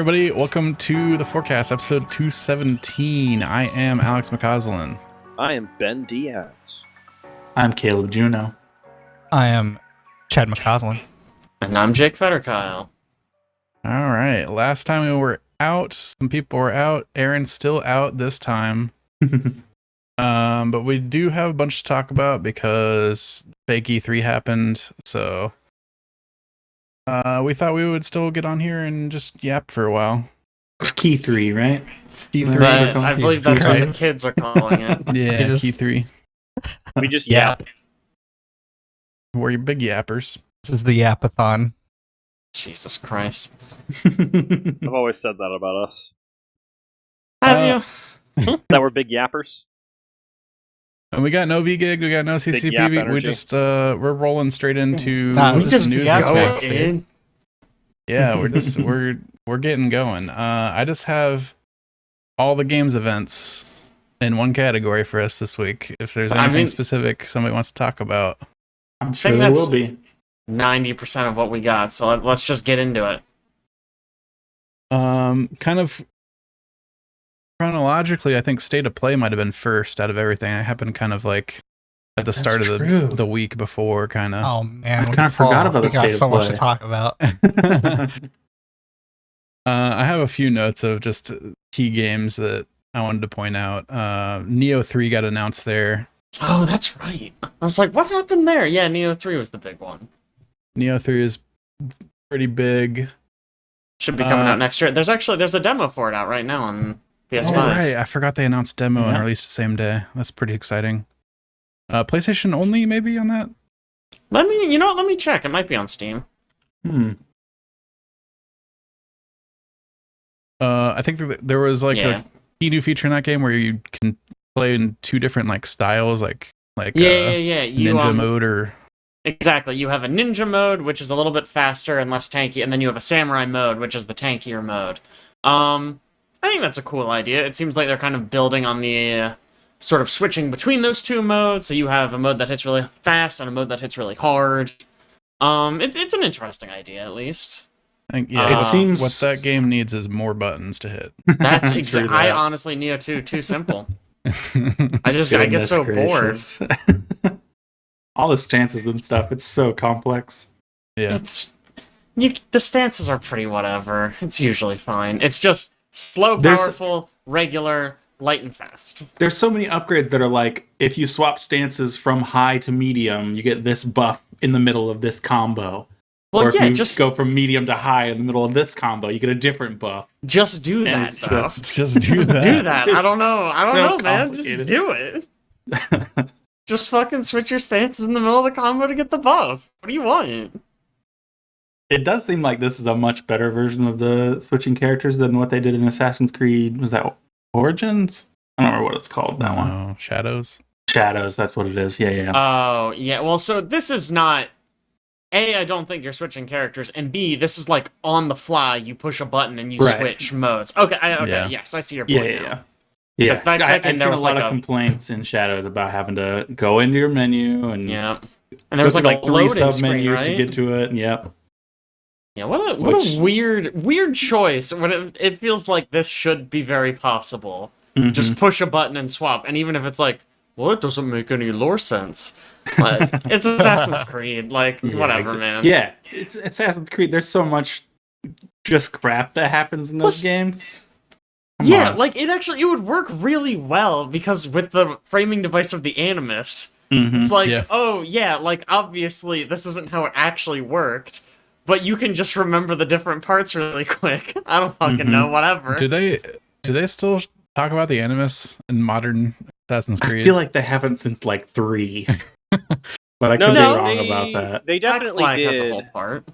everybody. Welcome to the Forecast, episode 217. I am Alex McCausland. I am Ben Diaz. I'm Caleb Juno. I am Chad McCausland. And I'm Jake Fetterkyle. All right. Last time we were out, some people were out. Aaron's still out this time. But we do have a bunch to talk about because fake E3 happened. So we thought we would still get on here and just yap for a while. Keigh-3, right? Keigh-3. I believe that's what the kids are calling it. Yeah, Keigh-3. We just yap. We're your big yappers. This is the Yapathon. Jesus Christ. I've always said that about us. Have you? That we're big yappers. And we got no V-Gig, we got no Big yap CCP. We energy. just we're rolling straight into We the just news go, this week. dude. Yeah, we're getting going. I just have all the games events in one category for us this week. If there's anything specific somebody wants to talk about, I'm sure think there that's- will be. 90% of what we got, so let's just get into it. kind of chronologically, I think State of Play might have been first out of everything. It happened kind of like at the start of the week before, kind of. Oh man, I kind of forgot about we the got State so of much Play. to talk about. I have a few notes of just key games that I wanted to point out. Neo 3 got announced there. Oh, that's right. I was like, what happened there? Yeah, Neo 3 was the big one. Neo 3 is pretty big. Should be coming out next year. There's a demo for it out right now on PS5. Oh, right. I forgot they announced demo and Yeah. released the same day. That's pretty exciting. PlayStation only, maybe, on that? Let me check. It might be on Steam. I think there was like Yeah. a key new feature in that game where you can play in two different like styles, like Yeah. You, ninja mode or Exactly. You have a ninja mode, which is a little bit faster and less tanky, and then you have a samurai mode, which is the tankier mode. I think that's a cool idea. It seems like they're kind of building on the sort of switching between those two modes. So you have a mode that hits really fast and a mode that hits really hard. It's an interesting idea, at least. I think, yeah. It seems- what that game needs is more buttons to hit. That's True exactly. that. I honestly Neo 2 too simple. I get Goodness so gracious. All the stances and stuff, it's so complex. Yeah. bored. The stances are pretty whatever. It's usually fine. It's just slow, There's- powerful, regular, light, and fast. There's so many upgrades that are like, if you swap stances from high to medium, you get this buff in the middle of this combo. Well, or if yeah, you just go from medium to high in the middle of this combo, you get a different buff. Just do And that, it's though. Just do that. Do that. I It's don't know. I don't so know, man. Just complicated. do it. Just fucking switch your stances in the middle of the combo to get the buff. What do you want? It does seem like this is a much better version of the switching characters than what they did in Assassin's Creed. Was that Origins? I don't remember what it's called, that one. No, Shadows. Shadows, that's what it is. Yeah. Oh, yeah. Well, so this is not... A, I don't think you're switching characters, and B, this is like on the fly. You push a button and you Right. switch modes. Okay, Yeah. yes, I see your point now. Yeah. 'Cause that I've game, seen there a was lot like of a- complaints in Shadows about having to go into your menu and Yeah. And there was like a three loading sub screen, menus right? to get to it. Yep. Yeah, what Which- a weird choice. When it feels like this should be very possible. Mhm. Just push a button and swap, and even if it's like, well, it doesn't make any lore sense. But it's Assassin's Creed, like whatever, man. Yeah, it's Assassin's Creed. There's so much just crap that happens in those Plus- games. Come Yeah, on. like it would work really well because with the framing device of the Animus, Mhm. it's like, Yeah. oh yeah, like obviously this isn't how it actually worked, but you can just remember the different parts really quick. I don't fucking Mhm. know, whatever. Do they still talk about the Animus in modern Assassin's I Creed? feel like they haven't since like 3. But I could be No, wrong they- about that. They Black definitely Flag did. has a whole part.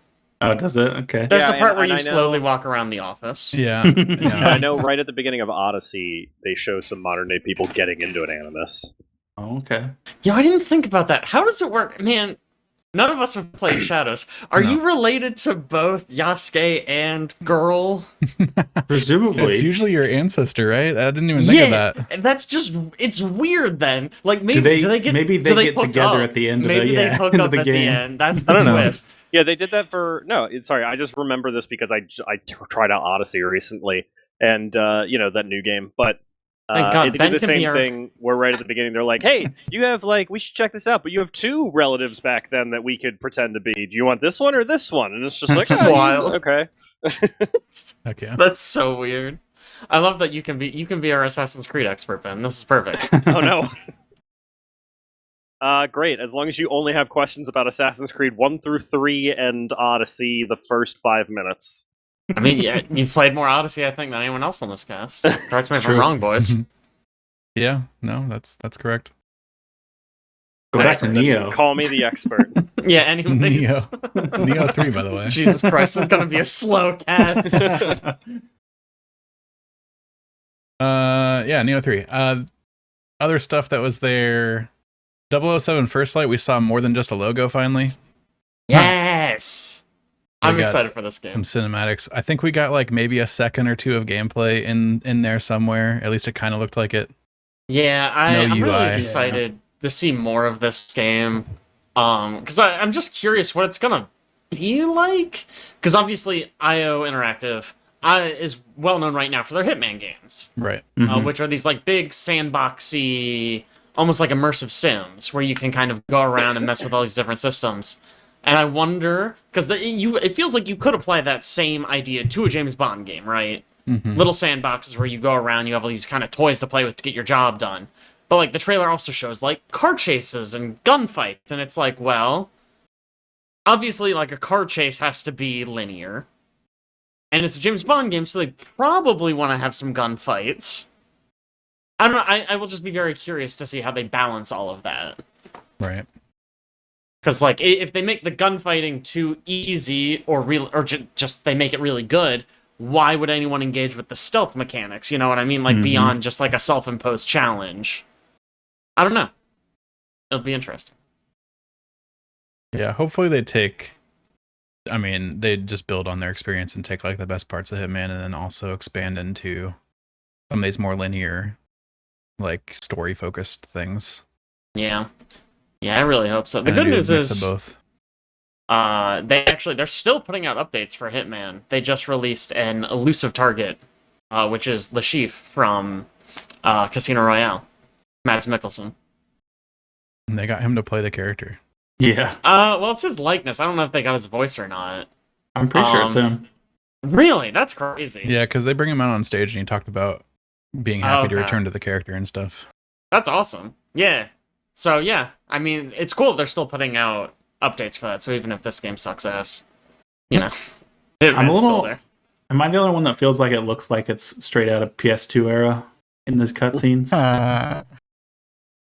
Oh, does it? Okay. There's Yeah, the part and- where and you I know- slowly walk around the office. Yeah. And I yeah. know right at the beginning of Odyssey, they show some modern day people getting into an Animus. Oh, okay. Yeah, I didn't think about that. How does it work? Man, None of us have played Shadows. Are No. you related to both Yasuke and Girl? Presumably. It's usually your ancestor, right? I didn't even think of that. That's just, it's weird then. Like, maybe, Do they get hook together up? at the end of Maybe they hook end of up the at the game. end. That's I the don't know. twist. Yeah, they did that for sorry. I just remember this because I tried out Odyssey recently, and that new game. But Thank God, they Ben did the can be same our- thing. Where right at the beginning they're like, "Hey, you have we should check this out, but you have two relatives back then that we could pretend to be. Do you want this one or this one?" And it's just like, That's wild. Okay. Okay. That's so weird. I love that you can be our Assassin's Creed expert, Ben. This is perfect. Oh no. Great. As long as you only have questions about Assassin's Creed 1 through 3 and Odyssey, the first 5 minutes. I mean, yeah, you've played more Odyssey, I think, than anyone else on this cast. Correct me if I'm True. wrong, boys. Yeah, no, that's correct. Go back to Neo. Call me the expert. Yeah, anyways. Neo 3, by the way. Jesus Christ, it's gonna be a slow cast. Yeah, Neo 3. Other stuff that was there. 007 First Light, we saw more than just a logo finally. Yes! I I'm got excited for this game. Some cinematics. I think we got like maybe a second or two of gameplay in there somewhere. At least it kind of looked like it. Yeah, No I'm really UI. excited to see more of this game. Because I'm just curious what it's gonna be like. Because obviously, IO Interactive is well known right now for their Hitman games, Right. which are these like big sandboxy, almost like immersive sims where you can kind of go around and mess with all these different systems. And I wonder, because it feels like you could apply that same idea to a James Bond game, right? Mhm. Little sandboxes where you go around, you have all these kind of toys to play with to get your job done. But like the trailer also shows like car chases and gunfights, and it's like, well, obviously like a car chase has to be linear. And it's a James Bond game, so they probably want to have some gunfights. I don't know, I will just be very curious to see how they balance all of that. Right. Because like if they make the gunfighting too easy or just they make it really good, why would anyone engage with the stealth mechanics? You know what I mean? Like beyond just like a self-imposed challenge. I don't know. It'll be interesting. Yeah, hopefully they just build on their experience and take like the best parts of Hitman and then also expand into some of these more linear, like story focused things. Yeah. Yeah, I really hope so. The And good do a news mix is of both. they're still putting out updates for Hitman. They just released an elusive target, which is Le Chiffre from Casino Royale. Mads Mikkelsen. And they got him to play the character. Yeah. Well, it's his likeness. I don't know if they got his voice or not. I'm pretty sure it's him. Really? That's crazy. Yeah, because they bring him out on stage and he talked about being happy to Okay. return to the character and stuff. That's awesome. Yeah. So, yeah. I mean, it's cool they're still putting out updates for that. So even if this game sucks ass, you know, it's still there. Am I the only one that feels like it looks like it's straight out of PS2 era in these cutscenes?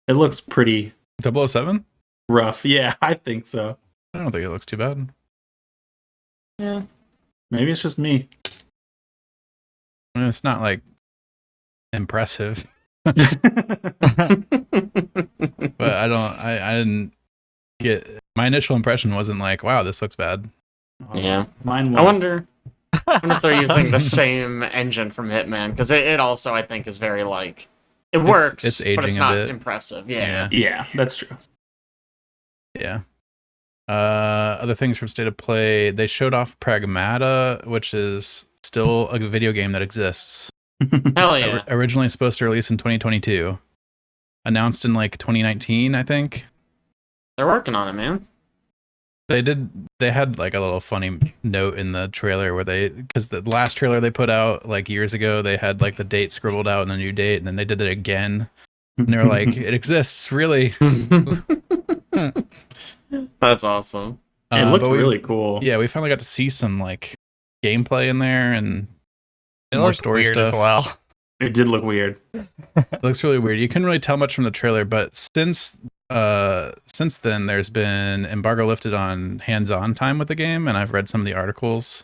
It looks pretty 007? rough. Yeah, I think so. I don't think it looks too bad. Yeah. Maybe it's just me. I mean, it's not like impressive, but I didn't get, my initial impression wasn't like, wow, this looks bad. Yeah. Mine was. I wonder if they're using the same engine from Hitman, because it also, I think, is very like, it works, it's but aging it's a not bit. impressive. Yeah. Yeah, that's true. Yeah. Other things from State of Play, they showed off Pragmata, which is still a video game that exists. Hell yeah. Originally supposed to release in 2022. Announced in like 2019, I think. They're working on it, man. They had like a little funny note in the trailer where because the last trailer they put out like years ago, they had like the date scribbled out and a new date, and then they did it again. And they were like, it exists, really. That's awesome. It looked but really cool. Yeah, we finally got to see some like gameplay in there and It more looked story weird stuff. as well. It did look weird. It looks really weird. You couldn't really tell much from the trailer, but since then there's been embargo lifted on hands-on time with the game, and I've read some of the articles,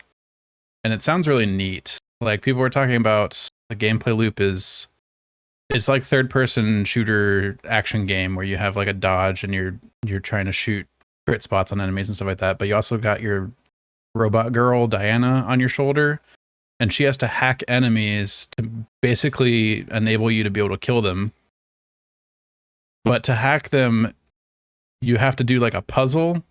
and it sounds really neat. Like people were talking about the gameplay loop it's like third-person shooter action game where you have like a dodge and you're trying to shoot crit spots on enemies and stuff like that. But you also got your robot girl Diana on your shoulder, and she has to hack enemies to basically enable you to be able to kill them. But to hack them, you have to do like a puzzle,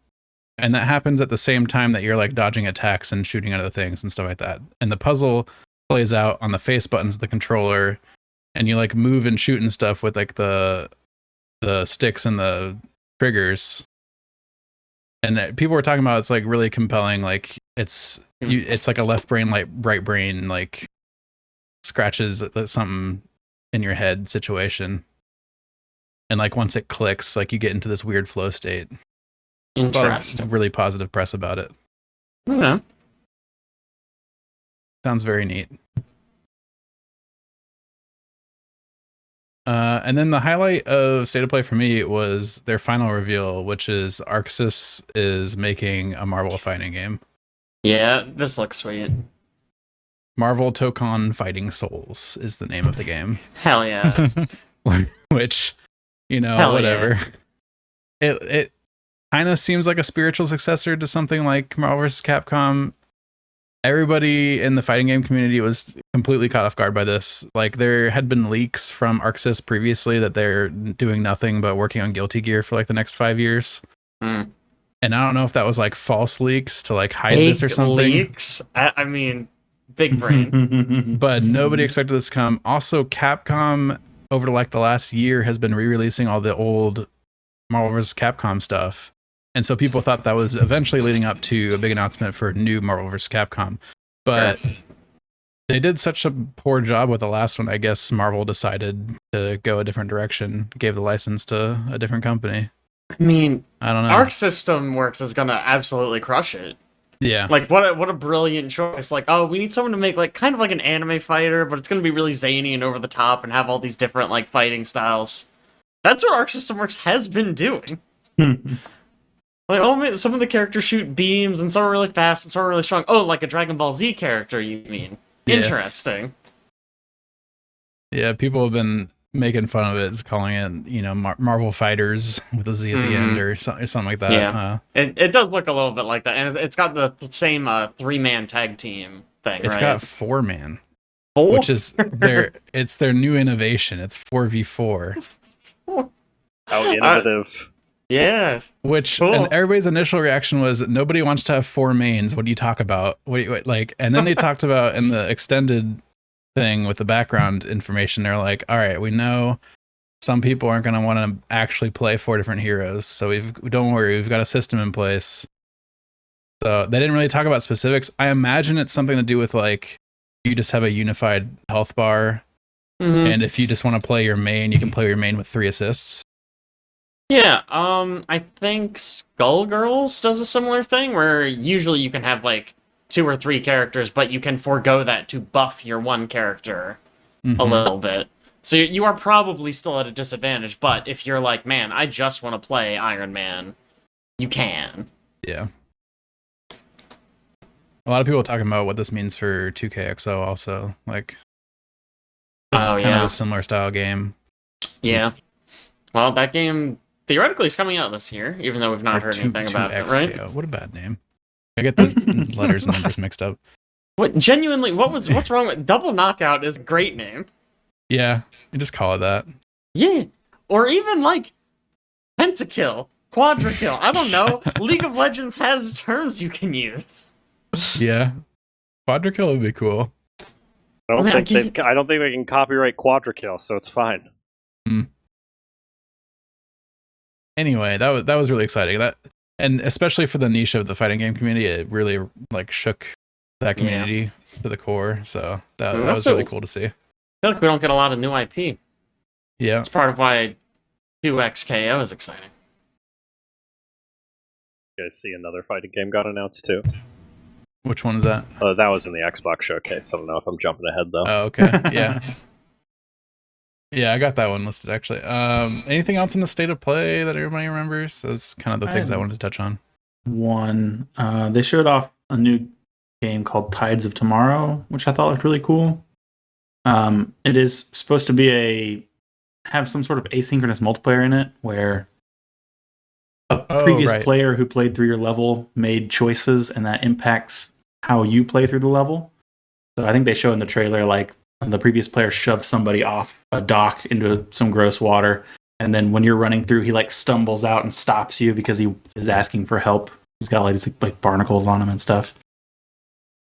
and that happens at the same time that you're like dodging attacks and shooting at other things and stuff like that. And the puzzle plays out on the face buttons of the controller, and you like move and shoot and stuff with like the sticks and the triggers. And people were talking about it's like really compelling. Like it's like a left brain, like right brain, like scratches at something in your head situation. And like once it clicks, like you get into this weird flow state. Interesting. Really positive press about it. Okay. Sounds very neat. And then the highlight of State of Play for me was their final reveal, which is Arxis is making a Marvel fighting game. Yeah, this looks sweet. Marvel Tokon Fighting Souls is the name of the game. Hell yeah. Which, you know, Hell whatever. Yeah. It kind of seems like a spiritual successor to something like Marvel vs. Capcom. Everybody in the fighting game community was completely caught off guard by this. Like, there had been leaks from Arxis previously that they're doing nothing but working on Guilty Gear for like the next 5 years. Mm. And I don't know if that was like false leaks to like hide Big this or something. Leaks? I mean, big brain. But nobody expected this to come. Also, Capcom over like the last year has been re-releasing all the old Marvel vs. Capcom stuff. And so people thought that was eventually leading up to a big announcement for new Marvel vs. Capcom. But they did such a poor job with the last one, I guess Marvel decided to go a different direction, gave the license to a different company. I mean, I don't know. Arc System Works is gonna absolutely crush it. Yeah. Like, what a brilliant choice. Like, oh, we need someone to make like kind of like an anime fighter, but it's gonna be really zany and over the top and have all these different like fighting styles. That's what Arc System Works has been doing. Like, oh man, some of the characters shoot beams, and some are really fast, and some are really strong. Oh, like a Dragon Ball Z character, you mean? Yeah. Interesting. Yeah, people have been making fun of it, calling it, you know, Marvel Fighters with a Z at the end or something like that. Yeah, it does look a little bit like that, and it's got the same 3-man tag team thing. It's right? got 4-man, Four? which is their new innovation. It's 4v4. How innovative. Yeah. Which Cool. And everybody's initial reaction was nobody wants to have 4 mains. What do you talk about? What like? And then they talked about in the extended thing with the background information. They're like, all right, we know some people aren't going to want to actually play 4 different heroes, so don't worry, we've got a system in place. So they didn't really talk about specifics. I imagine it's something to do with like you just have a unified health bar, and if you just want to play your main, you can play your main with 3 assists. Yeah, I think Skullgirls does a similar thing where usually you can have like 2 or 3 characters, but you can forego that to buff your one character a little bit. So you are probably still at a disadvantage, but if you're like, man, I just want to play Iron Man, you can. Yeah. A lot of people are talking about what this means for 2KXO also. Like, this is kind of a similar style game. Yeah. Well, that game theoretically is coming out this year, even though we've not heard anything about it, right? What a bad name. I get the letters and numbers mixed up. What genuinely? What's wrong with Double Knockout? Is a great name. Yeah, you just call it that. Yeah, or even like Pentakill, Quadrakill. I don't know. League of Legends has terms you can use. Yeah, Quadrakill would be cool. I don't think they can copyright Quadrakill, so it's fine. Anyway, that was really exciting. And especially for the niche of the fighting game community, it really like shook that community to the core. So that was really cool to see. I feel like we don't get a lot of new IP. Yeah, it's part of why 2XKO is exciting. You guys see another fighting game got announced too? Which one is that? That was in the Xbox showcase. I don't know if I'm jumping ahead though. Oh, okay. Yeah. Yeah, I got that one listed actually. Anything else in the State of Play that everybody remembers? Those kind of the things I wanted to touch on. One, they showed off a new game called Tides of Tomorrow, which I thought looked really cool. It is supposed to be have some sort of asynchronous multiplayer in it, where a Oh, previous right. player who played through your level made choices, and that impacts how you play through the level. So I think they show in the trailer like the previous player shoved somebody off a dock into some gross water, and then when you're running through, he like stumbles out and stops you because he is asking for help. He's got like these like barnacles on him and stuff.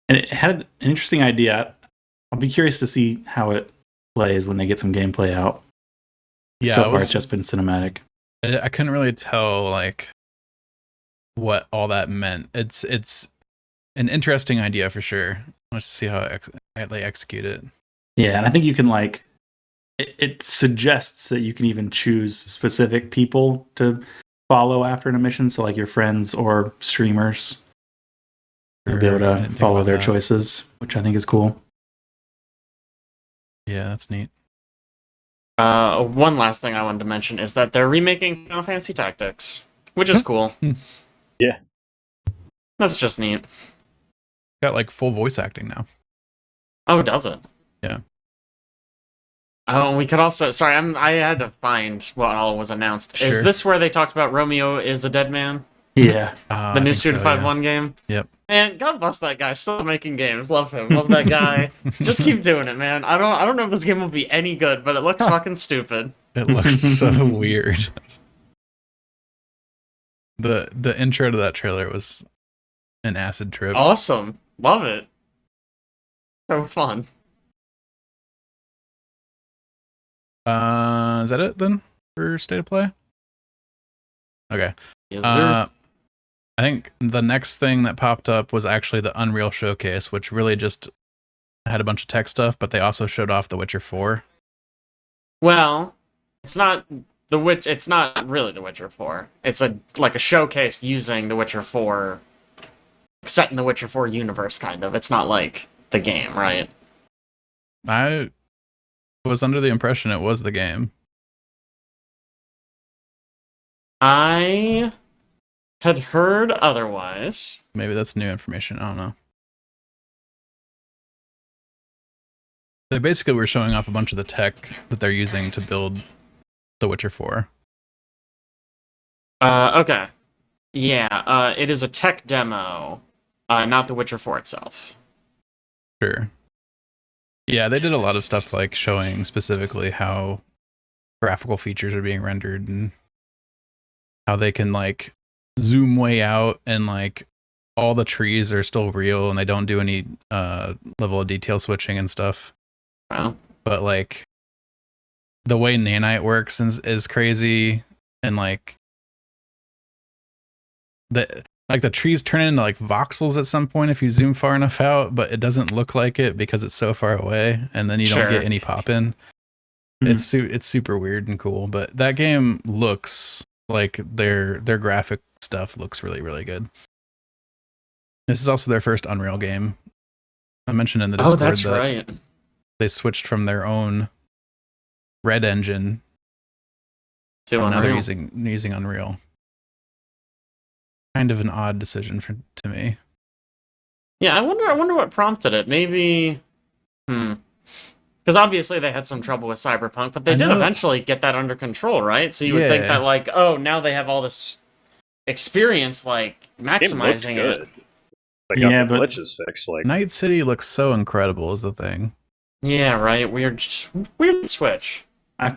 And it had an interesting idea. I'll be curious to see how it plays when they get some gameplay out. Yeah, So far, it's just been cinematic. I couldn't really tell like what all that meant. It's an interesting idea for sure. Let's see how they execute it. Yeah, and I think you can like it suggests that you can even choose specific people to follow after an mission. So like your friends or streamers, you'll be able I to didn't think follow about their that. choices, which I think is cool. Yeah, that's neat. One last thing I wanted to mention is that they're remaking Final Fantasy Tactics, which is cool. Yeah. That's just neat. Got like full voice acting now. Oh, does it? Yeah. Oh, we could also. Sorry, I had to find what all was announced. Sure. Is this where they talked about Romeo is a dead man? Yeah, The new Suda 5-1 game? Yep. Man, God bless that guy. Still making games. Love him. Love that guy. Just keep doing it, man. I don't know if this game will be any good, but it looks fucking stupid. It looks so weird. The intro to that trailer was an acid trip. Awesome. Love it. So fun. Is that it then for State of Play? Okay. Yes, sir. I think the next thing that popped up was actually the Unreal Showcase, which really just had a bunch of tech stuff, but they also showed off The Witcher 4. Well, it's not It's not really The Witcher 4. It's like a showcase using The Witcher 4, set in the Witcher 4 universe, kind of. It's not like the game, right? I was under the impression it was the game. I had heard otherwise. Maybe that's new information. I don't know. They basically were showing off a bunch of the tech that they're using to build The Witcher 4. Okay. Yeah, it is a tech demo, not The Witcher 4 itself. Sure. Yeah, they did a lot of stuff like showing specifically how graphical features are being rendered and how they can like zoom way out and like all the trees are still real and they don't do any level of detail switching and stuff. Wow. But like the way nanite works is crazy, and like the trees turn into like voxels at some point if you zoom far enough out, but it doesn't look like it because it's so far away, and then you don't get any pop in. It's super weird and cool, but that game looks like their graphic stuff looks really, really good. This is also their first Unreal game. I mentioned in the Discord that's that right. they switched from their own Red engine To and now they're Unreal. using Unreal. Kind of an odd decision to me. Yeah, I wonder what prompted it. Maybe, because obviously they had some trouble with Cyberpunk, but they did eventually get that under control, right? So you would think that, like, oh, now they have all this experience, like, maximizing it. They got the glitches fixed. Like, Night City looks so incredible is the thing. Yeah, right. Weird switch.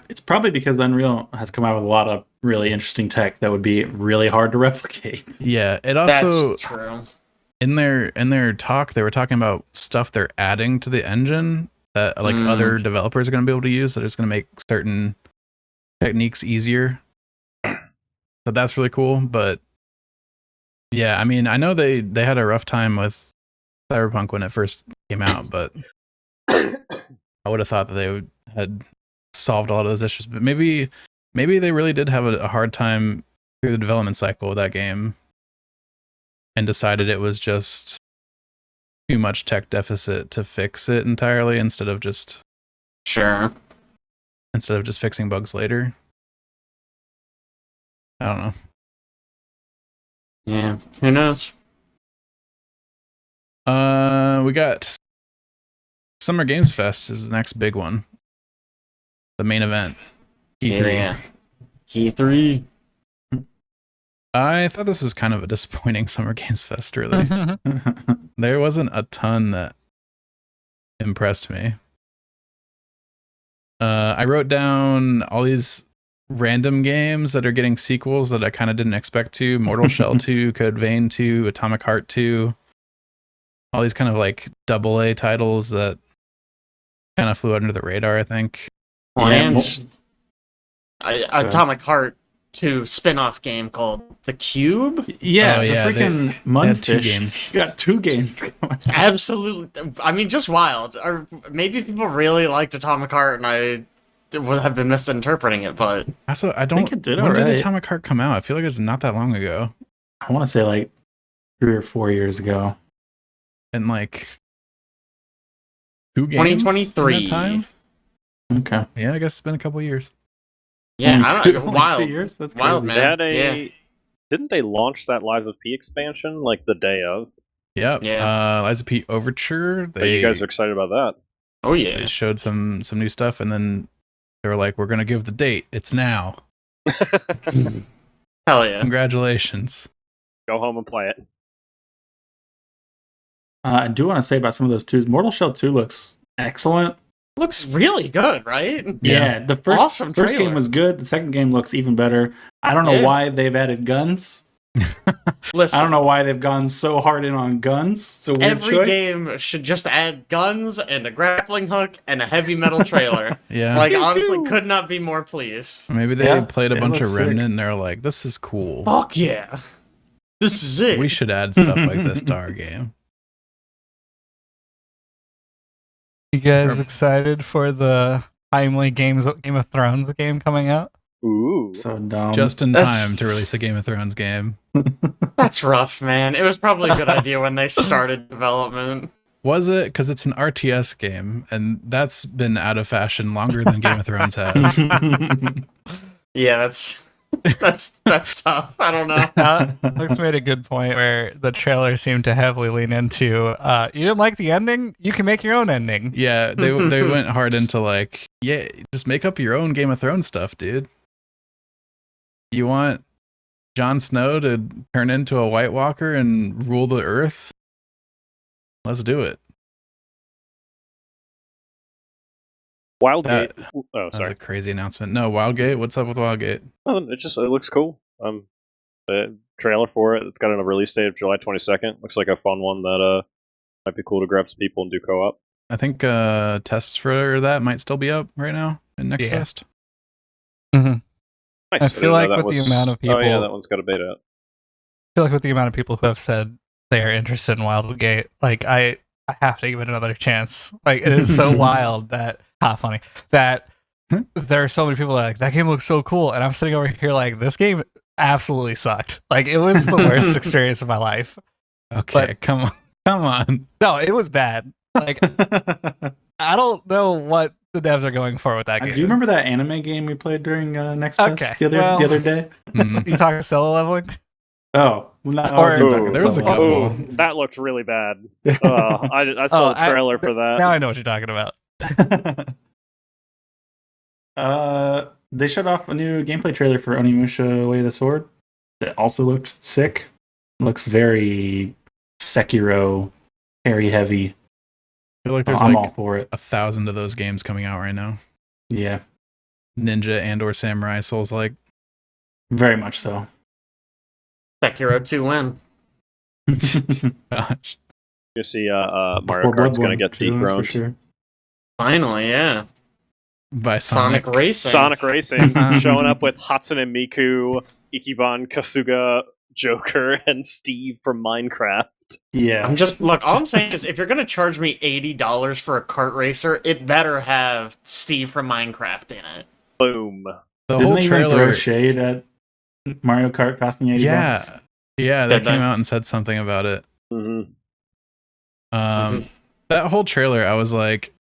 It's probably because Unreal has come out with a lot of really interesting tech that would be really hard to replicate. Yeah, it also That's true. In their talk, they were talking about stuff they're adding to the engine that like other developers are going to be able to use that is going to make certain techniques easier. So that's really cool. But yeah, I mean, I know they had a rough time with Cyberpunk when it first came out, but I would have thought that they had solved a lot of those issues. But maybe they really did have a hard time through the development cycle of that game and decided it was just too much tech deficit to fix it entirely instead of just fixing bugs later. I don't know. Yeah, who knows? We got Summer Games Fest is the next big one. The main event. Keigh-3. Yeah. Keigh-3. I thought this was kind of a disappointing Summer Games Fest, really. There wasn't a ton that impressed me. I wrote down all these random games that are getting sequels that I kind of didn't expect to. Mortal Shell 2, Code Vein 2, Atomic Heart 2. All these kind of like AA titles that kind of flew under the radar, I think. And Atomic Heart 2 spin-off game called The Cube. Yeah, Oh, yeah, the freaking they had Mudfish. 2 games. Got 2 games. Absolutely. I mean, just wild. Or maybe people really liked Atomic Heart, and I would have been misinterpreting it. But Also, I think it did when did alright. Atomic Heart come out? I feel like it's not that long ago. I want to say like 3 or 4 years ago. And like 2 games 2023. in that time? Okay. Yeah, I guess it's been a couple years. yeah, I don't know. Only Wild. 2 years? That's Wild, crazy. man. They had Yeah. Didn't they launch that Lives of P expansion like the day of? Yep. Yeah. Liza P Overture. But you guys are excited about that? Oh They yeah. showed some new stuff, and then they were like, "We're gonna give the date. It's now. Hell yeah. Congratulations." Go home and play it. I do want to say about some of those 2s. Mortal Shell 2 looks excellent. Looks really good, right? Yeah, the first Awesome first game trailer. was good. The second game looks even better. I don't know Yeah. why they've added guns. Listen, I don't know why they've gone so hard in on guns. It's a weird every choice. game should just add guns and a grappling hook and a heavy metal trailer. Yeah. Like, honestly, could not be more pleased. Maybe they Yeah, played a it bunch of looks sick. Remnant, and they're like, "This is cool. Fuck yeah. This is it. We should add stuff like this to our game." You guys excited for the timely Game of Thrones game coming out? Ooh. So dumb. Just in That's- time to release a Game of Thrones game. That's rough, man. It was probably a good idea when they started development. Was it? Because it's an RTS game, and that's been out of fashion longer than Game of Thrones has. Yeah, that's tough. I don't know. Alex made a good point where the trailer seemed to heavily lean into, you didn't like the ending? You can make your own ending. Yeah, they went hard into like, yeah, just make up your own Game of Thrones stuff, dude. You want Jon Snow to turn into a White Walker and rule the earth? Let's do it. Wildgate. Oh, That was sorry. a crazy announcement. No, Wildgate. What's up with Wildgate? Oh, it looks cool. The trailer for it. It's got a release date of July 22nd. Looks like a fun one that might be cool to grab some people and do co-op. I think tests for that might still be up right now in Next Yeah. Fest. Nice. I didn't feel know like that with the amount of people, Oh yeah, that one's got a beta out. I feel like with the amount of people who have said they are interested in Wildgate, like I have to give it another chance. Like it is so wild that funny that there are so many people that are like that game looks so cool, and I'm sitting over here like this game absolutely sucked. Like it was the worst experience of my life. Okay, But- come on. No, it was bad. Like I don't know what the devs are going for with that Do game. you remember that anime game we played during Next Fest Okay, the well- other day? Mhm. You talking solo leveling? Oh, not, Or- I wasn't talking There was a about couple. Oh, that looked really bad. I saw Oh, a trailer for that. Now I know what you're talking about. They showed off a new gameplay trailer for Onimusha Way of the Sword. That also looked sick. Looks very Sekiro, parry heavy. I feel like there's I'm like all for it. 1,000 of those games coming out right now. Yeah, Ninja and or Samurai Souls like. very much so. Sekiro 2 win. Gosh. You see, Mario Before Kart's gonna Bloodborne, get too, that's for dethroned. sure. Finally, yeah. By Sonic Racing. Sonic Racing showing up with Hatsune Miku, Ichiban, Kasuga, Joker, and Steve from Minecraft. Yeah, I'm just look. All I'm saying is, if you're gonna charge me $80 for a kart racer, it better have Steve from Minecraft in it. Boom. The didn't whole they even throw trailer. shade at Mario Kart costing $80? Yeah. Yeah, they Did they? came out and said something about it. hmm That whole trailer, I was like,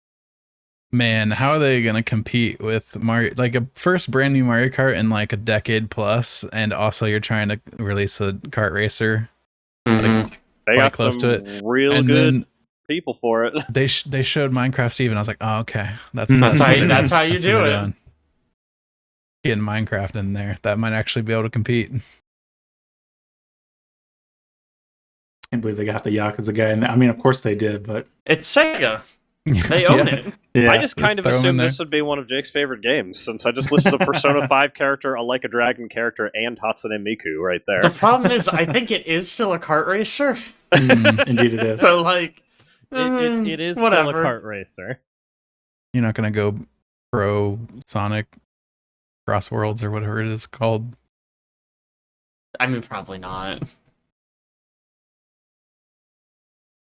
man, how are they gonna compete with Mario? Like a first brand new Mario Kart in like a decade plus, and also you're trying to release a kart racer. Mhm. They Quite got close some to it. real And good then people for it. they showed Minecraft Steve, and I was like, oh, okay, That's what how you- they're that's doing. how you what do they're it. doing. Getting Minecraft in there, that might actually be able to compete. can't believe they got the Yakuza guy. And I mean, of course they did, but It's Sega. They own Yeah. it. yeah. I just kind of throw 'em in assumed there. this would be one of Jake's favorite games, since I just listed a Persona 5 character, a Like a Dragon character, and Hatsune Miku right there. The problem is, I think it is still a kart racer. Indeed it is. So, like, It is whatever. still a kart racer. You're not gonna go pro Sonic Cross Worlds or whatever it is called. I mean, probably not.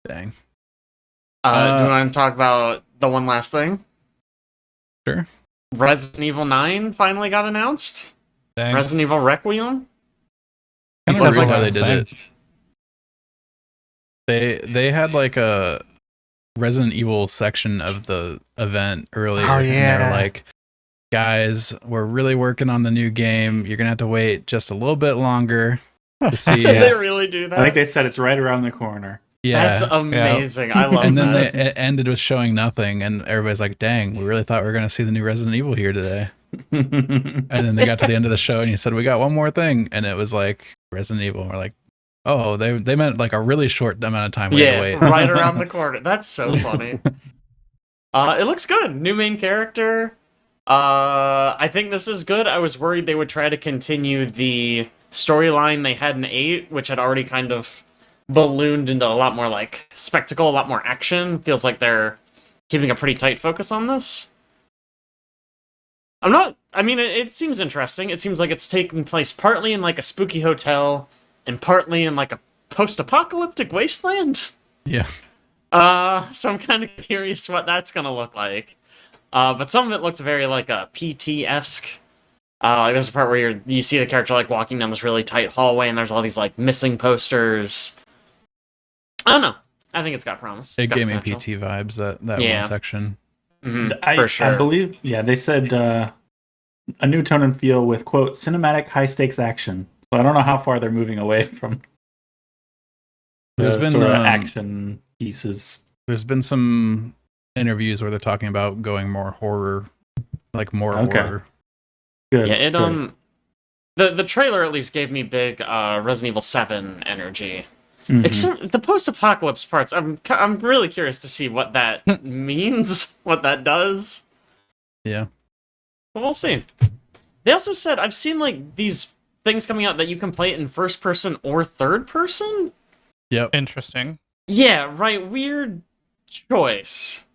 Dang. Do you want to talk about the one last thing? Sure. Resident Evil 9 finally got announced. Dang. Resident Evil Requiem. Kind Sounds of weird like how a they did it. They had like a Resident Evil section of the event earlier. Oh, And yeah. they're like, guys, we're really working on the new game. You're gonna have to wait just a little bit longer to see. Did they really do that? I think they said it's right around the corner. Yeah. That's amazing. I love And then that. it ended with showing nothing, and everybody's like, "Dang, we really thought we were gonna see the new Resident Evil here today." And then they got to the end of the show, and he said, "We got one more thing," and it was like Resident Evil. And we're like, "Oh, they meant like a really short amount of time we had to wait." right around the corner. That's so funny. It looks good. New main character. I think this is good. I was worried they would try to continue the storyline they had in 8, which had already kind of ballooned into a lot more like spectacle, a lot more action. Feels like they're keeping a pretty tight focus on this. It seems interesting. It seems like it's taking place partly in like a spooky hotel and partly in like a post-apocalyptic wasteland. Yeah. So I'm kind of curious what that's gonna look like. But some of it looks very like a PT-esque. Like there's a part where you see the character like walking down this really tight hallway, and there's all these like missing posters. I don't know. I think it's got promise. It gave me PT vibes, that Yeah. one section. For sure. I believe, yeah, they said a new tone and feel with, quote, cinematic high stakes action. So I don't know how far they're moving away from There's the been sort of action pieces. There's been some interviews where they're talking about going more horror, like more Okay. horror. Good. Yeah, good. the trailer at least gave me big Resident Evil 7 energy. Mhm. Except the post-apocalypse parts, I'm really curious to see what that means, what that does. Yeah. But we'll see. They also said, I've seen like these things coming out that you can play it in first person or third person. Yep. Interesting. Yeah, right. Weird choice.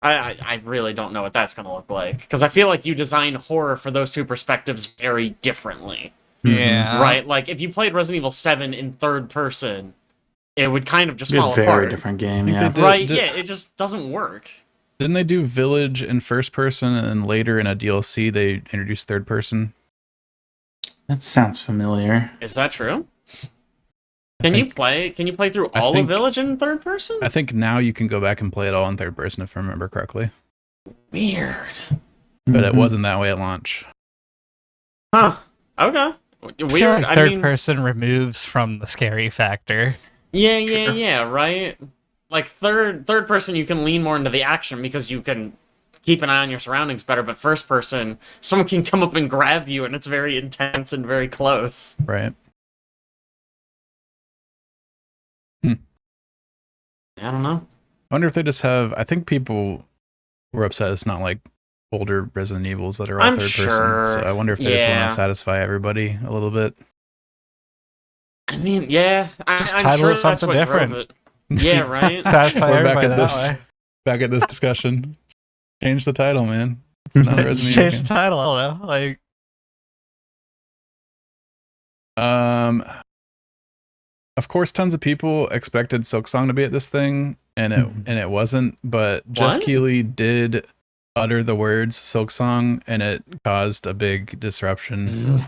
I really don't know what that's gonna look like, because I feel like you design horror for those two perspectives very differently. Mhm. Yeah. Right? Like, if you played Resident Evil 7 in third person, it would kind of just Be a fall very apart. different game, think yeah. they Right? Did- Yeah, it just doesn't work. Didn't they do Village in first person, and then later in a DLC they introduced third person? That sounds familiar. Is that true? I Can you think- play through I all of think- Village in third person? I think now you can go back and play it all in third person if I remember correctly. Weird. But it Mhm. wasn't that way at launch. Huh. Okay. I feel Weird. like I third mean, person removes from the scary factor. yeah, right? Like third person you can lean more into the action because you can keep an eye on your surroundings better, but first person, someone can come up and grab you and it's very intense and very close. Right. I don't know. I wonder if they just have. I think people were upset it's not like older Resident Evils that are all I'm third sure. person. So I wonder if they just Yeah. want to satisfy everybody a little bit. I mean, yeah, Just I'm title sure it that's something what drove different. it. Yeah, right? That's why We're back everybody at that this. way. Back at this discussion. Change the title, man. It's not a Resident Evil Change game. the title. I don't know. Like, Of course, tons of people expected Silksong to be at this thing, and it wasn't. But Jeff What? Keighley did utter the words Silksong, and it caused a big disruption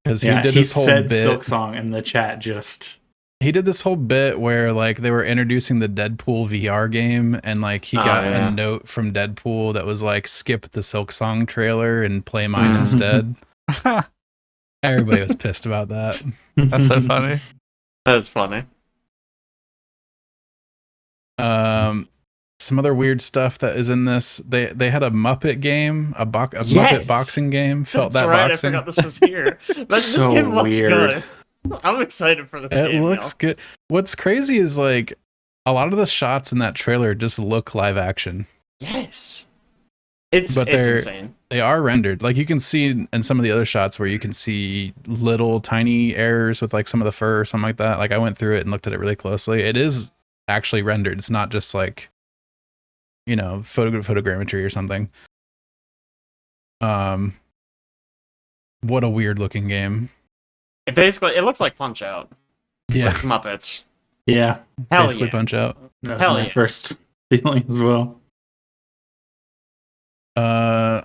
because Yeah, he did he this whole said bit. Silksong in the chat just... He did this whole bit where like they were introducing the Deadpool VR game, and like he Oh, got yeah. a note from Deadpool that was like, skip the Silksong trailer and play mine Mhm. instead. Everybody was pissed about that. that's so funny. That's funny. Some other weird stuff that is in this. They had a Muppet game, a Yes! Muppet boxing game. Felt That's that right, boxing. I forgot this was here. This So game looks weird. good. I'm excited for this It game. looks good. What's crazy is like a lot of the shots in that trailer just look live action. Yes. It's But insane. They are rendered. Like you can see in some of the other shots where you can see little tiny errors with like some of the fur or something like that. Like I went through it and looked at it really closely. It is actually rendered. It's not just like, you know, photogrammetry or something. What a weird looking game. It looks like Punch Out. Yeah, With Muppets. Yeah, Hell basically yeah. Punch Out. that was Hell my yeah. first feeling as well.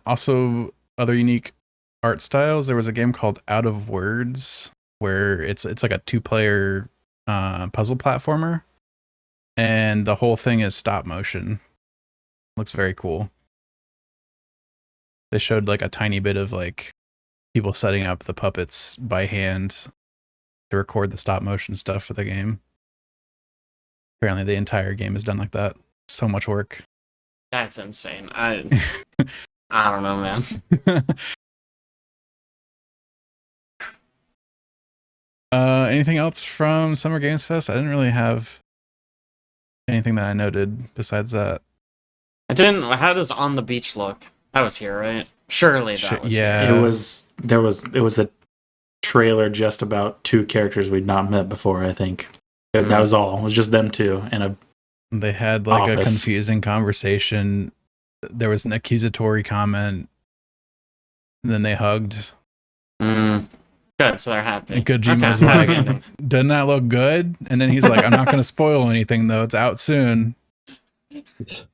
Also other unique art styles. There was a game called Out of Words where it's like a 2-player puzzle platformer, and the whole thing is stop motion. Looks very cool. They showed like a tiny bit of like people setting up the puppets by hand to record the stop motion stuff for the game. Apparently the entire game is done like that. So much work. That's insane. I don't know, man. Anything else from Summer Games Fest? I didn't really have anything that I noted besides that. I didn't. How does On the Beach look? That was here, right? Surely that was Yeah. here. It was a trailer just about 2 characters we'd not met before. I think that was all. It was just them 2 and They had like a Office. confusing conversation. There was an accusatory comment. And then they hugged. Good, so they're happy. And Kojima's Okay, like, happy ending. doesn't that look good? And then he's like, I'm not going to spoil anything though. It's out soon. Like,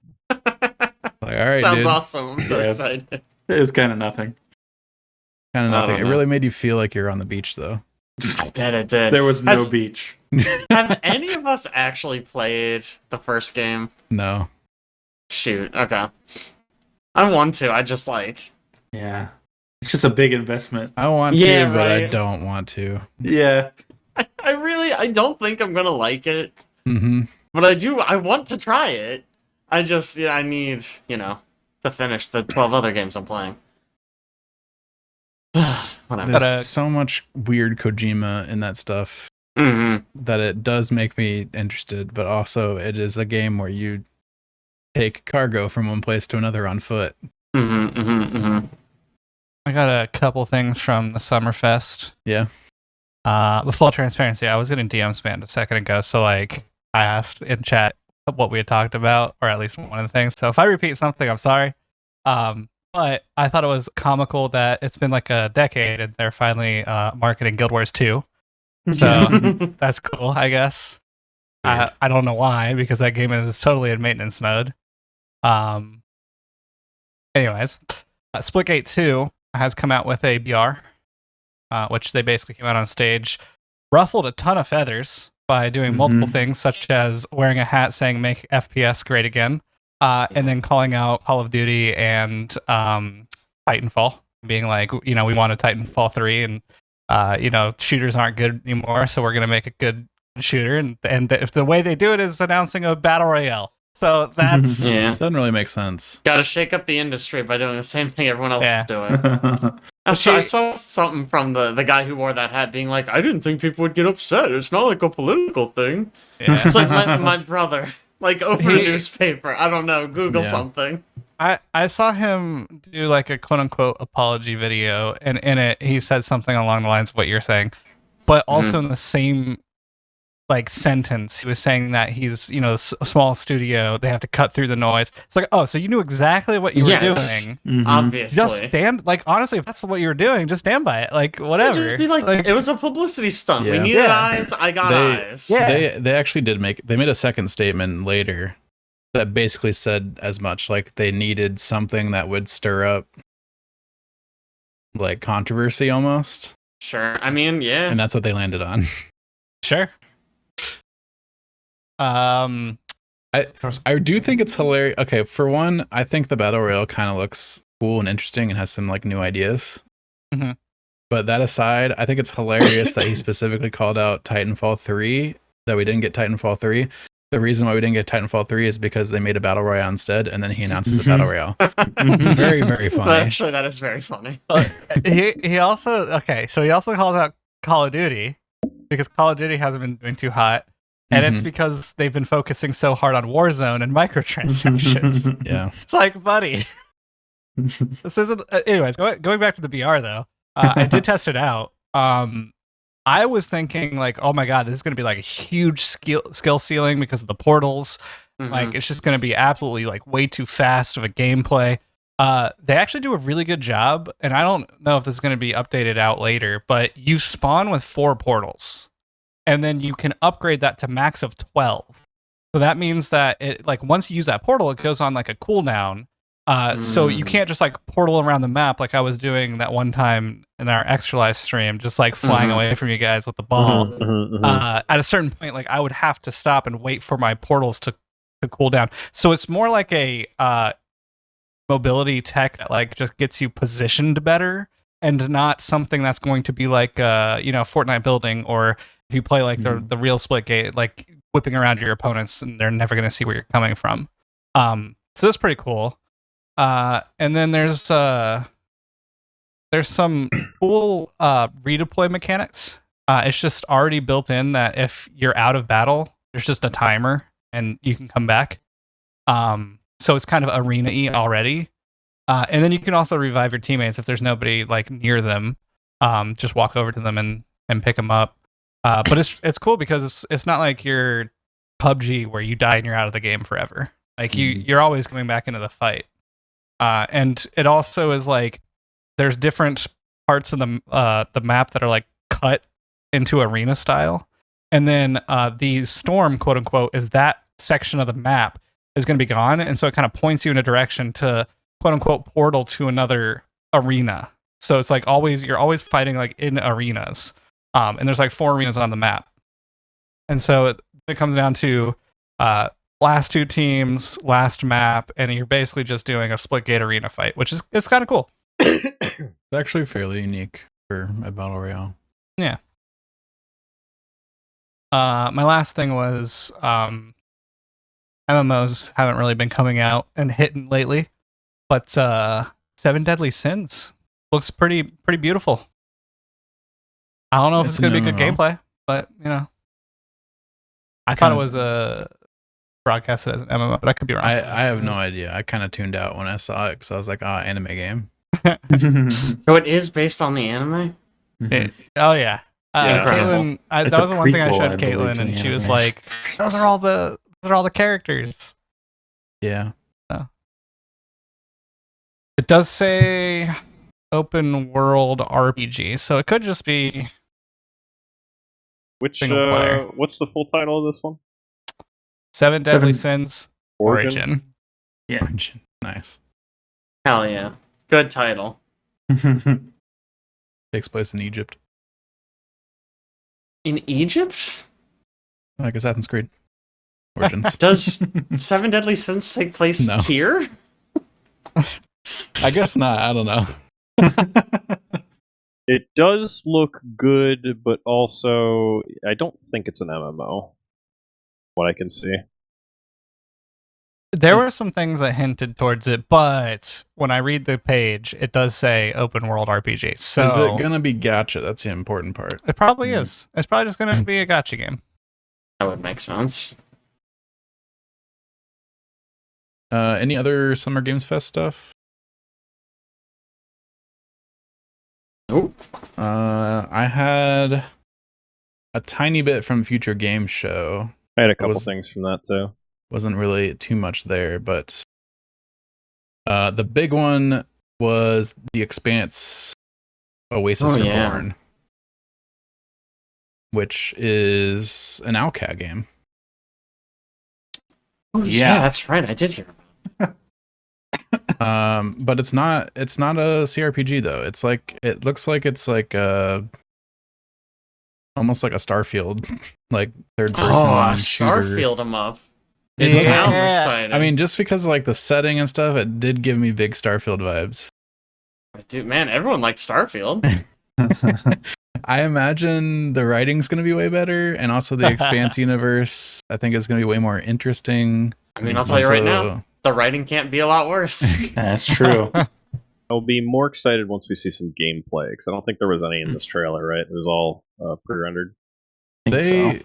all right, Sounds dude. awesome. I'm so Yes. excited. it was kind of nothing. Kind of I nothing. don't It know. really made you feel like you're on the beach though. I bet it did. There was no Has- beach. Have any of us actually played the first game? No. Shoot. Okay. I want to. I just like. Yeah, it's just a big investment. I want Yeah, to, but I right. don't want to. Yeah, I don't think I'm gonna like it, Mm-hmm. but I do. I want to try it. I just, I need, to finish the 12 other games I'm playing. Whatever. There's so much weird Kojima in that stuff Mm-hmm. that it does make me interested, but also it is a game where you take cargo from one place to another on foot. Mm-hmm. Mm-hmm. Mm-hmm. I got a couple things from the Summerfest. Yeah. With full transparency, I was getting DM spammed a second ago, so like I asked in chat what we had talked about, or at least one of the things. So if I repeat something, I'm sorry. But I thought it was comical that it's been like a decade and they're finally marketing Guild Wars 2. So that's cool, I guess. I don't know why, because that game is totally in maintenance mode. Anyways, Splitgate 2 has come out with a BR, which they basically came out on stage, ruffled a ton of feathers by doing multiple things, such as wearing a hat saying "Make FPS Great Again," and then calling out Call of Duty and Titanfall, being like, we want a Titanfall 3, and shooters aren't good anymore, so we're gonna make a good shooter, and if the way they do it is announcing a battle royale. So that's Yeah. Doesn't really make sense. Got to shake up the industry by doing the same thing everyone else Yeah. is doing. I saw something from the guy who wore that hat being like, I didn't think people would get upset. It's not like a political thing. yeah. It's like my brother. Like, open a He- newspaper. I don't know. Google Yeah. something. I saw him do like a quote unquote apology video, and in it he said something along the lines of what you're saying, but also in the same like sentence he was saying that he's a small studio, they have to cut through the noise. It's like, oh, so you knew exactly what you were Yes. doing. Obviously. Just stand, like, honestly, if that's what you were doing, just stand by it, like whatever. Just be like, it was a publicity stunt. We Yeah. needed Yeah. eyes. I got eyes. Yeah. They actually they made a second statement later that basically said as much, like they needed something that would stir up like controversy almost, Sure. I mean, yeah. and that's what they landed on. Sure. I do think it's hilarious. Okay, for one, I think the battle royale kind of looks cool and interesting and has some like new ideas. Mhm. But that aside, I think it's hilarious that he specifically called out Titanfall 3, that we didn't get Titanfall 3. The reason why we didn't get Titanfall 3 is because they made a battle royale instead, and then he announces a battle royale. Very, very funny. Actually, that is very funny. he also called out Call of Duty, because Call of Duty hasn't been doing too hot. And it's because they've been focusing so hard on Warzone and microtransactions. Yeah. It's like, buddy, this isn't. Anyways, going back to the BR though, I did test it out. I was thinking like, oh my god, this is going to be like a huge skill ceiling because of the portals. Like, it's just going to be absolutely like way too fast of a gameplay. They actually do a really good job, and I don't know if this is going to be updated out later, but you spawn with 4 portals. And then you can upgrade that to max of 12. So that means that it like once you use that portal, it goes on like a cooldown. So you can't just like portal around the map like I was doing that one time in our Extra Life stream, just like flying away from you guys with the ball. At a certain point, like I would have to stop and wait for my portals to cool down. So it's more like a mobility tech that like just gets you positioned better, and not something that's going to be like Fortnite building, or if you play like the real Splitgate, like whipping around your opponents and they're never going to see where you're coming from. So that's pretty cool. And then there's some cool redeploy mechanics. It's just already built in that if you're out of battle, there's just a timer and you can come back. So it's kind of arena-y already. And then you can also revive your teammates if there's nobody like near them. Just walk over to them and pick them up. But it's cool because it's not like your PUBG where you die and you're out of the game forever. Like you're always going back into the fight. And it also is like there's different parts of the map that are like cut into arena style, and then the storm, quote unquote, is that section of the map is going to be gone, and so it kind of points you in a direction to quote unquote portal to another arena. So it's like you're always fighting like in arenas, and there's like 4 arenas on the map, and so it comes down to last 2 teams, last map, and you're basically just doing a Splitgate arena fight, which is it's kind of cool. It's actually fairly unique for a battle royale. Yeah. My last thing was MMOs haven't really been coming out and hitting lately, but 7 Deadly Sins looks pretty beautiful. I don't know if it's going to be good gameplay, but I thought it was broadcasted as an MMO, but I could be wrong. I have no idea. I kind of tuned out when I saw it because I was like, anime game. So it is based on the anime? Oh yeah. Caitlin, that was the one thing I prequel, showed I believe, Caitlin, to and the she was anime. like, those are all the characters. Yeah. It does say open world RPG, so it could just be Which single player. what's the full title of this one? 7 Deadly Sins Origin. Yeah. Nice. Hell yeah. Good title. Takes place in Egypt, In Egypt? like Assassin's Creed Origins. Does 7 Deadly Sins take place No. here? I guess not. I don't know. It does look good, but also I don't think it's an MMO. What I can see. There were some things that hinted towards it, but when I read the page, it does say open world RPG. So Is it gonna be gacha? That's the important part. it probably is. It's probably just going to be a gacha game. That would make sense. Any other Summer Games Fest stuff? Nope. I had a tiny bit from Future Game Show. I had a couple was- things from that too. Wasn't really too much there, but the big one was The Expanse Oasis Reborn, which is an Owlcat game. Oh, yeah, that's right. I did hear about But it's not a CRPG though. It looks like it's like almost like a Starfield, like third person shooter. Starfield 'em up. It looks- Sounds exciting. I mean, just because of like the setting and stuff, it did give me big Starfield vibes. Dude, man, everyone liked Starfield. I imagine the writing's going to be way better, and also the Expanse universe, I think, is going to be way more interesting. I mean, I'll tell you right now, Also- the writing can't be a lot worse. That's true. I'll be more excited once we see some gameplay because I don't think there was any in this trailer. Right? It was all pre-rendered. think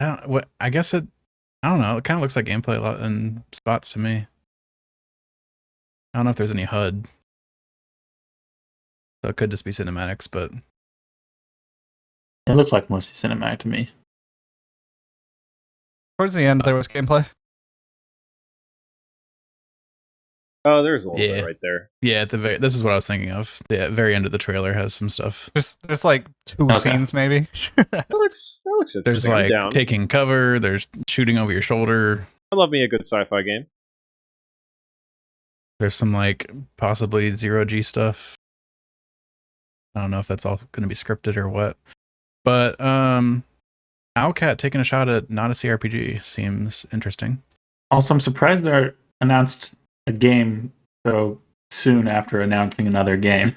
so. I guess it. I don't know. It kind of looks like gameplay a lot in spots to me. I don't know if there's any HUD, so it could just be cinematics. But It looked like mostly cinematic to me. Towards the end, there was gameplay. Oh, there's a little Yeah. bit right there. yeah, at the very. This is what I was thinking of. The very end of the trailer has some stuff. There's like 2 Okay. scenes, maybe. That looks interesting. There's I'm like down. taking cover. There's shooting over your shoulder. I love me a good sci-fi game. There's some like possibly 0G stuff. I don't know if that's all going to be scripted or what. But Owlcat taking a shot at not a CRPG seems interesting. Also, I'm surprised they announced a game so soon after announcing another game.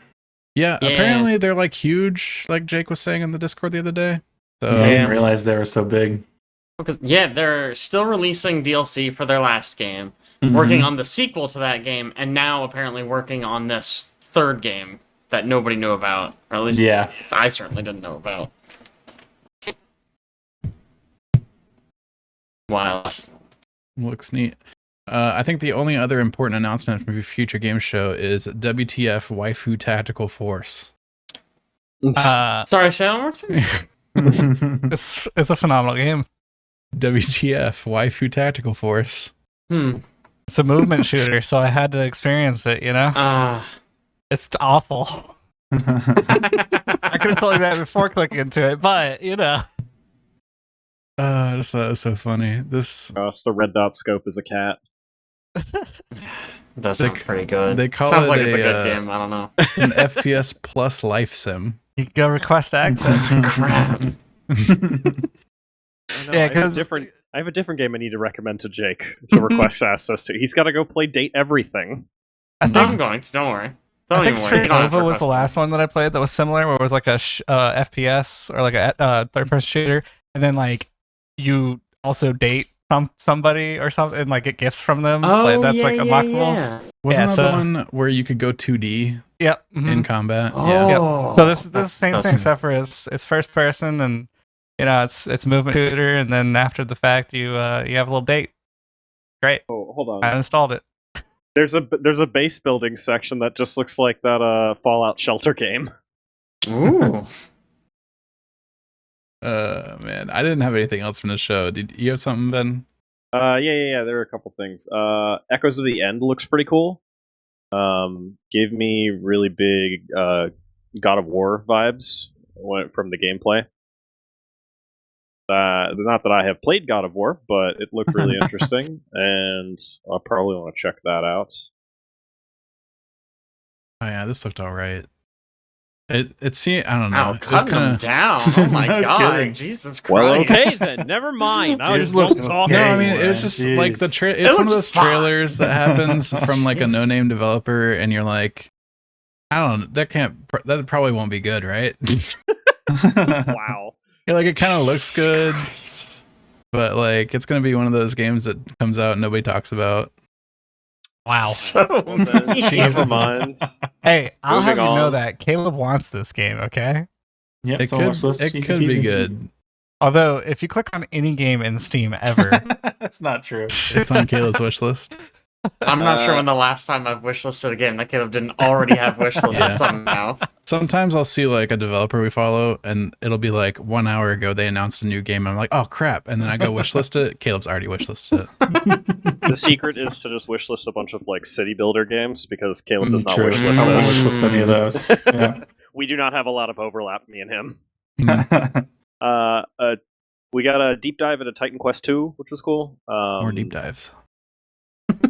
Yeah, Yeah. apparently they're like huge, like Jake was saying in the Discord the other day. So I didn't realize they were so big. Because they're still releasing DLC for their last game, Mm-hmm. working on the sequel to that game, and now apparently working on this third game that nobody knew about, or at least Yeah. I certainly didn't know about. Wow. looks neat. I think the only other important announcement from Future Game Show is WTF Waifu Tactical Force. Sorry, say that one more time? It's a phenomenal game. WTF Waifu Tactical Force. It's a movement shooter, so I had to experience it. You know, it's awful. I could have told you that before clicking into it, but you know. I just thought it was so funny. This It's the red dot scope as a cat. That sounds pretty good. they call Sounds it like it's a a, good game. I don't know. an FPS plus life sim. You can go request access. Crap. Yeah, 'cause- I have a different game I need to recommend to Jake to request access to. He's got to go play Date Everything. I I'm think going to. Don't worry. I Don't think even worry. Straight You don't have to Nova was the request last one that I played that was similar, where it was like a FPS or like a third-person shooter, and then like you also date somebody or something, and like get gifts from them. Oh, Like, that's like unlockables. yeah. Wasn't Yeah, that the so- one where you could go 2D Yep. mhm. in combat? Yeah. Oh. So this is the That same does thing, seem- except for it's first person, and you know it's movement shooter, and then after the fact you have a little date. Great. Oh, hold on. I installed it. There's a base building section that just looks like that Fallout Shelter game. Ooh. Man, I didn't have anything else from the show. Did you have something, Ben? Yeah. There are a couple things. Echoes of the End looks pretty cool. Gave me really big God of War vibes from the gameplay. Not that I have played God of War, but it looked really interesting, and I'll probably want to check that out. Oh yeah, this looked all right. It seemed, I don't know. Ow, It was cutting them down. Oh my No god. kidding. Jesus Christ. Well, okay then. Never mind. I Yours just won't looked talk. No, I okay. mean it was just Jeez. like the it's one of looks those fine. trailers that happens from like a Jeez. no-name developer, and you're like, I don't. That probably won't be good, right? Wow. You're like, it kind of looks good, Christ. but like it's gonna be one of those games that comes out and nobody talks about. Wow. So Well, then, never Jesus. mind. Hey, I'll have Moving you know on. that Caleb wants this game. Okay. Yep, It it's on our could list. it Easy could be peasy. good. Although, if you click on any game in Steam ever, That's not true. It's on Caleb's wish list. I'm not sure when the last time I've wishlisted a game that Caleb didn't already have wishlisted Yeah. somehow. Sometimes I'll see like a developer we follow, and it'll be like 1 hour ago they announced a new game. And I'm like, oh crap! And then I go wishlist it. Caleb's already wishlisted it. The secret is to just wishlist a bunch of like city builder games because Caleb does not True. wishlist I won't those. wishlist any of those. Yeah. We do not have a lot of overlap, me and him. Mm, We got a deep dive into Titan Quest 2, which was cool. More deep dives.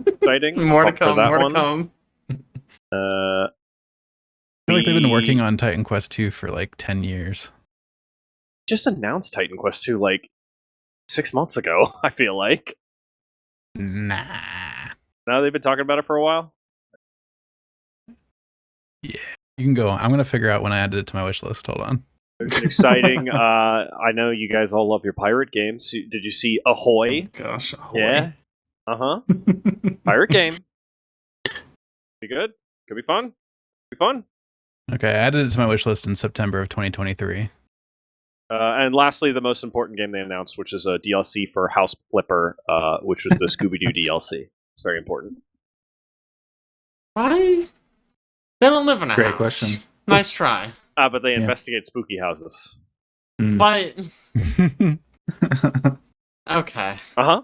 Exciting. More to Pumped for come, that more one. to come. I feel like they've been working on Titan Quest 2 for like 10 years. Just announced Titan Quest 2 like 6 months ago, I feel like. Nah. Now they've been talking about it for a while. You can go on. I'm gonna figure out when I added it to my wish list. Hold on. It's exciting. I know you guys all love your pirate games. Did you see Ahoy? Gosh. Yeah. Uh-huh. Pirate game. Be good. Could be fun. Be fun. Okay, I added it to my wish list in September of 2023. And lastly, the most important game they announced, which is a DLC for House Flipper, which was the Scooby-Doo DLC. It's very important. Why? They don't live in a Great house. question. Nice try. But they Yeah. investigate spooky houses. But okay. Uh-huh.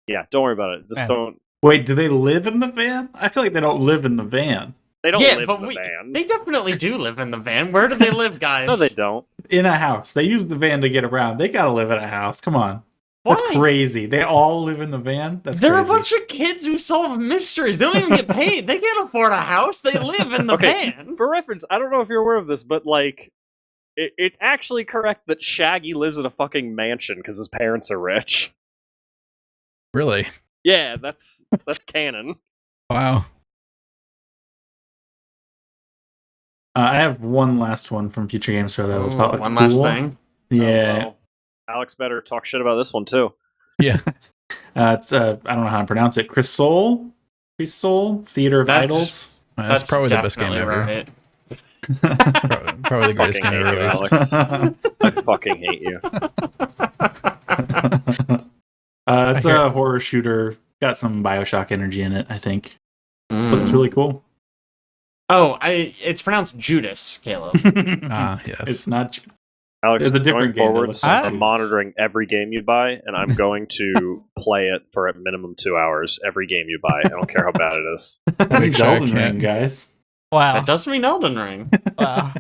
Yeah, don't worry about it. Just Yeah. don't... Wait, do they live in the van? I feel like they don't live in the van. They don't Yeah, live but in the van. they definitely do live in the van. Where do they live, guys? No, they don't. In a house. They use the van to get around. They gotta live in a house. Come on. That's Why? crazy. They all live in the van? That's They're crazy. a bunch of kids who solve mysteries. They don't even get paid. They can't afford a house. They live in the Okay. van. For reference, I don't know if you're aware of this, but, like, it's actually correct that Shaggy lives in a fucking mansion because his parents are rich. Really? Yeah, that's canon. Wow. I have one last one from Future Games Show that was Ooh, probably one cool. last thing. Yeah. Oh, well, Alex better talk shit about this one, too. Yeah. It's I don't know how to pronounce it. Crisol Theater of That's- Idols. That's probably the best game definitely ever. right. Probably the greatest Fucking game hate ever you, released. Alex. I fucking hate you. It's I hear a it. horror shooter. Got some Bioshock energy in it, I think. Mm. Looks really cool. Oh, it's pronounced Judas, Caleb. Ah, yes. It's not. Alex, There's a going different game that forwards, looks like I'm Judas. monitoring every game you buy, and I'm going to play it for at minimum 2 hours. Every game you buy. I don't care how bad it is. Make sure I Elden Ring, can't- guys. Wow. That does mean Elden Ring. Wow.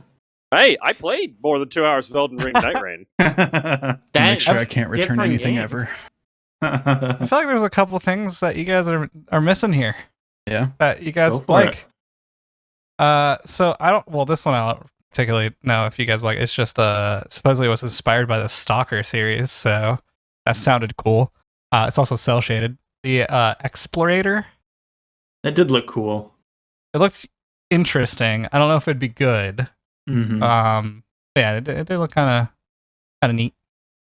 Hey, I played more than 2 hours of Elden Ring Nightreign. That Make sure I can't return different anything game. ever. I feel like there's a couple things that you guys are missing here Yeah. that you guys Go for like. So I don't. Well, this one I don't particularly know if you guys like. It's just supposedly it was inspired by the Stalker series, so that sounded cool. It's also cell shaded. The Explorator. That did look cool. It looks interesting. I don't know if it'd be good. Mm-hmm. Yeah, it did look kind of neat.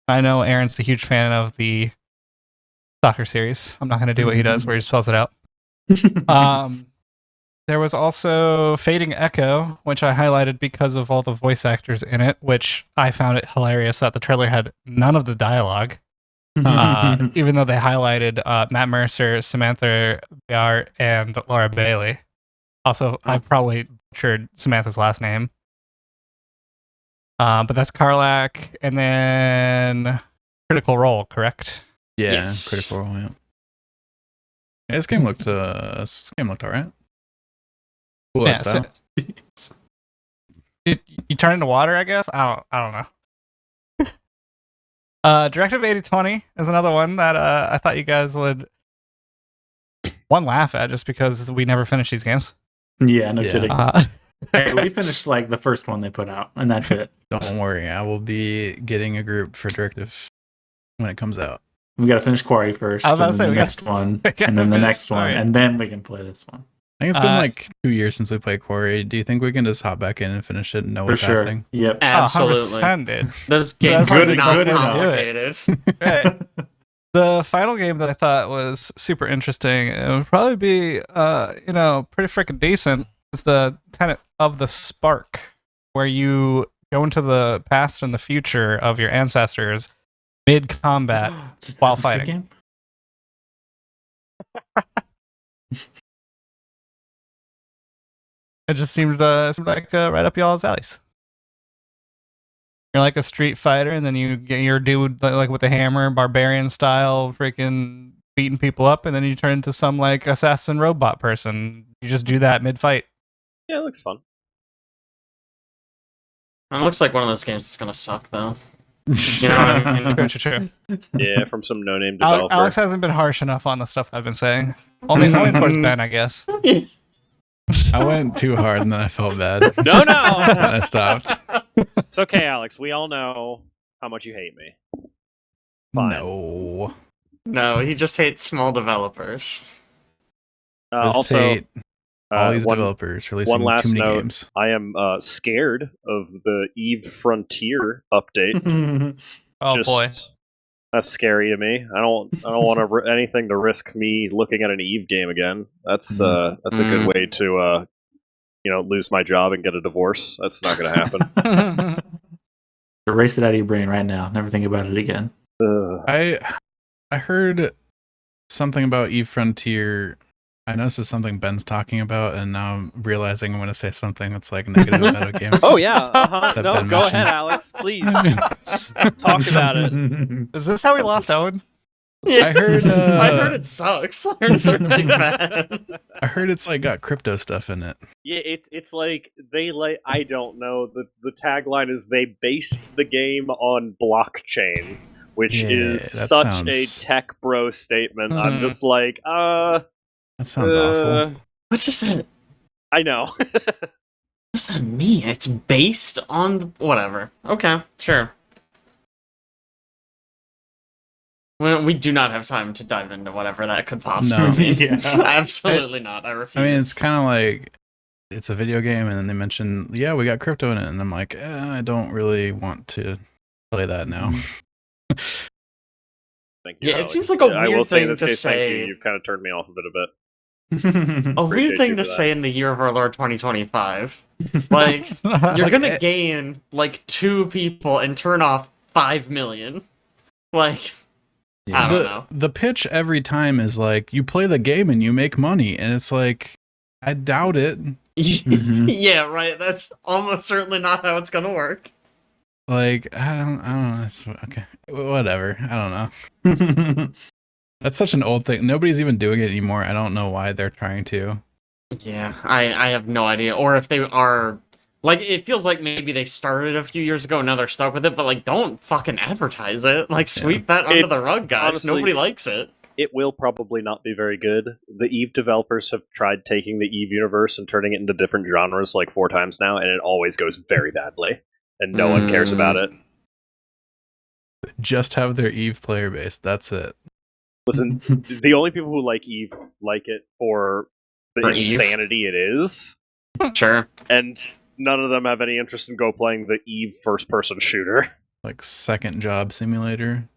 I know Aaron's a huge fan of the Stalker series. I'm not going to do what he does, where he spells it out. There was also Fading Echo, which I highlighted because of all the voice actors in it, which I found it hilarious that the trailer had none of the dialogue, even though they highlighted Matt Mercer, Samantha Biart, and Laura Bailey. Also, I probably butchered Samantha's last name. But that's Karlak, and then Critical Role, correct? Yeah. Yes. Critical Role. Yeah. Yeah, this game looked alright. Cool Yeah, art style. You turn into water, I guess. I don't know. Directive 8020 is another one that I thought you guys would laugh at, just because we never finish these games. Yeah, no Yeah. kidding. Hey, we finished like the first one they put out, and that's it. Don't worry, I will be getting a group for Directive when it comes out. We got to finish Quarry first, I was about and to say, then we the gotta- next one, we gotta and then the finish next one, Quarry. and then we can play this one. I think it's been Uh, like 2 years since we played Quarry. Do you think we can just hop back in and finish it and know For what's sure. happening? Yep. Absolutely. 100%, dude. Those That's games are good- not good enough. complicated. Right. The final game that I thought was super interesting, it would probably be, pretty freaking decent, is the Tenet of the Spark, where you go into the past and the future of your ancestors mid-combat while Is this a good fighting. game? It just seemed like right up y'all's alleys. You're like a street fighter, and then you get your dude like with the hammer, barbarian style, freaking beating people up, and then you turn into some like assassin robot person. You just do that mid-fight. Yeah, it looks fun. It looks like one of those games that's gonna suck, though. You know what I mean? True. Yeah, from some no-name developer. Alex hasn't been harsh enough on the stuff I've been saying. Only towards Ben, I guess. I went too hard and then I felt bad. No, And I no! stopped. It's okay, Alex. We all know how much you hate me. Fine. No. No, he just hates small developers. Just Also, hate all these one developers releasing one last too many note. games. I am scared of the Eve Frontier update. Oh boy. That's scary to me. I don't want anything to risk me looking at an Eve game again. That's a good way to lose my job and get a divorce. That's not going to happen. Erase it out of your brain right now. Never think about it again. I heard something about Eve Frontier. I know this is something Ben's talking about, and now I'm realizing I'm going to say something that's like negative about a game. Oh yeah, That no, Ben go mentioned. ahead, Alex. Please talk about it. Is this how we lost Owen? I heard. I heard it sucks. I heard it's really bad. I heard it's like got crypto stuff in it. Yeah, it's like they like I don't know. The tagline is they based the game on blockchain, which Yeah, is that such sounds- a tech bro statement. I'm Mhm. just like, That sounds awful. What does that? I know. What does that mean? It's based on whatever. Okay, sure. We do not have time to dive into whatever that could possibly No. mean. Yeah. Absolutely not. I refuse. I mean, it's kind of like it's a video game, and then they mention, yeah, we got crypto in it, and I'm like, I don't really want to play that now. Thank you, Yeah, it Alex. seems like a I will weird say in thing this to case, thank say. you. You've kind of turned me off a bit. A Appreciate weird you thing for to that. say in the year of our Lord 2025. Like, you're Like, gonna gain like 2 people and turn off 5 million. Like, I don't know. the pitch every time is like, you play the game and you make money, and it's like, I doubt it. Mhm. Yeah, right. That's almost certainly not how it's gonna work. Like, I don't know. It's, okay, whatever. I don't know. That's such an old thing. Nobody's even doing it anymore. I don't know why they're trying to. Yeah, I have no idea. Or if they are, like, it feels like maybe they started a few years ago and now they're stuck with it, but, like, don't fucking advertise it. Like, sweep that under It's- the rug, guys. honestly- Nobody likes it. It will probably not be very good. The Eve developers have tried taking the Eve universe and turning it into different genres like 4 times now, and it always goes very badly, and no one cares about it. Just have their Eve player base. That's it. Listen, the only people who like Eve like it for the For Eve? insanity it is, Sure. and none of them have any interest in go playing the Eve first-person shooter. Like second job simulator.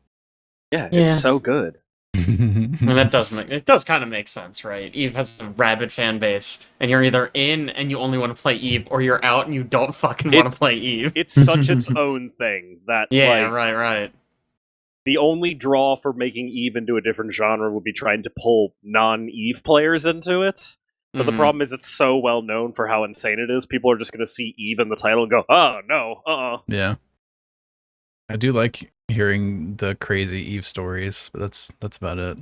Yeah, Yeah. it's so good. I mean, that does kind of make sense, right? Eve has a rabid fan base, and you're either in and you only want to play Eve, or you're out and you don't fucking want to It's- play Eve. It's such its own thing that Yeah, like, right. the only draw for making Eve into a different genre would be trying to pull non-Eve players into it. But the Mhm. problem is it's so well known for how insane it is, people are just going to see Eve in the title and go, oh, no, Yeah. I do like hearing the crazy Eve stories, but that's about it.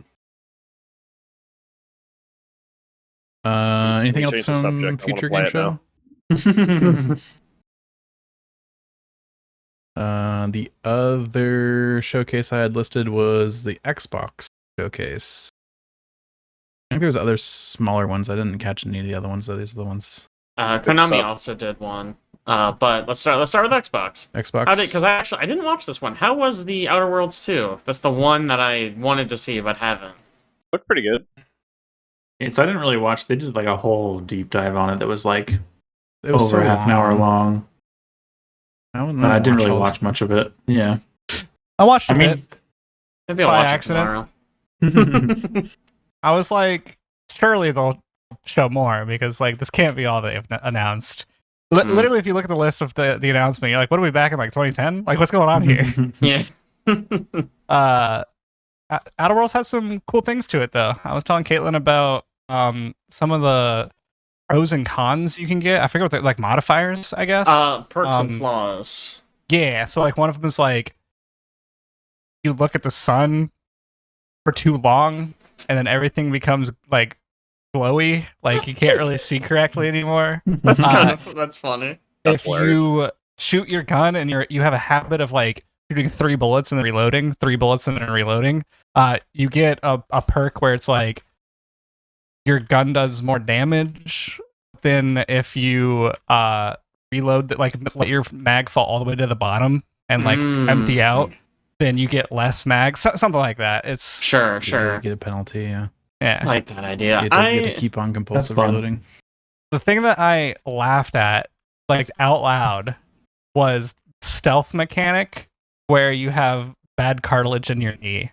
Anything Let me else change the from subject. I wanna Future play Game it Show? The other showcase I had listed was the Xbox showcase. I think there was other smaller ones. I didn't catch any of the other ones, though. These are the ones. Konami stuff. also did one. But let's start with Xbox. Xbox. Because I didn't watch this one. How was the Outer Worlds 2? That's the one that I wanted to see but haven't. Looked pretty good. Yeah, so I didn't really watch. They did like a whole deep dive on it that was like It was over so half an hour long. I I didn't really all- watch much of it. Yeah. I watched a I bit. mean, Maybe I'll By watch accident? it tomorrow. I was like, surely they'll show more because like this can't be all they've announced. Literally, if you look at the list of the announcement, you're like, what are we back in like 2010? Like, what's going on here? Yeah. Outer Worlds has some cool things to it, though. I was telling Caitlin about some of the pros and cons you can get. I forget what they're like, modifiers, I guess. Perks and flaws. Yeah, so like one of them is like you look at the sun for too long, and then everything becomes like glowy, like you can't really see correctly anymore. That's that's funny. That's If you shoot your gun and you have a habit of like shooting 3 bullets and then reloading, 3 bullets and then reloading, you get a perk where it's like your gun does more damage than if you reload, like let your mag fall all the way to the bottom and like empty out, then you get less mag, something like that. It's Sure. You get a penalty, yeah. I yeah. like that idea. You get to keep on compulsive fun. reloading. The thing that I laughed at like out loud was stealth mechanic where you have bad cartilage in your knee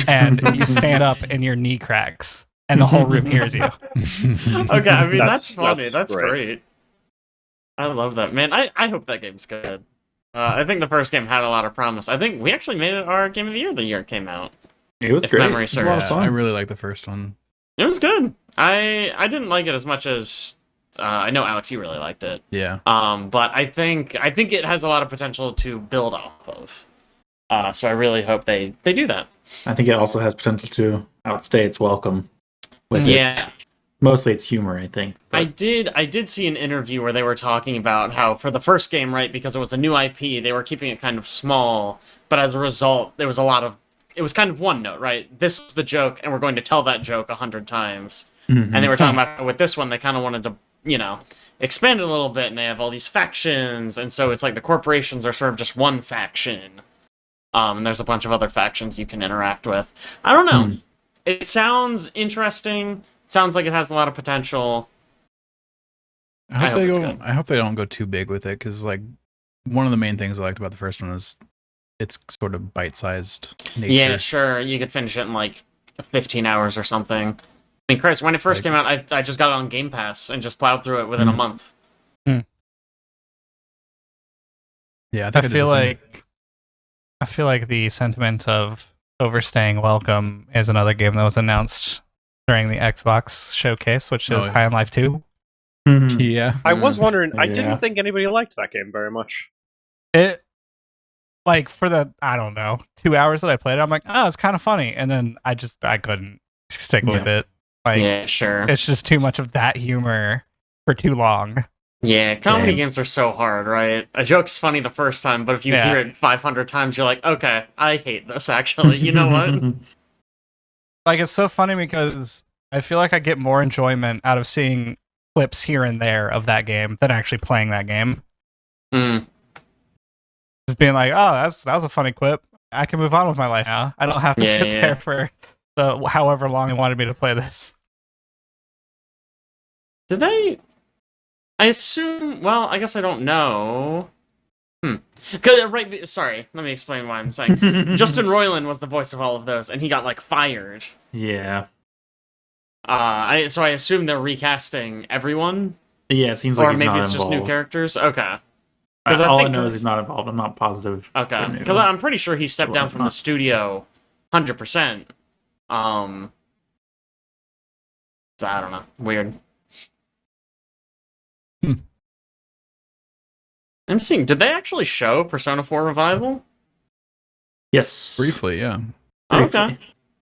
and you stand up and your knee cracks and the whole room hears you. Okay, I mean that's funny. that's That's great. great. I love that, man. I hope that game's good. I think the first game had a lot of promise. I think we actually made it our game of the year it came out. It was If great. memory It was a lot of serves. fun. I really like the first one. It was good. I didn't like it as much as I know Alex, you really liked it. Yeah. But I think it has a lot of potential to build off of. So I really hope they do that. I think it also has potential to outstay its welcome. With Yeah. Mostly its humor, I think. But I did see an interview where they were talking about how for the first game, right, because it was a new IP, they were keeping it kind of small, but as a result, it was kind of one note, right? This is the joke, and we're going to tell that joke 100 times. Mhm. And they were talking about how with this one, they kind of wanted to, expand it a little bit, and they have all these factions, and so it's like the corporations are sort of just one faction. And there's a bunch of other factions you can interact with. I don't know. It sounds interesting. Sounds like it has a lot of potential. I hope, hope it's good. I hope they don't go too big with it, because like one of the main things I liked about the first one is it's sort of bite-sized nature. Yeah, sure. You could finish it in like 15 hours or something. I mean, Chris, when it first came out, I just got it on Game Pass and just plowed through it within a month. Yeah, I feel like the sentiment of overstaying welcome is another game that was announced during the Xbox showcase, which is High on Life 2. Mhm. Yeah. I was wondering. I Yeah. didn't think anybody liked that game very much. It, like, for the, I don't know, 2 hours that I played it, I'm like, oh, it's kind of funny. And then I couldn't stick with it. Like, Yeah, sure. it's just too much of that humor for too long. Yeah, comedy Yeah. games are so hard, right? A joke's funny the first time, but if you Yeah. hear it 500 times, you're like, okay, I hate this, actually. You know what? Like, it's so funny because I feel like I get more enjoyment out of seeing clips here and there of that game than actually playing that game. Mm. Just being like, oh, that was a funny quip. I can move on with my life now. I don't have to Yeah, sit yeah. there for however long they wanted me to play this. Did they... I assume... Well, I guess I don't know. Right, sorry, let me explain why I'm saying. Justin Roiland was the voice of all of those, and he got, like, fired. Yeah. So I assume they're recasting everyone? Yeah, it seems like Or he's maybe not it's just new involved. characters? Okay. 'Cause All I think know is it's- he's not involved. I'm not positive. Okay, New. because I'm pretty sure he stepped Well, down from the not- studio 100%. So I don't know. Weird. I'm seeing. Did they actually show Persona 4 Revival? Yes. Briefly, yeah. Briefly. Okay.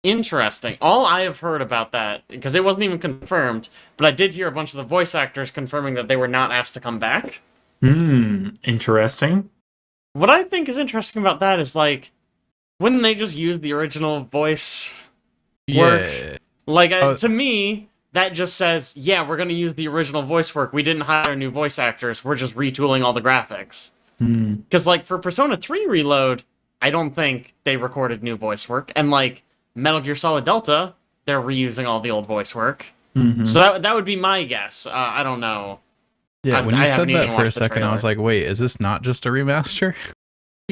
Interesting. All I have heard about that, because it wasn't even confirmed, but I did hear a bunch of the voice actors confirming that they were not asked to come back. Interesting. What I think is interesting about that is, like, wouldn't they just use the original voice work? Yeah. Like, Oh. to me, that just says, yeah, we're going to use the original voice work. We didn't hire new voice actors. We're just retooling all the graphics. Because, like, for Persona 3 Reload, I don't think they recorded new voice work. And, like, Metal Gear Solid Delta, they're reusing all the old voice work. Mhm. So that would be my guess. I don't know. Yeah, when I you said haven't even that for a watched the second, I trailer. was like, wait, is this not just a remaster?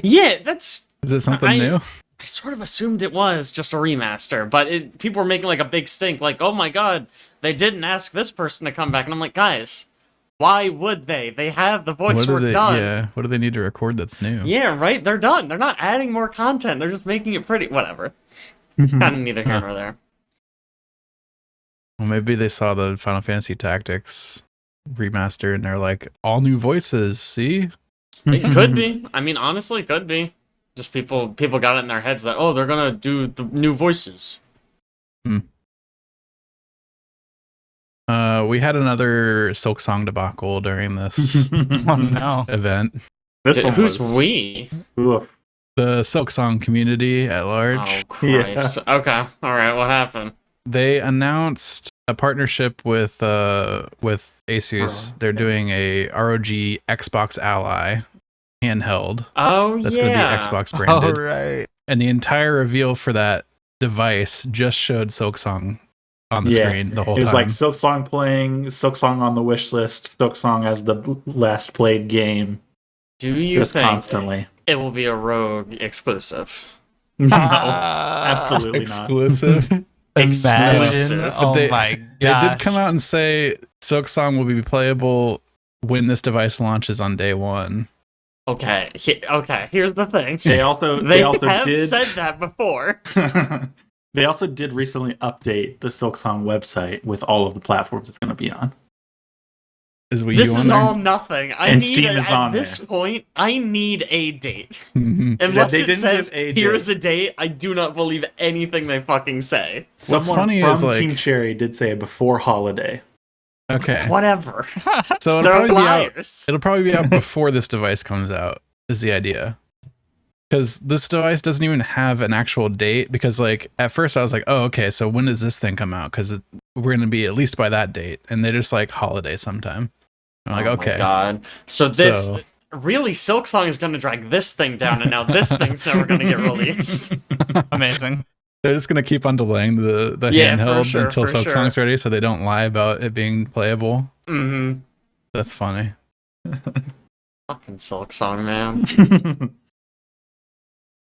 Yeah, that's... Is it something new? I sort of assumed it was just a remaster, but people were making like a big stink, like, oh my god, they didn't ask this person to come back. And I'm like, guys, why would they? They have the voice work done. Yeah, what do they need to record that's new? Yeah, right? They're done. They're not adding more content. They're just making it pretty. Whatever. Kind of neither here nor there. Well, maybe they saw the Final Fantasy Tactics remaster and they're like, all new voices, see? It could be. I mean, honestly, it could be. Just people got it in their heads that, oh, they're gonna do the new voices. We had another Silk Song debacle during this Oh no. event. This one Who's was- we? Oof. The Silk Song community at large. Oh, Christ. Okay. All right. What happened? They announced a partnership with Asus. They're doing a ROG Xbox Ally handheld Oh, that's yeah. going to be Xbox All branded. right. And the entire reveal for that device just showed Silk Song on the Yeah. screen the whole It was time. like Silk Song playing, Silk Song on the wish list, Silk Song as the last played game, Do you just think constantly. it will be a Rogue exclusive? No, absolutely not. exclusive. Imagine. Exclusive. Oh They- my They god. did come out and say Silk Song will be playable when this device launches on day one. Okay, here's the thing. They also have did said that before. They also did recently update the Silksong website with all of the platforms it's going to be on. Is Wii This U on is there? all nothing. And Steam is at on this there. point, I need a date. Mhm. Unless They it didn't says, give a here's date. a date, I do not believe anything they fucking say. What's Someone funny from is, like- Team Cherry did say before holiday. Okay. Whatever. So it'll They're probably be out. liars. It'll probably be out before this device comes out. Is the idea? Because this device doesn't even have an actual date. Because like at first I was like, oh, okay, so when does this thing come out? Because we're gonna be at least by that date, and they just like holiday sometime. I'm like, Oh okay. my god. So this So- really Silksong is going to drag this thing down, and now this thing's never going to get released. Amazing. They're just gonna keep on delaying the Yeah, for handheld sure, until for Silksong's sure. ready, so they don't lie about it being playable. Mm-hmm. That's funny. Fucking Silksong, man.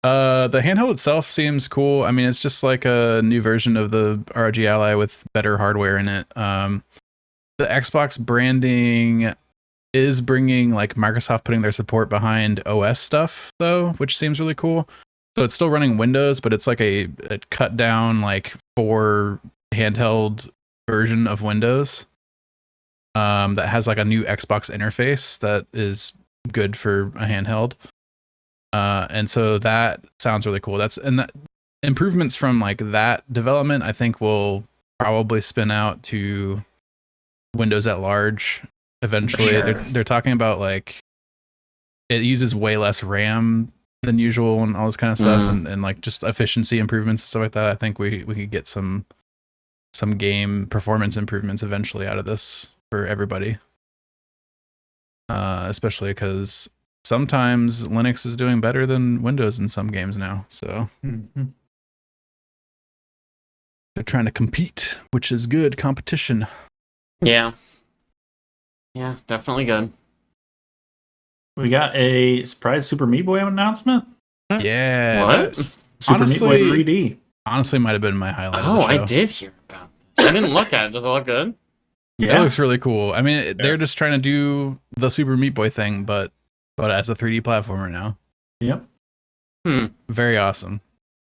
The handheld itself seems cool. I mean, it's just like a new version of the ROG Ally with better hardware in it. The Xbox branding is bringing like Microsoft putting their support behind OS stuff though, which seems really cool. So it's still running Windows, but it's like a cut down like for handheld version of Windows. That has like a new Xbox interface that is good for a handheld. And so that sounds really cool. That improvements from like that development, I think, will probably spin out to Windows at large eventually. Sure. They're talking about like it uses way less RAM than usual and all this kind of stuff, and like just efficiency improvements and stuff like that. I think we could get some game performance improvements eventually out of this for everybody. Especially because sometimes Linux is doing better than Windows in some games now. So they're trying to compete, which is good competition. Yeah. Yeah, definitely good. We got a surprise Super Meat Boy announcement. Yeah. What? Super Meat Boy Honestly- 3D. Honestly, might have been my highlight Oh, of the show. I did hear about this. I didn't look at it. Does it look good? It Yeah. looks really cool. I mean, they're just trying to do the Super Meat Boy thing, but as a 3D platformer now. Yep. Very awesome.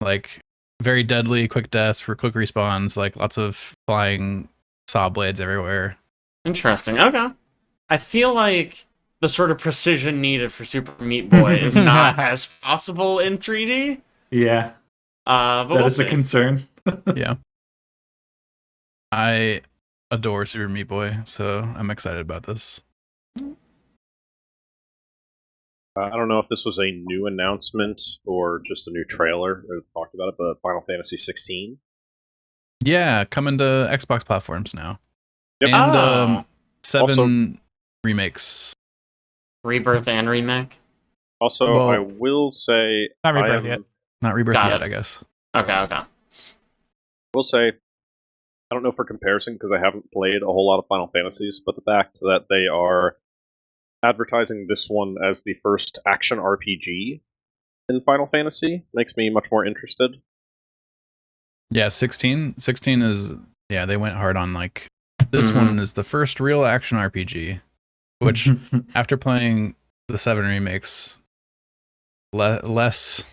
Like, very deadly, quick deaths for quick respawns, like lots of flying saw blades everywhere. Interesting. Okay. I feel like the sort of precision needed for Super Meat Boy is not as possible in 3D. Yeah. But That we'll is see. a concern. Yeah. I adore Super Meat Boy, so I'm excited about this. I don't know if this was a new announcement or just a new trailer that talked about it, but Final Fantasy 16. Yeah, coming to Xbox platforms now. Yep. And Oh. 7 remakes. Rebirth and remake. Also, Well- I will say, Not I Rebirth am- yet. Not Rebirth Got yet, it. I guess. Okay. will say, I don't know for comparison because I haven't played a whole lot of Final Fantasies, but the fact that they are advertising this one as the first action RPG in Final Fantasy makes me much more interested. Yeah, 16 is, yeah, they went hard on like, this Mhm. one is the first real action RPG, which after playing the 7 remakes, less,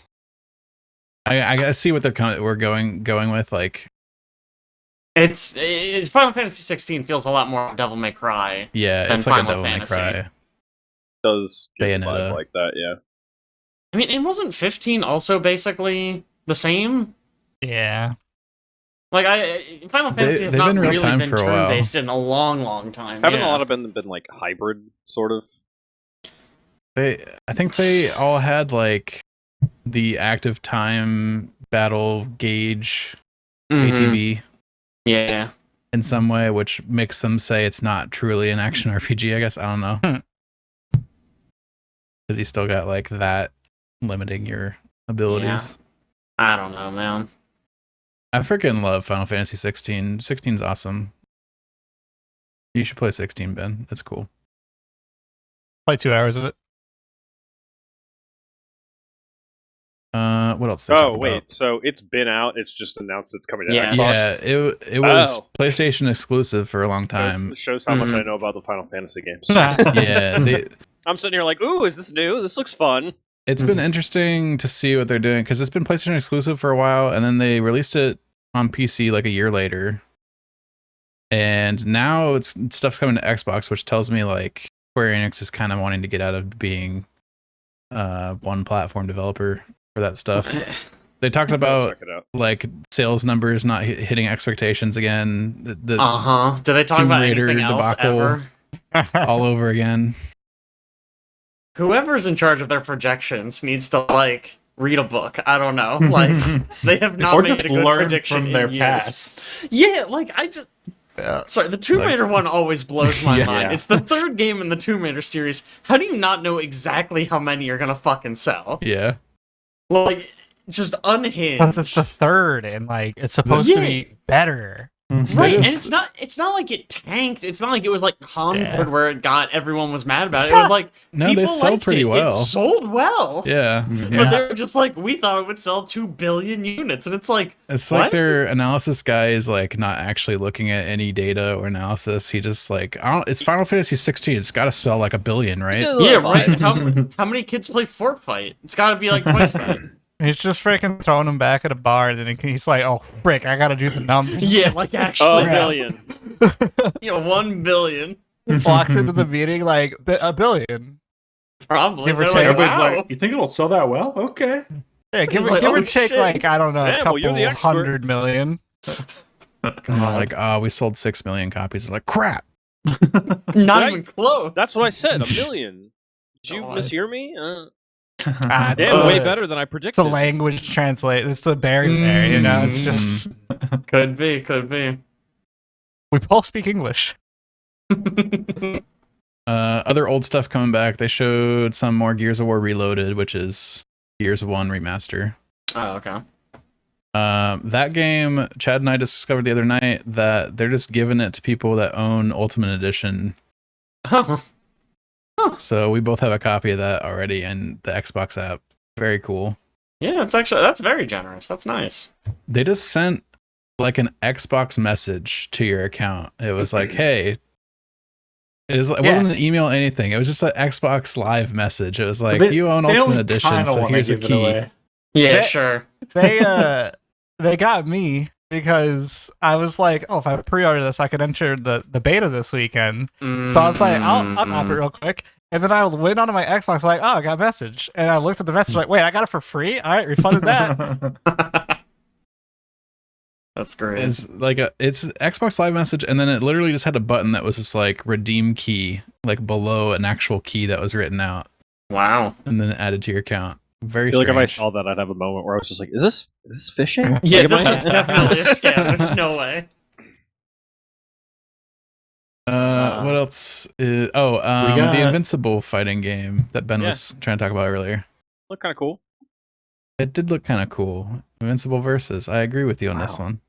I see what we're going with, like, It's Final Fantasy 16 feels a lot more Devil May Cry. yeah, Than it's like Final a Devil May Fantasy. Cry. Does give a Bayonetta. vibe like that, yeah. I mean, it wasn't 15 also basically the same? Yeah. Like Final Fantasy has they've not been real really time been for a while. turn-based in a long time. Haven't yeah. a lot of been like hybrid, sort of? I think they all had like the active time battle gauge Mhm. ATB Yeah. in some way, which makes them say it's not truly an action RPG, I guess. I don't know. Because you still got like that limiting your abilities. I don't know, man. I freaking love Final Fantasy 16. 16's awesome. You should play 16, Ben. It's cool. Play 2 hours of it. What else? did they Oh, talk wait, about? so it's been out, it's just announced it's coming to Yeah. Xbox? Yeah, it was Oh. PlayStation exclusive for a long time. Shows how much Mhm. I know about the Final Fantasy games. Yeah, I'm sitting here like, ooh, is this new? This looks fun. It's been interesting to see what they're doing because it's been PlayStation exclusive for a while, and then they released it on PC like a year later. And now stuff's coming to Xbox, which tells me like Square Enix is kind of wanting to get out of being one platform developer for that stuff. They talked about like sales numbers not hitting expectations again. Do they talk about anything else ever? All over again. Whoever's in charge of their projections needs to like read a book. I don't know. Like they have not made a good prediction from their in years. past. Yeah, like I just. Sorry, the Tomb Raider one always blows my mind. Yeah. It's the third game in the Tomb Raider series. How do you not know exactly how many you're gonna fucking sell? Yeah. Like, just unhinged. Because it's the third, and like it's supposed to be better. Right, and it's not like it tanked. It's not like it was like Concord where it got everyone was mad about it. It was like they sold pretty well. It sold well. Yeah. But they're just like, we thought it would sell 2 billion units, and it's like like their analysis guy is like not actually looking at any data or analysis. He just like, it's Final Fantasy 16. It's got to sell like 1 billion, right? Yeah, right. How many kids play Fort Fight? It's got to be like twice that. He's just freaking throwing him back at a bar, and then he's like, "Oh, frick! I gotta do the numbers." Yeah, like actually, 1 billion. 1 billion. Walks into the meeting like 1 billion. Probably. Give or They're take. like, Everybody's wow. like, you think it'll sell that well? Okay. Yeah, give like, or oh, take shit. like I don't know, Yeah, a well, you're the couple expert. 100 million. Like, we sold 6 million copies. They're like, crap. Not even close. That's what I said. 1 million. Did you God. mishear me? It's Damn, way better than I It's predicted. a language translate. It's the barrier there, you know. It's just could be. we both speak English. Other old stuff coming back. They showed some more Gears of War Reloaded, which is Gears of 1 remaster. Oh, okay. That game, Chad and I discovered the other night that they're just giving it to people that own Ultimate Edition. So we both have a copy of that already in the Xbox app. Very cool. Yeah, that's very generous. That's nice. They just sent like an Xbox message to your account. It was like, hey, it wasn't an email, anything. It was just an Xbox Live message. It was like, you own Ultimate Edition, so here's a key. Yeah, sure. They got me because I was like, oh, if I pre-order this, I could enter the beta this weekend. So I was like, I'll pop it real quick. And then I went onto my Xbox like, oh, I got a message. And I looked at the message like, wait, I got it for free? All right, refunded that. That's great. It's like it's Xbox Live message, and then it literally just had a button that was just like redeem key, like below an actual key that was written out. Wow. And then added to your account. Very I feel like if I strange. saw that, I'd have a moment where I was just like, is this phishing? Yeah, Like, this is definitely a scam. There's no way. What else? The Invincible fighting game that Ben was trying to talk about earlier. Look kind of cool. It did look kind of cool. Invincible versus. I agree with you on this one.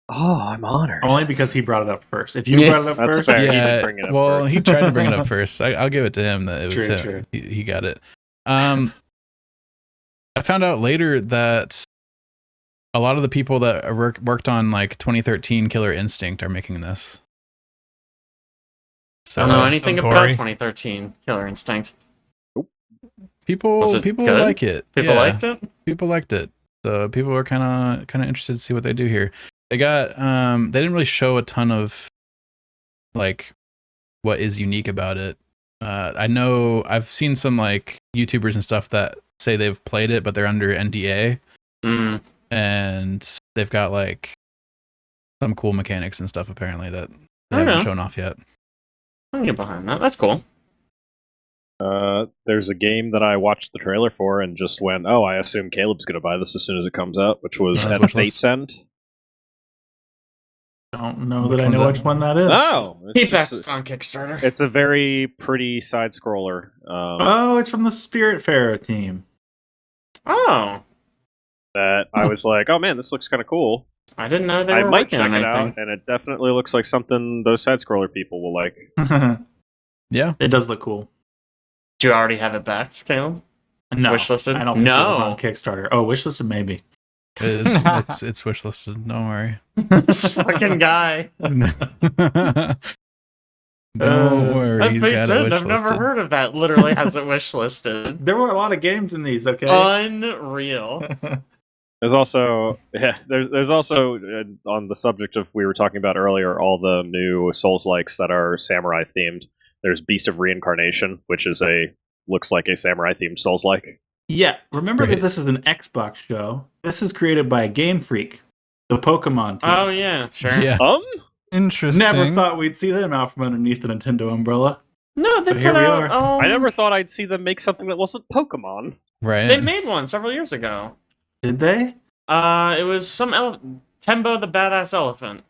Oh, I'm honored. Only because he brought it up first. If you brought it up That's first, fair. He Yeah, did bring it up well, first. he tried to bring it up first. I'll give it to him that it was True, him. true. He got it. I found out later that a lot of the people that worked on like 2013 Killer Instinct are making this. I So don't know That's anything so about gory. 2013 Killer Instinct. people Was it good? like it. People Yeah, liked it? people liked it. So people were kind of interested to see what they do here. They got they didn't really show a ton of like what is unique about it. I know I've seen some like YouTubers and stuff that say they've played it, but they're under NDA, and they've got like some cool mechanics and stuff apparently that they haven't shown off yet. I can get behind that. That's cool. There's a game that I watched the trailer for and just went, oh, I assume Caleb's going to buy this as soon as it comes out, which was That's at wish Fate's list. End. don't know Which that I one's know that? which one that is. Oh! Keep It's, that on Kickstarter. it's a very pretty side-scroller. Oh, it's from the Spiritfarer team. Oh, That I was like, oh man, this looks kind of cool. I didn't know they I were might working check on it anything. out, and it definitely looks like something those side-scroller people will like. Yeah, It does look cool. Do you already have it backed, Caleb? No, Wishlisted? I don't think it was No. on Kickstarter. Oh, wishlisted maybe. it's wishlisted. Don't worry. This fucking guy. Don't worry, That he's beats got it. it I've never wishlisted. heard of that. Literally has it wish listed. There were a lot of games in these, okay? Unreal. There's also there's also on the subject of we were talking about earlier, all the new Souls-likes that are samurai themed. There's Beast of Reincarnation, which is looks like a samurai themed Souls-like. Yeah, remember Great. that this is an Xbox show. This is created by Game Freak, the Pokemon team. Oh yeah, sure. Yeah. Interesting. Never thought we'd see them out from underneath the Nintendo umbrella. No, they But here put we out. are. I never thought I'd see them make something that wasn't Pokemon. Right. They made one several years ago. Did they? It was some Tembo the Badass Elephant.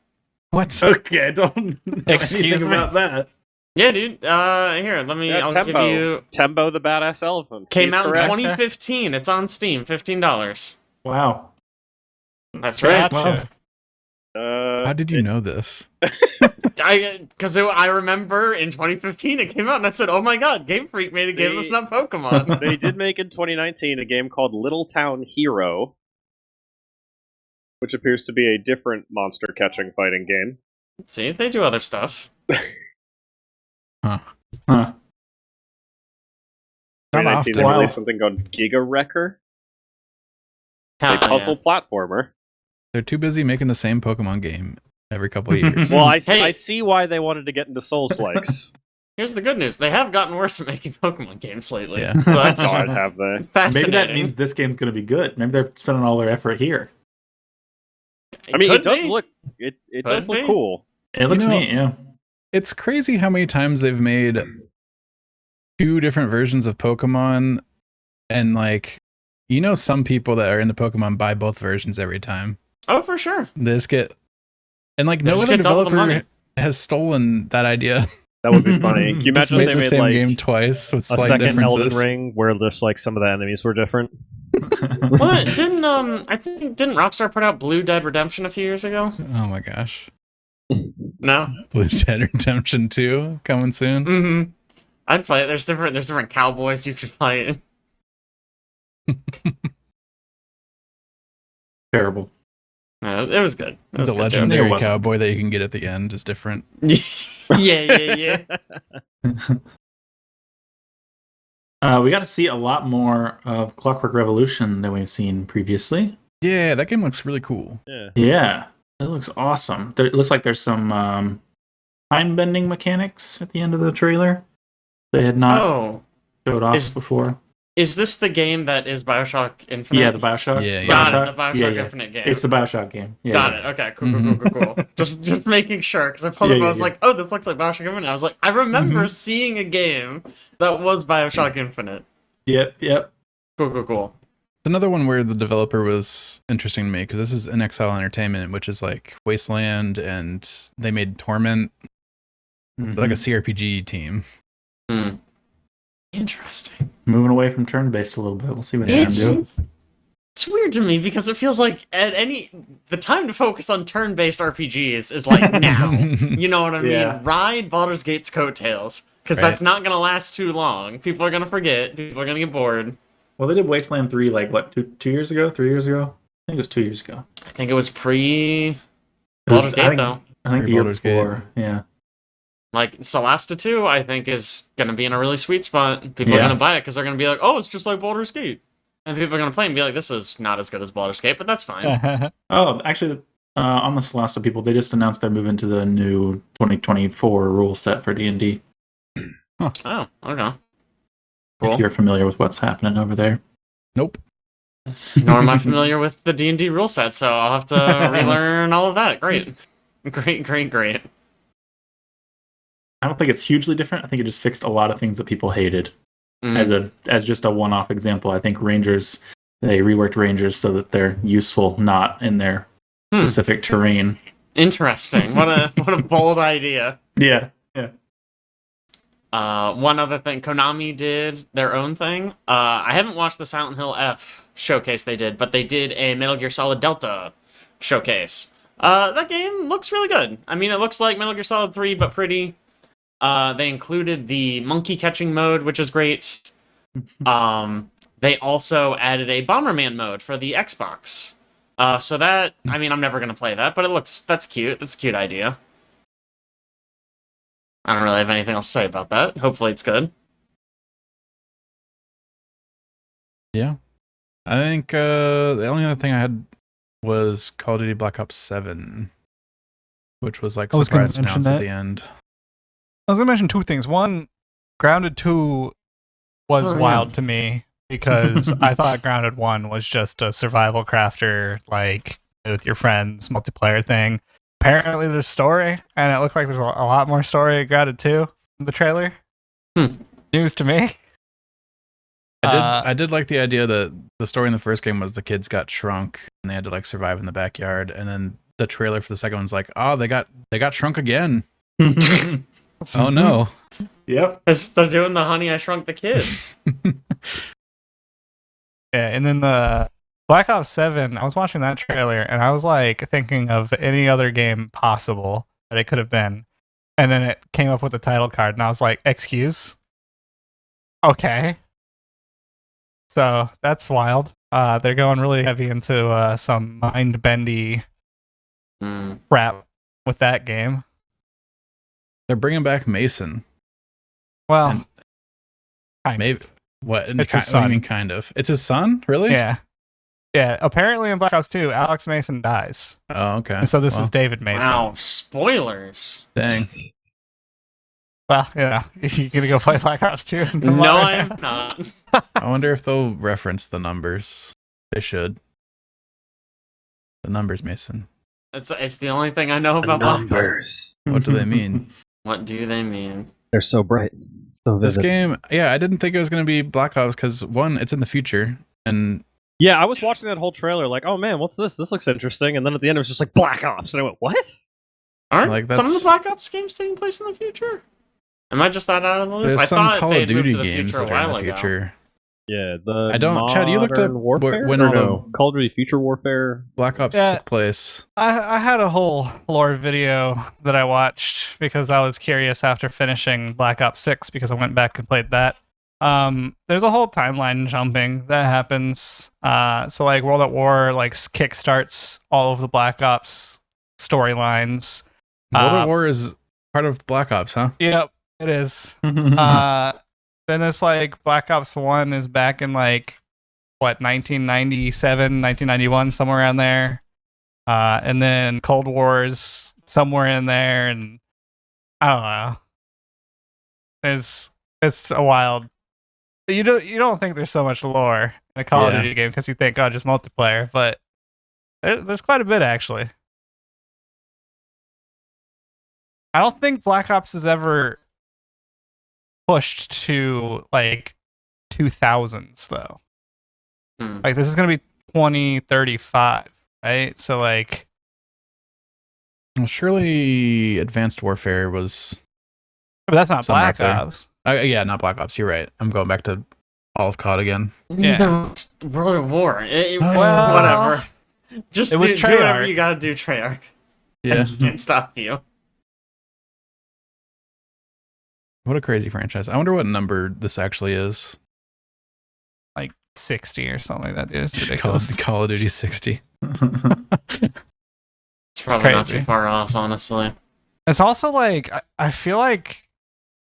What? Okay, I don't know Excuse anything me? about that. Yeah, dude. Here, let me. Yeah, I'll Tembo. give you. Tembo the Badass Elephant. Came He's out correct. in 2015. It's on Steam. $15. Wow. That's right. Gotcha. How did you know this? Because I remember in 2015 it came out and I said, "Oh my god, Game Freak made a game that's not Pokemon." They did make in 2019 a game called Little Town Hero, which appears to be a different monster catching fighting game. See, they do other stuff. Huh. 2019 often. they Wow. released something called Giga Wrecker, a Hell puzzle yeah. platformer. They're too busy making the same Pokemon game every couple of years. Well, I Hey. see why they wanted to get into Souls-likes. Here's the good news: they have gotten worse at making Pokemon games lately. Yeah. So that's God, have they? fascinating. Maybe that means this game's going to be good. Maybe they're spending all their effort here. I mean, Could it does be. look it Could does look be. cool. It looks You know- neat, yeah. It's crazy how many times they've made two different versions of Pokemon, and like, some people that are into Pokemon buy both versions every time. Oh, for sure. They just get, and like They no just other get double the developer money. has stolen that idea. That would be funny. Can you Just imagine made if the they same made game like twice with a slight second Elden differences. Ring where just like some of the enemies were different? Well, didn't Rockstar put out Blue Dead Redemption a few years ago? Oh my gosh, No. Blue Dead Redemption 2 coming soon. Mm-hmm. I'd play it. There's different cowboys you could fight. Terrible. No, it was good. It was The good, legendary It wasn't. cowboy that you can get at the end is different. yeah, yeah. We got to see a lot more of Clockwork Revolution than we've seen previously. Yeah, that game looks really cool. Yeah. Yeah, it looks awesome. It looks like there's some time bending mechanics at the end of the trailer. They had not Oh, showed off is- before. is this the game that is Bioshock Infinite? Yeah, the Bioshock. Yeah, yeah. Got Bioshock? it. The Bioshock Yeah, yeah. Infinite game. It's the Bioshock game. Yeah, Got yeah. it. Okay, cool. just making sure, because I pulled up, Yeah, I was yeah. like, oh, this looks like Bioshock Infinite. I was like, I remember seeing a game that was Bioshock Infinite. Yep. Cool. It's another one where the developer was interesting to me because this is In Exile Entertainment, which is like Wasteland, and they made Torment, like a CRPG team. Hmm. Interesting. Moving away from turn-based a little bit. We'll see what they can do. It's weird to me because it feels like the time to focus on turn-based RPGs is like now. You know what I mean? Yeah. Ride Baldur's Gate's coattails, because Right. that's not gonna last too long. People are gonna forget. People are gonna get bored. Well, they did Wasteland 3 like what, 2 years ago, 3 years ago? I think it was 2 years ago. I think it was pre It was- Baldur's I Gate think- though. I think Pre the year Baldur's Gate. before. Yeah. Like Solasta 2, I think is gonna be in a really sweet spot. People are Yeah. gonna buy it because they're gonna be like, "Oh, it's just like Baldur's Gate," and people are gonna play and be like, "This is not as good as Baldur's Gate," but that's fine. Oh, actually, on the Celesta people, they just announced they're moving to the new 2024 rule set for D&D. Oh, okay. If Cool. you're familiar with what's happening over there. Nope. Nor am I familiar with the D&D rule set, so I'll have to relearn all of that. Great. I don't think it's hugely different. I think it just fixed a lot of things that people hated. Mm. As just a one-off example, I think Rangers, they reworked Rangers so that they're useful, not in their specific terrain. Interesting. What a bold idea. Yeah. One other thing, Konami did their own thing. I haven't watched the Silent Hill F showcase they did, but they did a Metal Gear Solid Delta showcase. That game looks really good. I mean, it looks like Metal Gear Solid 3, but pretty. They included the monkey catching mode, which is great. They also added a Bomberman mode for the Xbox. So that, I mean, I'm never going to play that, but that's cute. That's a cute idea. I don't really have anything else to say about that. Hopefully it's good. Yeah. I think the only other thing I had was Call of Duty Black Ops 7, which was like I was gonna surprise mention announce at that. the end. I was gonna mention two things. One, Grounded 2 was wild to me because I thought Grounded 1 was just a survival crafter, like with your friends multiplayer thing. Apparently there's story, and it looks like there's a lot more story at Grounded 2 from the trailer. News to me. I did like the idea that the story in the first game was the kids got shrunk and they had to like survive in the backyard, and then the trailer for the second one's like, oh, they got shrunk again. Oh no. Yep. They're doing the Honey, I Shrunk the Kids. Yeah, and then the Black Ops 7, I was watching that trailer and I was like thinking of any other game possible that it could have been. And then it came up with the title card and I was like, excuse? Okay. So that's wild. They're going really heavy into some mind-bendy crap with that game. They're bringing back Mason. Well, Maybe what? It's his What do son. you mean, kind of? It's his son, really? Yeah. Yeah, apparently in Black Ops 2, Alex Mason dies. Oh, okay. And so this is David Mason. Wow, spoilers. Dang. Well, you gonna go play Black Ops 2? No, I'm not. I wonder if they'll reference the numbers. They should. The numbers, Mason. It's the only thing I know about Black Ops. Numbers. What do they mean? What do they mean? They're so bright. So This vivid. game, yeah, I didn't think it was going to be Black Ops because one, it's in the future, and Yeah, I was watching that whole trailer like, oh man, what's this? This looks interesting. And then at the end it was just like Black Ops. And I went, what? Aren't Like, some of the that's- Black Ops games taking place in the future? Am I just that out of the loop? there's I some thought Call they of had moved Duty to the games future a that are in while the ago. future. Yeah, the I don't- Chad, you looked up Modern Warfare? when Or all the- no, Call of Duty Future Warfare. Black Ops Yeah. took place. I had a whole lore video that I watched because I was curious after finishing Black Ops 6 because I went back and played that. There's a whole timeline jumping that happens. So like World at War like kickstarts all of the Black Ops storylines. World at War is part of Black Ops, huh? Yep, it is. Then it's like Black Ops 1 is back in like what 1997, 1991, somewhere around there. And then Cold War's somewhere in there, and I don't know. It's a wild. You don't think there's so much lore in a Call of Yeah. Duty game because you think, oh, just multiplayer, but there's quite a bit actually. I don't think Black Ops has ever pushed to like 2000s though. Like this is gonna be 2035, right? So like, Well, surely Advanced Warfare was. but that's not Somewhere Black up there. Ops. Yeah, not Black Ops. You're right. I'm going back to all of COD again. Yeah. World at War. Well, Whatever. Just it was do whatever Treyarch. you gotta do, Treyarch. Yeah. Can't stop you. What a crazy franchise. I wonder what number this actually is. Like 60 or something like that. Dude. It's Call ridiculous. Call of Duty 60. It's probably not crazy. too far off, honestly. It's also like I feel like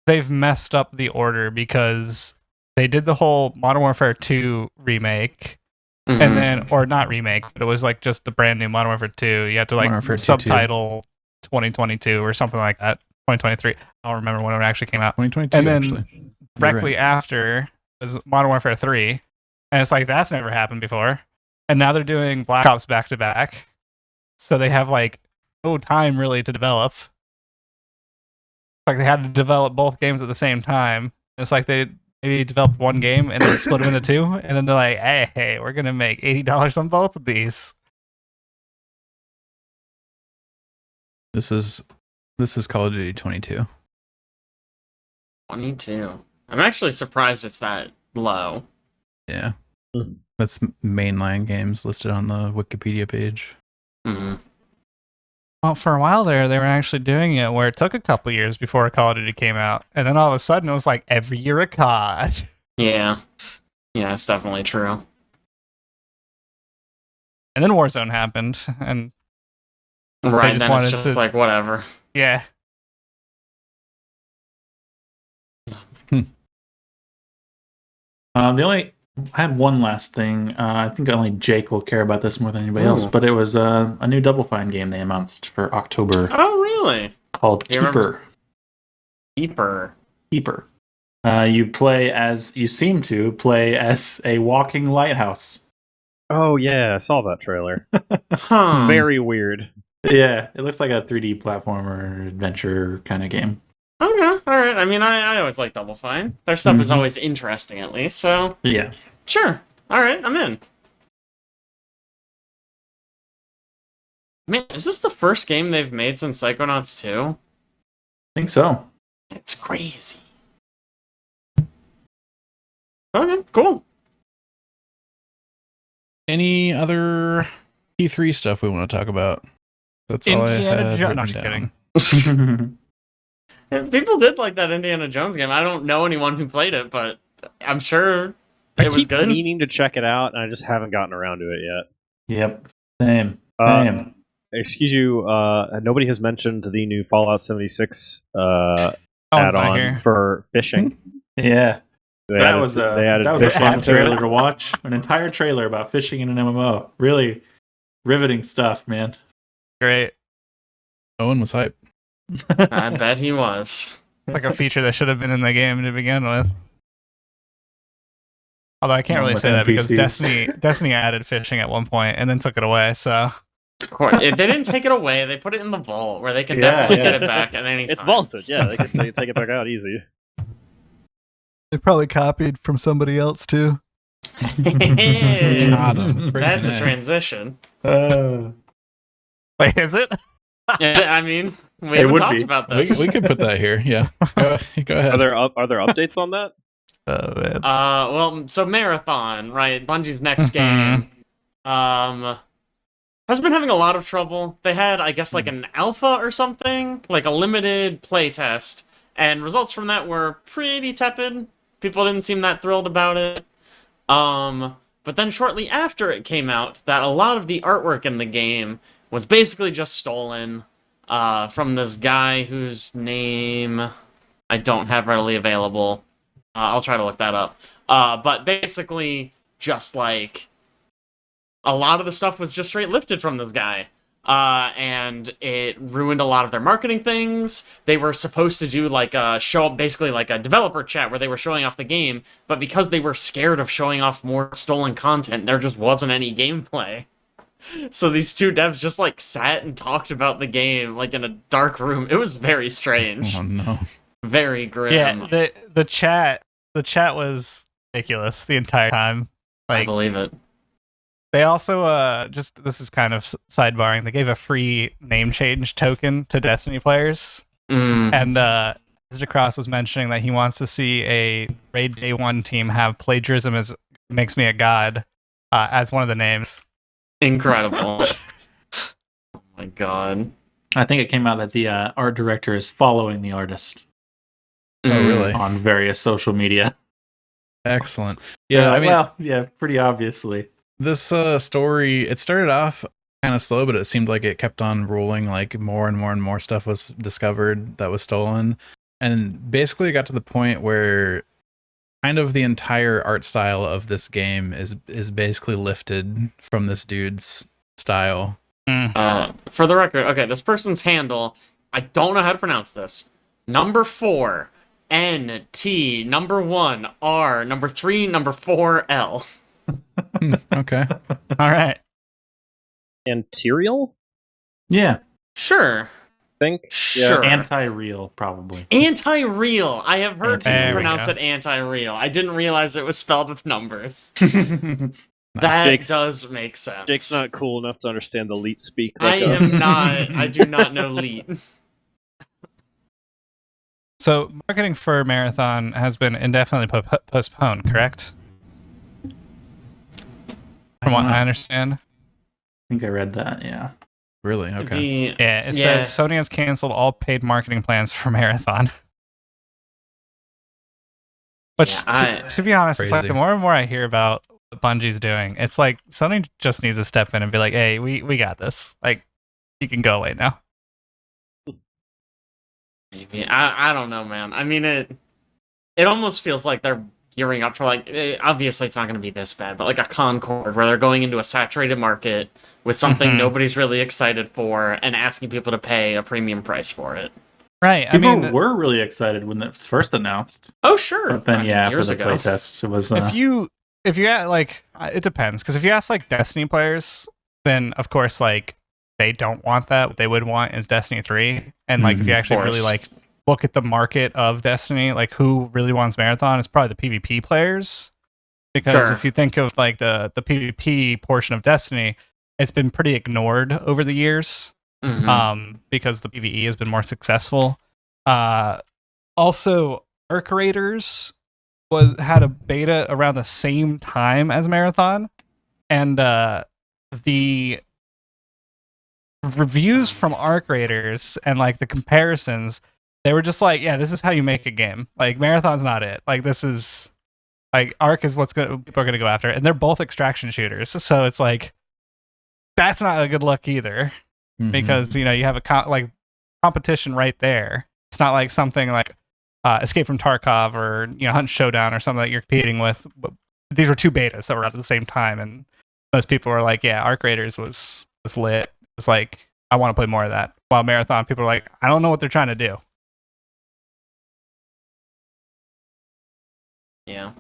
they've messed up the order because they did the whole Modern Warfare 2 remake Mhm. and then or not remake, but it was like just the brand new Modern Warfare 2. You have to like Modern Warfare 2 subtitle 2022 or something like that. 2023. I don't remember when it actually came out. 2022, And then actually. You're Directly right. after was Modern Warfare 3. And it's like that's never happened before. And now they're doing Black Ops back to back. So they have like no time really to develop. Like they had to develop both games at the same time. It's like they maybe developed one game and then split them into two, and then they're like, "Hey, we're gonna make $80 on both of these." This is Call of Duty 22. 22. I'm actually surprised it's that low. Yeah. Hmm. That's mainline games listed on the Wikipedia page. Mhm. Well, for a while there, they were actually doing it where it took a couple years before Call of Duty came out, and then all of a sudden it was like every year a COD. Yeah. Yeah, it's definitely true. And then Warzone happened, and Right, just then wanted it's just to- like, whatever. yeah, I had one last thing. I think only Jake will care about this more than anybody else, but it was a new Double Fine game they announced for October. Oh, really? Called Keeper. Keeper. You seem to play as a walking lighthouse. Oh yeah, I saw that trailer. Huh. Very weird. Yeah, it looks like a 3D platformer adventure kind of game. Okay, alright. I mean, I always like Double Fine. Their stuff is always interesting, at least, so... Yeah. Sure. Alright, I'm in. Man, is this the first game they've made since Psychonauts 2? I think so. It's crazy. Okay, cool. Any other Keigh-3 stuff we want to talk about? That's all Indiana I had Jones. No, written just down. kidding. People did like that Indiana Jones game. I don't know anyone who played it, but I'm sure I it was keep good. meaning to check it out, and I just haven't gotten around to it yet. Yep. Same. Excuse you, nobody has mentioned the new Fallout 76 not add-on here. for fishing. Yeah. That was a fishing fun to it. trailer to watch. An entire trailer about fishing in an MMO. Really riveting stuff, man. Great. Owen was hype. I bet he was. Like a feature that should have been in the game to begin with. Although I can't Along really with say that because NPCs. Destiny added fishing at one point and then took it away, so... Of course. They didn't take it away. They put it in the vault where they can definitely get it back at any time. It's vaulted, yeah. They can take it back out easy. They probably copied from somebody else too. Hey, Got him. that's a Freaking A. transition. Wait, is it? Yeah, I mean, we It haven't would talked be. about this. We could put that here. Yeah. Go ahead. Are there updates on that? Oh, man. Well, so Marathon, right? Bungie's next game, has been having a lot of trouble. They had, I guess, like an alpha or something, like a limited playtest, and results from that were pretty tepid. People didn't seem that thrilled about it. But then shortly after it came out, that a lot of the artwork in the game was basically just stolen from this guy whose name I don't have readily available. I'll try to look that up. But basically, just like a lot of the stuff was just straight lifted from this guy. And it ruined a lot of their marketing things. They were supposed to do like a basically like a developer chat where they were showing off the game, but because they were scared of showing off more stolen content, there just wasn't any gameplay. So these two devs just like sat and talked about the game like in a dark room. It was very strange. Oh no. Very grim. Yeah, the chat was ridiculous the entire time. I Like, believe it. they also this is kind of sidebarring. They gave a free name change token to Destiny players, and Mr. Cross was mentioning that he wants to see a Raid Day 1 team have plagiarism as makes me a god as one of the names. Incredible. Oh my god. I think it came out that the art director is following the artist Oh really? on various social media. Excellent. Yeah, I mean, well, yeah, pretty obviously. this story, it started off kind of slow, but it seemed like it kept on rolling. Like more and more and more stuff was discovered that was stolen, and basically it got to the point where kind of the entire art style of this game is basically lifted from this dude's style. For the record, okay, this person's handle, I don't know how to pronounce this. Number 4, N, T, number 1, R, number 3, number 4, L. Okay. All right. Anterial? Yeah, Sure. Think? Sure. anti-real probably. Anti-real. I have heard There people we pronounce go. it anti-real. I didn't realize it was spelled with numbers. Nice. That Jake's- does make sense. Jake's not cool enough to understand the leet speak. I Like am us. not. I do not know Leet. So marketing for Marathon has been indefinitely postponed, correct? From what I understand. I think I read that. Yeah. Really? Okay. Yeah, it Yeah. says Sony has canceled all paid marketing plans for Marathon. Which, Yeah, to be honest, it's like Crazy. the more and more I hear about what Bungie's doing, it's like Sony just needs to step in and be like, hey, we got this. Like, you can go away now. Maybe. I don't know, man. I mean, it almost feels like they're gearing up for like obviously it's not going to be this bad, but like a Concord where they're going into a saturated market with something Mhm. nobody's really excited for and asking people to pay a premium price for it. Right. I People mean, were really excited when it was first announced. Oh sure, But then, I mean, yeah, for years the ago. playtests, it was. if you like, it depends, because if you ask like Destiny players, then of course like they don't want that. What they would want is Destiny 3. And like if you Mhm. actually really course. like look at the market of Destiny, like who really wants Marathon, it's probably the PvP players. Because Sure. if you think of like the PvP portion of Destiny, it's been pretty ignored over the years. Because the PvE has been more successful. Also, Arc Raiders had a beta around the same time as Marathon, and the reviews from Arc Raiders and like the comparisons, they were just like, yeah, this is how you make a game. Like Marathon's not it. Like this is like Arc is what people are gonna go after, and they're both extraction shooters. So it's like that's not a good look either. Mhm. Because you have a competition right there. It's not like something like Escape from Tarkov or Hunt Showdown or something that you're competing with. But these were two betas that were out at the same time, and most people were like, "Yeah, Arc Raiders was lit." It's like I want to play more of that. While Marathon, people are like, "I don't know what they're trying to do." Yeah.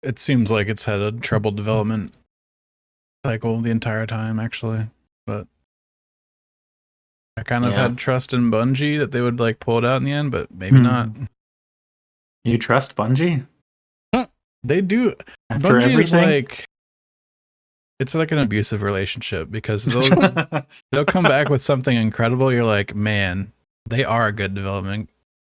It seems like it's had a troubled development cycle the entire time, actually. But I kind of Yeah. had trust in Bungie that they would like pull it out in the end, but maybe not. You trust Bungie? They do. After Bungie is everything? like, it's like an abusive relationship because they'll come back with something incredible. You're like, man, they are a good development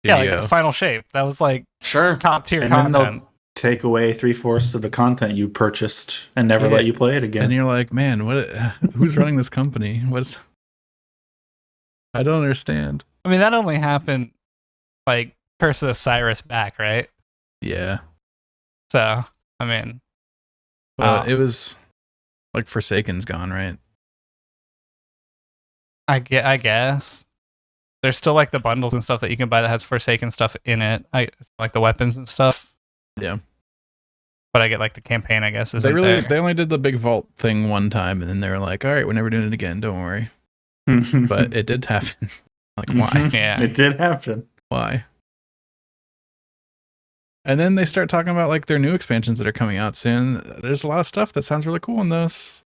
Yeah, studio. like the Final Shape. That was like Sure. top tier And then content. they'll take away 3/4 of the content you purchased and never Yeah. let you play it And again. you're like, man, who's running this company? I don't understand. I mean, that only happened like Curse of Osiris back, right? Yeah. So, I mean, But it was like Forsaken's gone, right? I guess there's still like the bundles and stuff that you can buy that has Forsaken stuff in it, like the weapons and stuff. Yeah. But I get like the campaign, I guess, They isn't there. they only did the big vault thing one time, and then they were like, all right, we're never doing it again. Don't worry. But it did happen. Like, why? Yeah. It did happen. Why? And then they start talking about like their new expansions that are coming out soon. There's a lot of stuff that sounds really cool in those.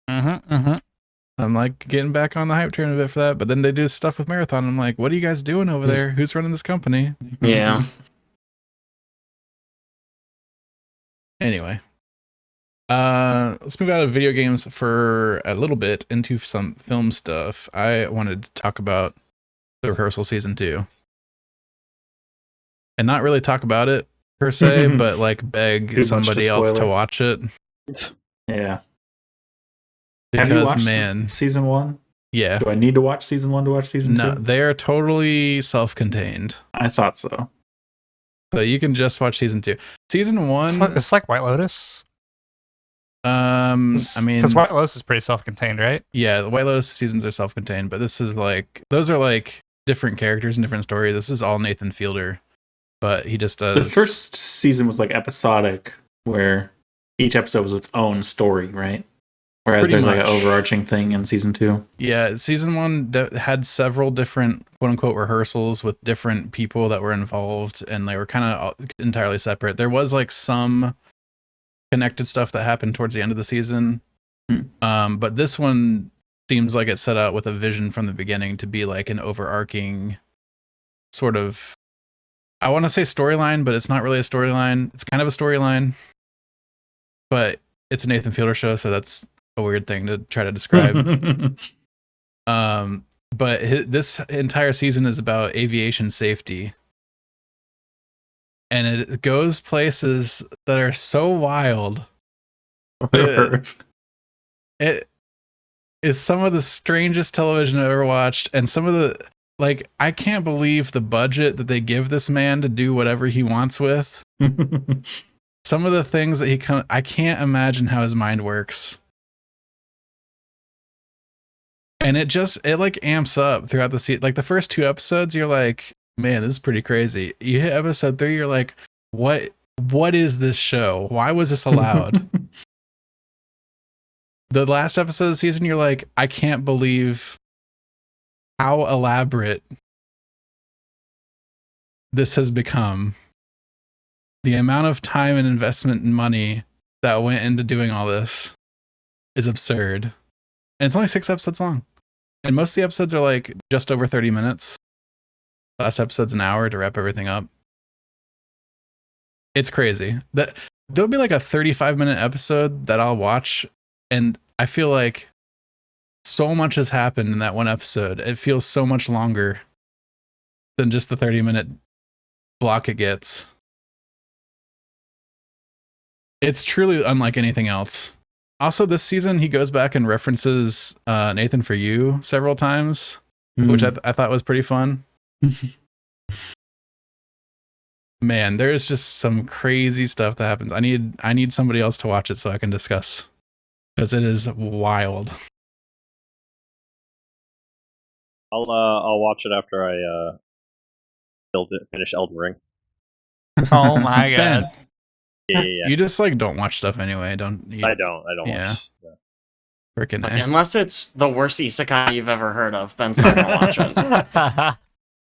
I'm like getting back on the hype train a bit for that. But then they do stuff with Marathon. I'm like, what are you guys doing over there? Who's running this company? Yeah. Anyway. Let's move out of video games for a little bit into some film stuff. I wanted to talk about the Rehearsal Season 2. And not really talk about it per se, but like beg Too much somebody to else to spoil it. watch it. Yeah. Have you Because watched man, season 1? yeah. Do I need to watch season 1 to watch season 2? No, they are totally self-contained. I thought so. So you can just watch season 2. Season 1, It's like White Lotus. I mean, because White Lotus is pretty self-contained, right? yeah, the White Lotus seasons are self-contained, but this is like, those are like different characters and different stories. This is all Nathan Fielder, but he just does. The first season was like episodic, where each episode was its own story, right? Whereas Pretty there's like much. an overarching thing in season 2. Yeah, season 1 had several different quote-unquote rehearsals with different people that were involved, and they were kind of entirely separate. There was like some connected stuff that happened towards the end of the season, but this one seems like it set out with a vision from the beginning to be like an overarching sort of, I want to say storyline, but it's not really a storyline. It's kind of a storyline, but it's a Nathan Fielder show, so that's a weird thing to try to describe. But this entire season is about aviation safety, and it goes places that are so wild. It is some of the strangest television I've ever watched, and some of the, like, I can't believe the budget that they give this man to do whatever he wants with. Some of the things that I can't imagine how his mind works. And it like amps up throughout the season. Like the first 2 episodes, you're like, man, this is pretty crazy. You hit episode 3, you're like, what is this show? Why was this allowed? The last episode of the season, you're like, I can't believe how elaborate this has become. The amount of time and investment and money that went into doing all this is absurd. And it's only 6 episodes long. And most of the episodes are like just over 30 minutes. Last episode's an hour to wrap everything up. It's crazy. There'll be like a 35-minute episode that I'll watch, and I feel like so much has happened in that one episode. It feels so much longer than just the 30-minute block it gets. It's truly unlike anything else. Also, this season, he goes back and references Nathan For You several times, which I thought was pretty fun. Man, there is just some crazy stuff that happens. I need somebody else to watch it so I can discuss, because it is wild. I'll watch it after I finish Elden Ring. Oh my Ben, god. Yeah. you just like don't watch stuff anyway, I don't. Yeah. Watch. Freaking Like, unless it's the worst isekai you've ever heard of, Ben's not gonna watch it.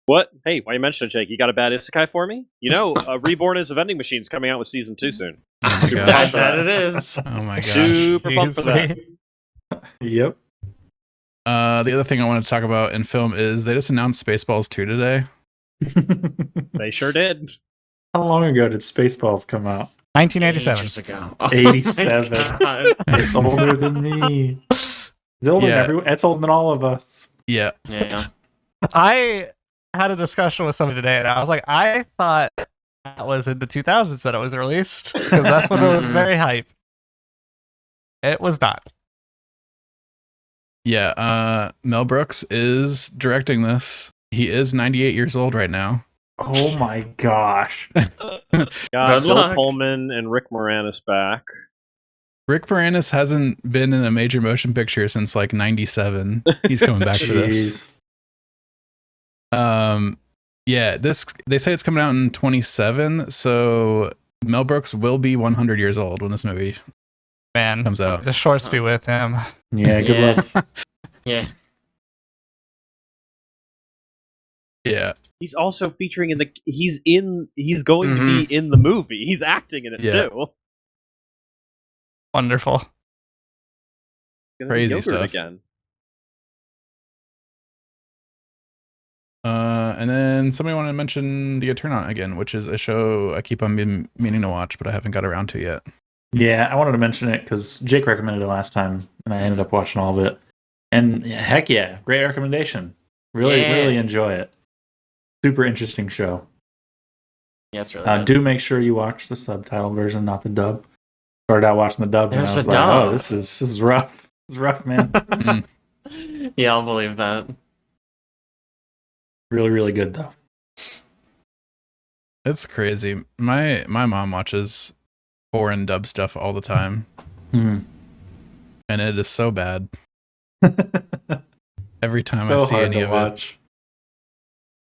What? Hey, why you mention it, Jake? You got a bad isekai for me? You know, Reborn is a vending machine's coming out with season 2 soon. Oh my Super gosh. I pumped for bet that. it is. Oh my gosh. Super pumped for that. Yep. The other thing I want to talk about in film is they just announced Spaceballs 2 today. They sure did. How long ago did Spaceballs come out? 1987. Ages ago. Oh my 87. God. It's older than me. It's older Yeah. than everyone. It's older than all of us. Yeah. Yeah. I had a discussion with somebody today, and I was like, I thought that was in the 2000s that it was released, because that's when it was very hype. It was not. Yeah. Mel Brooks is directing this. He is 98 years old right now. Oh my gosh. Got Good Bill luck. Pullman and Rick Moranis back. Rick Moranis hasn't been in a major motion picture since like 97. He's coming back for this. Jeez. Yeah, they say it's coming out in 27, so Mel Brooks will be 100 years old when this movie Man, comes out. the shorts be with him. Yeah, good Yeah. luck. Yeah. Yeah. He's also featuring in the. He's going to be in the movie. He's acting in it Yeah. too. Wonderful. Gonna be Crazy yogurt stuff. again. And then somebody wanted to mention The Eternaunt again, which is a show I keep on meaning to watch, but I haven't got around to yet. Yeah, I wanted to mention it because Jake recommended it last time, and I ended up watching all of it. And heck yeah, great recommendation. Really, Yeah. really enjoy it. Super interesting show. Yeah, it's really good. Do make sure you watch the subtitle version, not the dub. Started out watching the dub, There's and I was a like, dub. "Oh, this is rough. This is rough, man. Yeah, I'll believe that. Really, really good though." It's crazy. My mom watches foreign dub stuff all the time, Mhm. and it is so bad. Every time I So see hard any to of it, watch.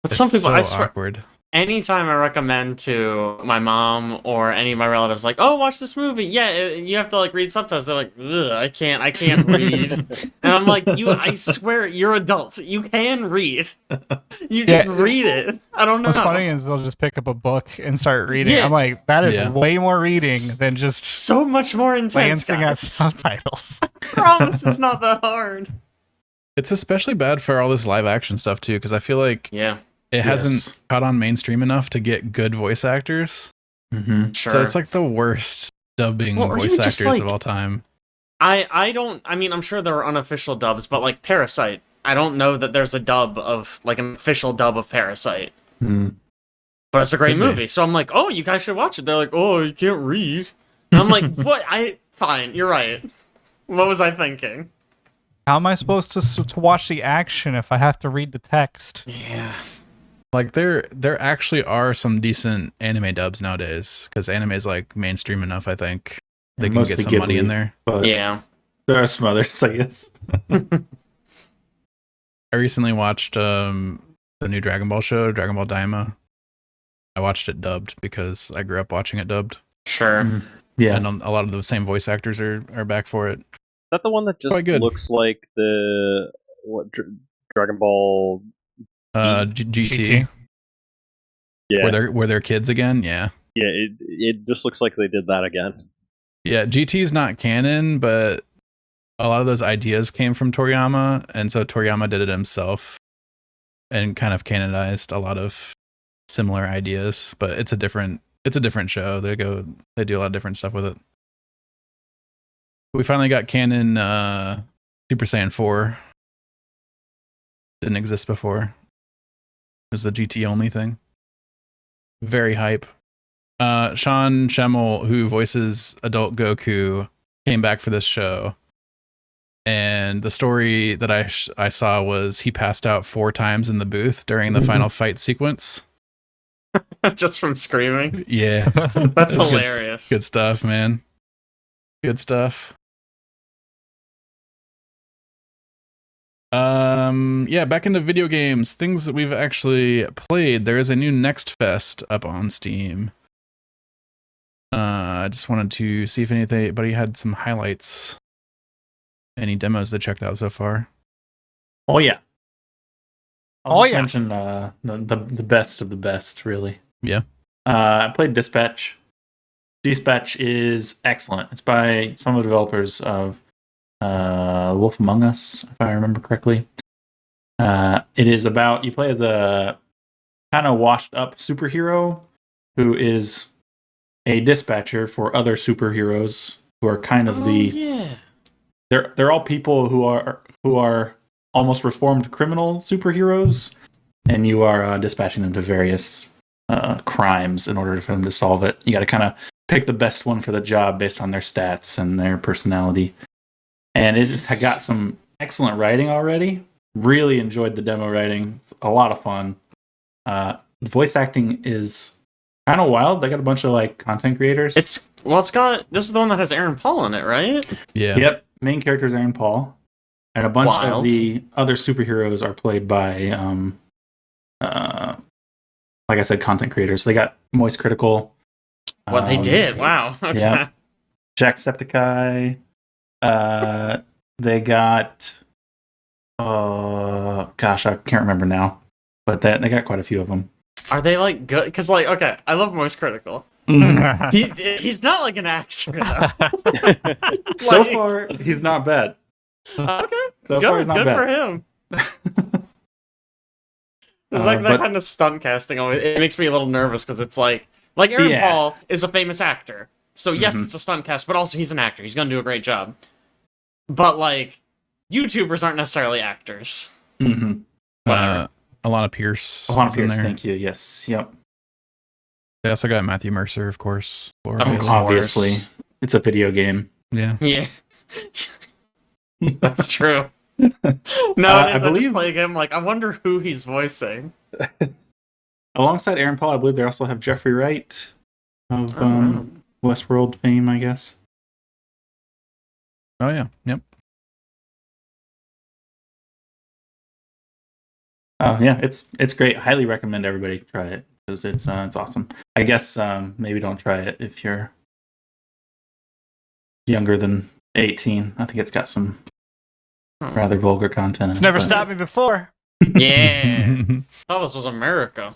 But it's some people, so I swear, awkward. anytime I recommend to my mom or any of my relatives, like, "Oh, watch this movie," yeah, you have to like read subtitles. They're like, "Ugh, I can't read," and I'm like, I swear, you're adults. You can read. You just Yeah. read it. I don't know. What's funny is they'll just pick up a book and start reading. Yeah. I'm like, that is Yeah. way more reading than just So much more intense. glancing at Guys. subtitles. I promise it's not that hard. It's especially bad for all this live action stuff too, because I feel like Yeah, it Yes. hasn't caught on mainstream enough to get good voice actors. Mm-hmm. sure. So it's like the worst dubbing Well, or voice even just, actors like- of all time. I mean, I'm sure there are unofficial dubs, but like Parasite, I don't know that there's a dub of like an official dub of Parasite. Mm. But it's a great Could be. movie, so I'm like, oh, you guys should watch it. They're like, oh, you can't read. And I'm like, what? Fine, you're right. What was I thinking? How am I supposed to watch the action if I have to read the text? Yeah. Like there actually are some decent anime dubs nowadays, because anime is like mainstream enough. I think they And can get mostly some money in Ghibli. there. But Yeah. there are some others, I guess. I recently watched the new Dragon Ball show, Dragon Ball Daima. I watched it dubbed because I grew up watching it dubbed. Sure. Mhm. Yeah. And a lot of the same voice actors are back for it. Is that the one that just Quite good. looks like the Dragon Ball? GT, Yeah, where they're kids again. Yeah. yeah. It just looks like they did that again. Yeah, GT is not canon, but a lot of those ideas came from Toriyama, and so Toriyama did it himself and kind of canonized a lot of similar ideas. But it's a different show. They do a lot of different stuff with it. We finally got canon Super Saiyan 4. Didn't exist before. It was the GT only thing. Very hype. Sean Schemmel, who voices adult Goku, came back for this show. And the story that I saw was he passed out 4 times in the booth during the final fight sequence. Just from screaming. Yeah. That's Good- hilarious. Good stuff, man. Good stuff. Yeah, back into video games. Things that we've actually played. There is a new Next Fest up on Steam. I just wanted to see if anybody had some highlights. Any demos they checked out so far? Oh yeah. Oh, I'll just yeah. mention the best of the best, really. Yeah. I played Dispatch. Dispatch is excellent. It's by some of the developers of Wolf Among Us, if I remember correctly. It is about, you play as a kind of washed up superhero who is a dispatcher for other superheroes who are kind of yeah. they're all people who are almost reformed criminal superheroes, and you are dispatching them to various crimes in order for them to solve it. You got to kind of pick the best one for the job based on their stats and their personality. And it just got some excellent writing already. Really enjoyed the demo writing. It's a lot of fun. The voice acting is kind of wild. They got a bunch of like content creators. It's got, this is the one that has Aaron Paul in it, right? Yeah. Yep. Main character is Aaron Paul. And a bunch Wild. of the other superheroes are played by like I said, content creators. They got Moist Critical. What they did. Wow. Okay. Yeah. Jacksepticeye. They got gosh, I can't remember now. But they got quite a few of them. Are they like good? Because like, okay, I love Moist Critical. He's not like an actor though. So Like- far, he's not bad. Okay. So far, he's Good, not good bad. for him. It's like that but- kind of stunt casting. It makes me a little nervous because it's like Aaron Yeah. Paul is a famous actor, so yes, Mhm. it's a stunt cast, but also he's an actor. He's gonna do a great job. But like, YouTubers aren't necessarily actors. Mm-hmm. Whatever. Alana Pierce. Alana was in Pierce, there. thank you. Yes. Yep. They also got Matthew Mercer, of course. Laura Of Bailey. course. Obviously, it's a video game. Yeah. Yeah, that's true. Nowadays, I I just believe- play a game like I wonder who he's voicing. Alongside Aaron Paul, I believe they also have Jeffrey Wright of Westworld fame, I guess. Oh yeah. Yep. Yeah, it's great. Highly recommend everybody try it because it's awesome. I guess maybe don't try it if you're younger than 18. I think it's got some rather vulgar content. It's never stopped me before. Yeah, thought this was America.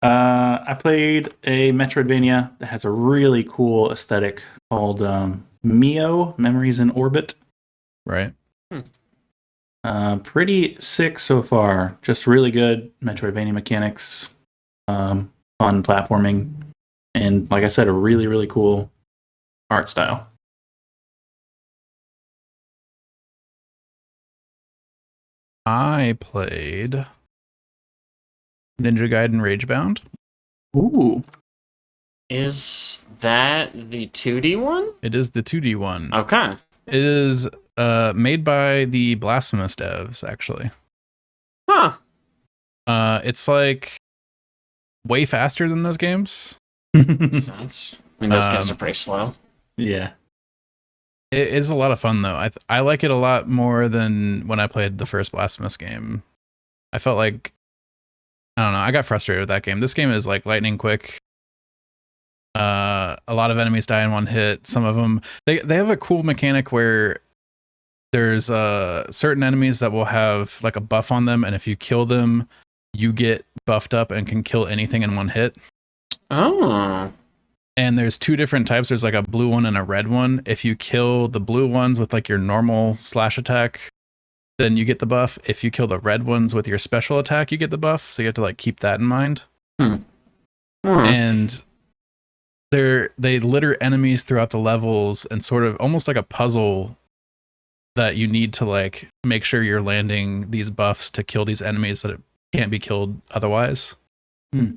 I played a Metroidvania that has a really cool aesthetic called Mio, Memories in Orbit. Right. Pretty sick so far. Just really good Metroidvania mechanics, fun platforming, and like I said, a really, really cool art style. I played Ninja Gaiden Ragebound. Ooh. Is that the 2D one? It is the 2D one. Okay. It is made by the Blasphemous devs, actually. Huh. It's like way faster than those games. Makes sense. I mean, those games are pretty slow. Yeah. It is a lot of fun though. I like it a lot more than when I played the first Blasphemous game. I felt like, I don't know, I got frustrated with that game. This game is like lightning quick. A lot of enemies die in one hit. Some of them, they have a cool mechanic where there's certain enemies that will have like a buff on them, and if you kill them, you get buffed up and can kill anything in one hit. Oh. And there's two different types. There's like a blue one and a red one. If you kill the blue ones with like your normal slash attack, then you get the buff. If you kill the red ones with your special attack, you get the buff. So you have to like keep that in mind. And they litter enemies throughout the levels and sort of almost like a puzzle that you need to like make sure you're landing these buffs to kill these enemies that can't be killed otherwise. It's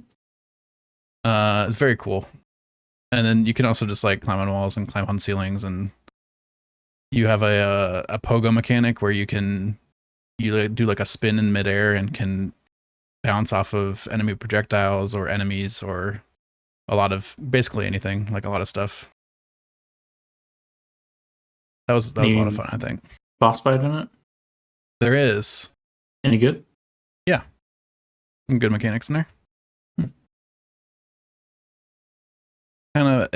very cool. And then you can also just like climb on walls and climb on ceilings, and you have a pogo mechanic where you do like a spin in midair and can bounce off of enemy projectiles or enemies or a lot of basically anything, like a lot of stuff. That was a lot of fun, I think. Boss fight in it? There is. Any good? Yeah. Some good mechanics in there. Kind of,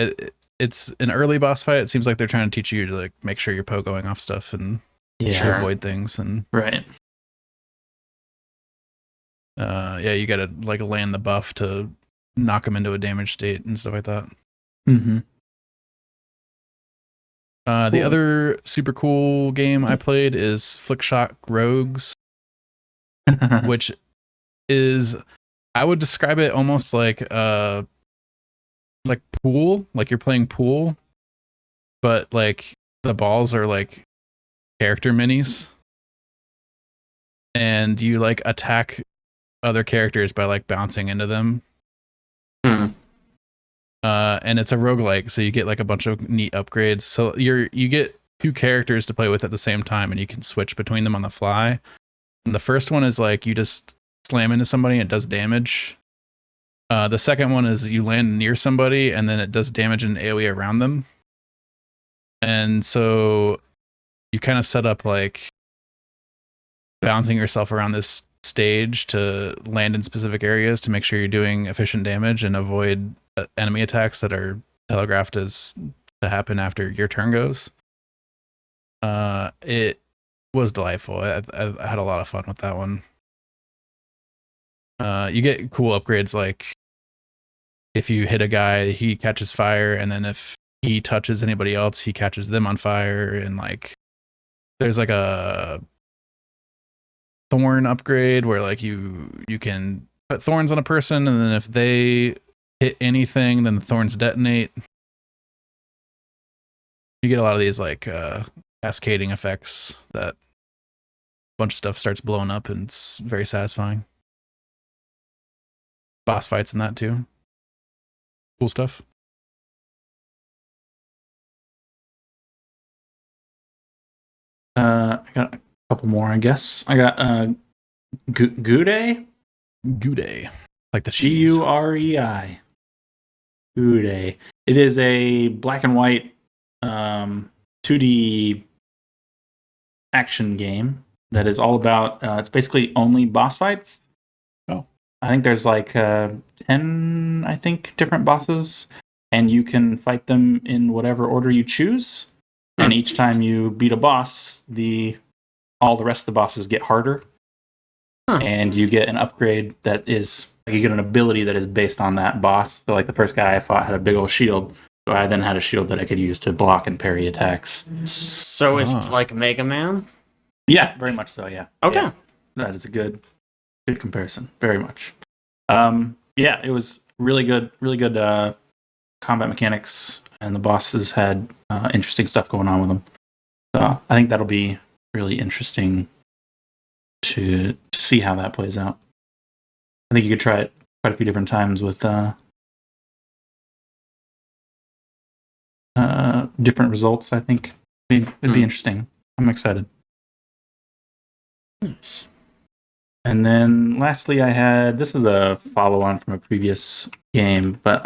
it's an early boss fight. It seems like they're trying to teach you to like make sure you're pogoing off stuff and avoid things and right. Yeah, you gotta like land the buff to knock them into a damage state and stuff like that. Mm-hmm. The other super cool game I played is Flickshot Rogues, which is, I would describe it almost like pool, like you're playing pool, but like the balls are like character minis, and you like attack other characters by like bouncing into them. And it's a roguelike, so you get like a bunch of neat upgrades. So you get two characters to play with at the same time, and you can switch between them on the fly. And the first one is like you just slam into somebody and it does damage. The second one is you land near somebody and then it does damage and AoE around them. And so you kind of set up like bouncing yourself around this stage to land in specific areas to make sure you're doing efficient damage and avoid enemy attacks that are telegraphed as to happen after your turn goes. It was delightful. I had a lot of fun with that one. You get cool upgrades like if you hit a guy, he catches fire, and then if he touches anybody else, he catches them on fire. And like there's like a thorn upgrade where like you can put thorns on a person, and then if they hit anything, then the thorns detonate. You get a lot of these like cascading effects that a bunch of stuff starts blowing up, and it's very satisfying. Boss fights in that too. Cool stuff. I got a couple more, I guess. I got Gurei? Gurei. Like the cheese. Gurei. Gurei. It is a black and white 2D action game that is all about, it's basically only boss fights. Oh. I think there's like 10, I think, different bosses, and you can fight them in whatever order you choose. And each time you beat a boss, all the rest of the bosses get harder. And you get an upgrade that is, you get an ability that is based on that boss. So like the first guy I fought had a big old shield, so I then had a shield that I could use to block and parry attacks. So is it like Mega Man? Yeah, very much so, yeah. Okay. Yeah, that is a good comparison, very much. Yeah, it was really good combat mechanics, and the bosses had interesting stuff going on with them. So I think that'll be really interesting to see how that plays out. I think you could try it quite a few different times with different results. I think it'd be interesting. I'm excited. Nice. And then lastly, this is a follow-on from a previous game, but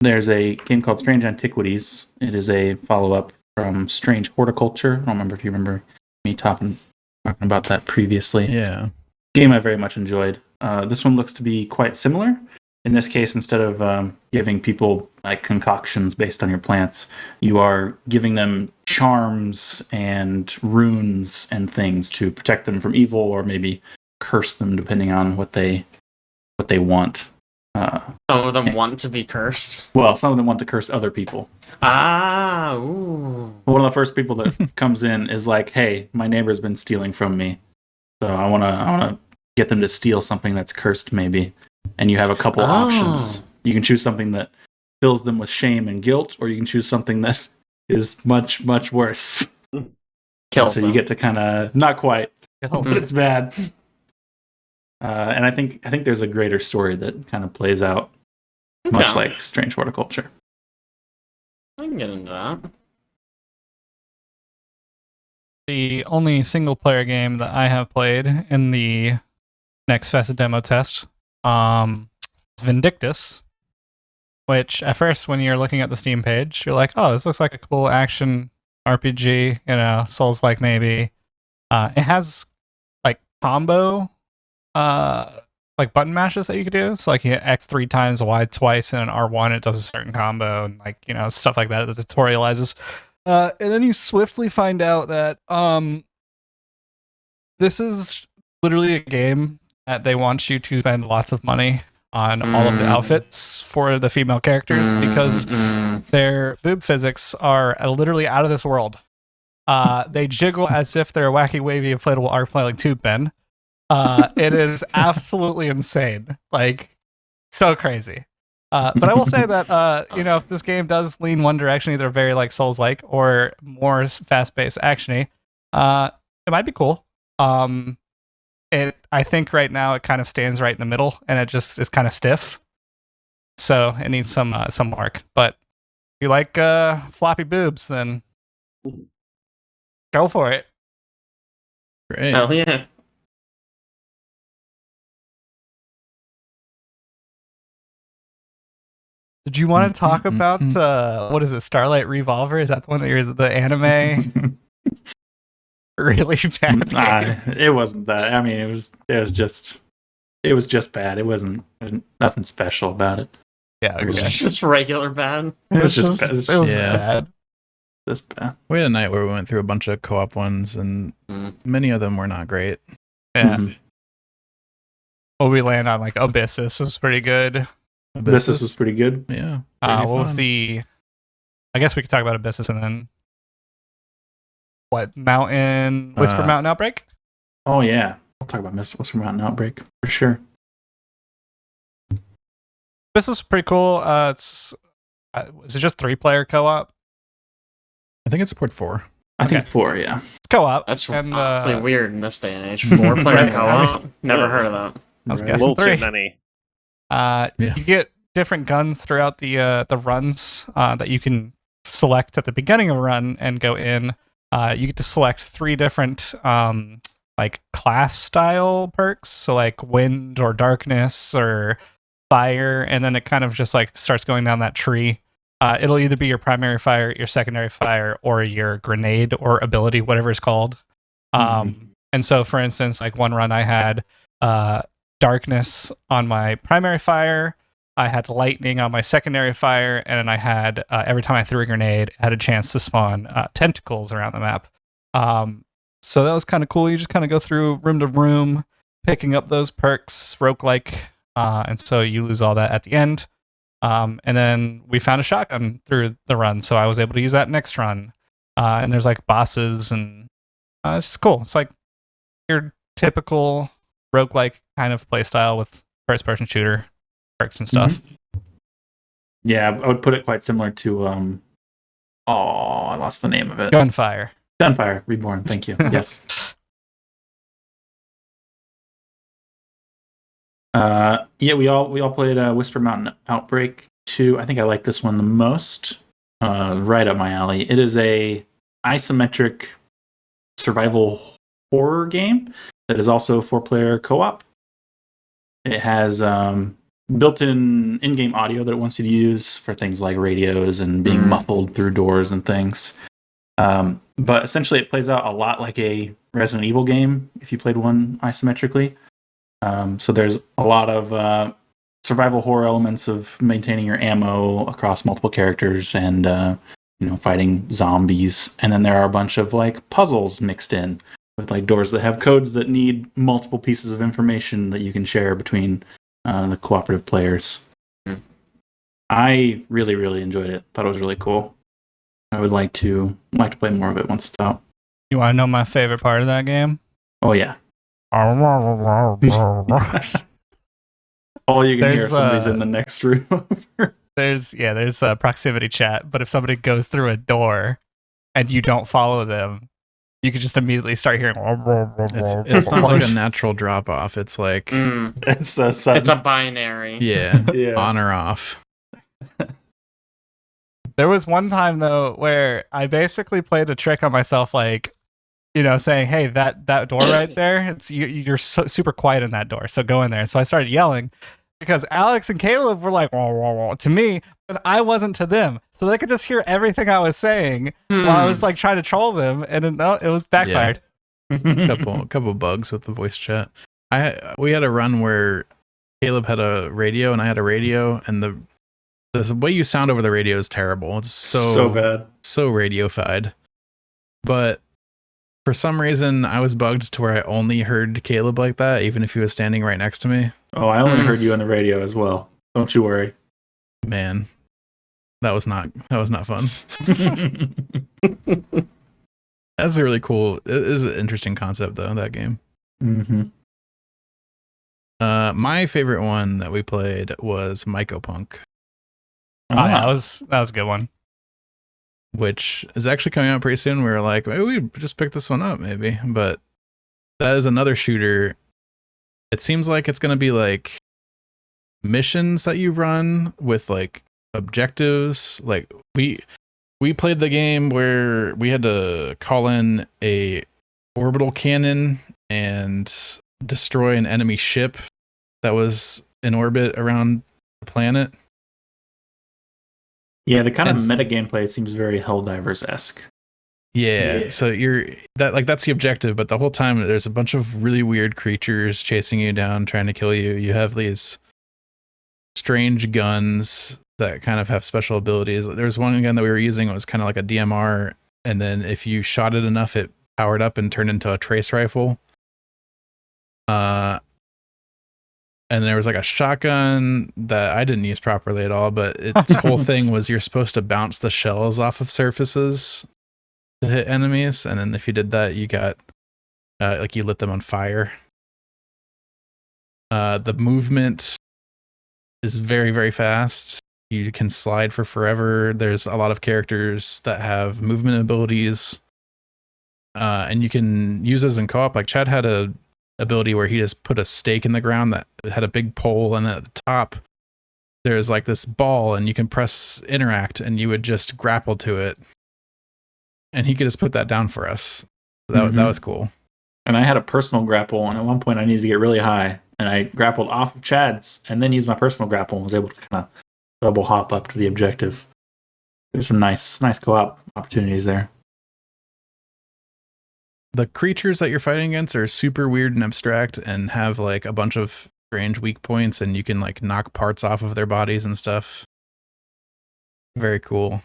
there's a game called Strange Antiquities. It is a follow-up from Strange Horticulture. I don't remember if you remember me talking about that previously. Yeah. Game I very much enjoyed. This one looks to be quite similar. In this case, instead of giving people like concoctions based on your plants, you are giving them charms and runes and things to protect them from evil, or maybe curse them depending on what they want. Some of them want to be cursed. Well, some of them want to curse other people. Ah, ooh. One of the first people that comes in is like, "Hey, my neighbor's been stealing from me, so I wanna get them to steal something that's cursed, maybe." And you have a couple options. You can choose something that fills them with shame and guilt, or you can choose something that is much, much worse. Kills So them. you get to kind of not quite, Oh, but it's bad. And I think there's a greater story that kind of plays out, much Okay. like Strange Horticulture. I can get into that. the only single player game that I have played in the Next Fest demo test, Vindictus, which at first when you're looking at the Steam page, you're like, oh, this looks like a cool action RPG, Souls-like maybe. It has like combo, like button mashes that you could do. So like you hit X 3 times, Y twice, and an R1, it does a certain combo, and stuff like that. It tutorializes. And then you swiftly find out that this is literally a game that they want you to spend lots of money on all of the outfits for the female characters because their boob physics are literally out of this world. They jiggle as if they're a wacky, wavy, inflatable arc flailing tube pen. It is absolutely insane. Like, so crazy. But I will say that, if this game does lean one direction, either very like Souls-like or more fast-paced action-y, it might be cool. I think right now it kind of stands right in the middle, and it just is kind of stiff. So it needs some work. But if you like floppy boobs, then go for it. Great. Hell yeah. Did you want to talk about what is it, Starlight Revolver? Is that the one that you're the anime really bad game? It wasn't that. I mean, it was just bad. It wasn't nothing special about it. Yeah, okay. It's just regular bad. It was just it was bad. just bad. Just bad. We had a night where we went through a bunch of co-op ones, and many of them were not great. Yeah. Mhm. Well, we land on like Abyssus was pretty good. Abyssus was pretty good. Yeah. What was fun. the? I guess we could talk about Abyssus and then what Mountain Whisper Mountain Outbreak? Oh yeah, I'll talk about Whisper Mountain Outbreak for sure. This is pretty cool. Is it just 3-player co-op? I think it supports 4. I Okay. think 4. Yeah. It's co-op. That's and really weird in this day and age. 4-player Right. co-op. Never heard of that. I was Right. A guessing little 3. too many. Yeah. You get different guns throughout the runs that you can select at the beginning of a run and go in. You get to select 3 different like class style perks, so like wind or darkness or fire, and then it kind of just like starts going down that tree. It'll either be your primary fire, your secondary fire, or your grenade or ability, whatever it's called. And so, for instance, like one run I had darkness on my primary fire, I had lightning on my secondary fire, and then I had every time I threw a grenade, I had a chance to spawn tentacles around the map. So that was kind of cool. You just kind of go through room to room, picking up those perks, roguelike, and so you lose all that at the end. And then we found a shotgun through the run, so I was able to use that next run. And there's like bosses, and it's just cool. It's like your typical roguelike kind of playstyle with first-person shooter perks and stuff. Yeah, I would put it quite similar to I lost the name of it. Gunfire. Gunfire Reborn. Thank you. Yes. We all played Whisper Mountain Outbreak 2. I think I like this one the most. Right up my alley. It is a isometric survival horror game that is also 4-player co-op. It has built-in in-game audio that it wants you to use for things like radios and being muffled through doors and things. But essentially, it plays out a lot like a Resident Evil game if you played one isometrically. So there's a lot of survival horror elements of maintaining your ammo across multiple characters and fighting zombies. And then there are a bunch of like puzzles mixed in with like doors that have codes that need multiple pieces of information that you can share between the cooperative players. I really, really enjoyed it. Thought it was really cool. I would like to play more of it once it's out. You want to know my favorite part of that game? Oh yeah. All you can hear if somebody's in the next room. There's proximity chat, but if somebody goes through a door and you don't follow them, you can just immediately start hearing. It's not like a natural drop off. It's like it's a binary. Yeah, on or off. There was one time though where I basically played a trick on myself, like, saying, "Hey, that door right there, you're super quiet in that door, so go in there." So I started yelling because Alex and Caleb were like, "Wah, wah, wah," to me, but I wasn't to them, so they could just hear everything I was saying while I was like trying to troll them, and it was backfired. Yeah. couple bugs with the voice chat. We had a run where Caleb had a radio and I had a radio, and the way you sound over the radio is terrible. It's so bad, so radiofied. But for some reason, I was bugged to where I only heard Caleb like that, even if he was standing right next to me. Oh, I only heard you on the radio as well. Don't you worry. Man, that was not fun. That's a really cool. It is an interesting concept though, that game. Mm-hmm. My favorite one that we played was Mycopunk. Oh, yeah, that was a good one. Which is actually coming out pretty soon. We were like, maybe we just pick this one up, maybe. But that is another shooter. It seems like it's going to be like missions that you run with like objectives. Like we played the game where we had to call in a orbital cannon and destroy an enemy ship that was in orbit around the planet. Yeah, the kind of meta gameplay seems very Helldivers-esque. Yeah, so that's the objective, but the whole time there's a bunch of really weird creatures chasing you down, trying to kill you. You have these strange guns that kind of have special abilities. There was one gun that we were using, it was kind of like a DMR, and then if you shot it enough, it powered up and turned into a trace rifle. And there was like a shotgun that I didn't use properly at all, but its whole thing was you're supposed to bounce the shells off of surfaces to hit enemies, and then if you did that, you got you lit them on fire. The movement is very, very fast. You can slide for forever. There's a lot of characters that have movement abilities, and you can use those in co-op. Like Chad had a ability where he just put a stake in the ground that had a big pole, and at the top there's like this ball, and you can press interact and you would just grapple to it, and he could just put that down for us. That was cool. And I had a personal grapple, and at one point I needed to get really high, and I grappled off of Chad's and then used my personal grapple and was able to kind of double hop up to the objective. There's some nice co-op opportunities there. The creatures that you're fighting against are super weird and abstract and have like a bunch of strange weak points, and you can like knock parts off of their bodies and stuff. Very cool.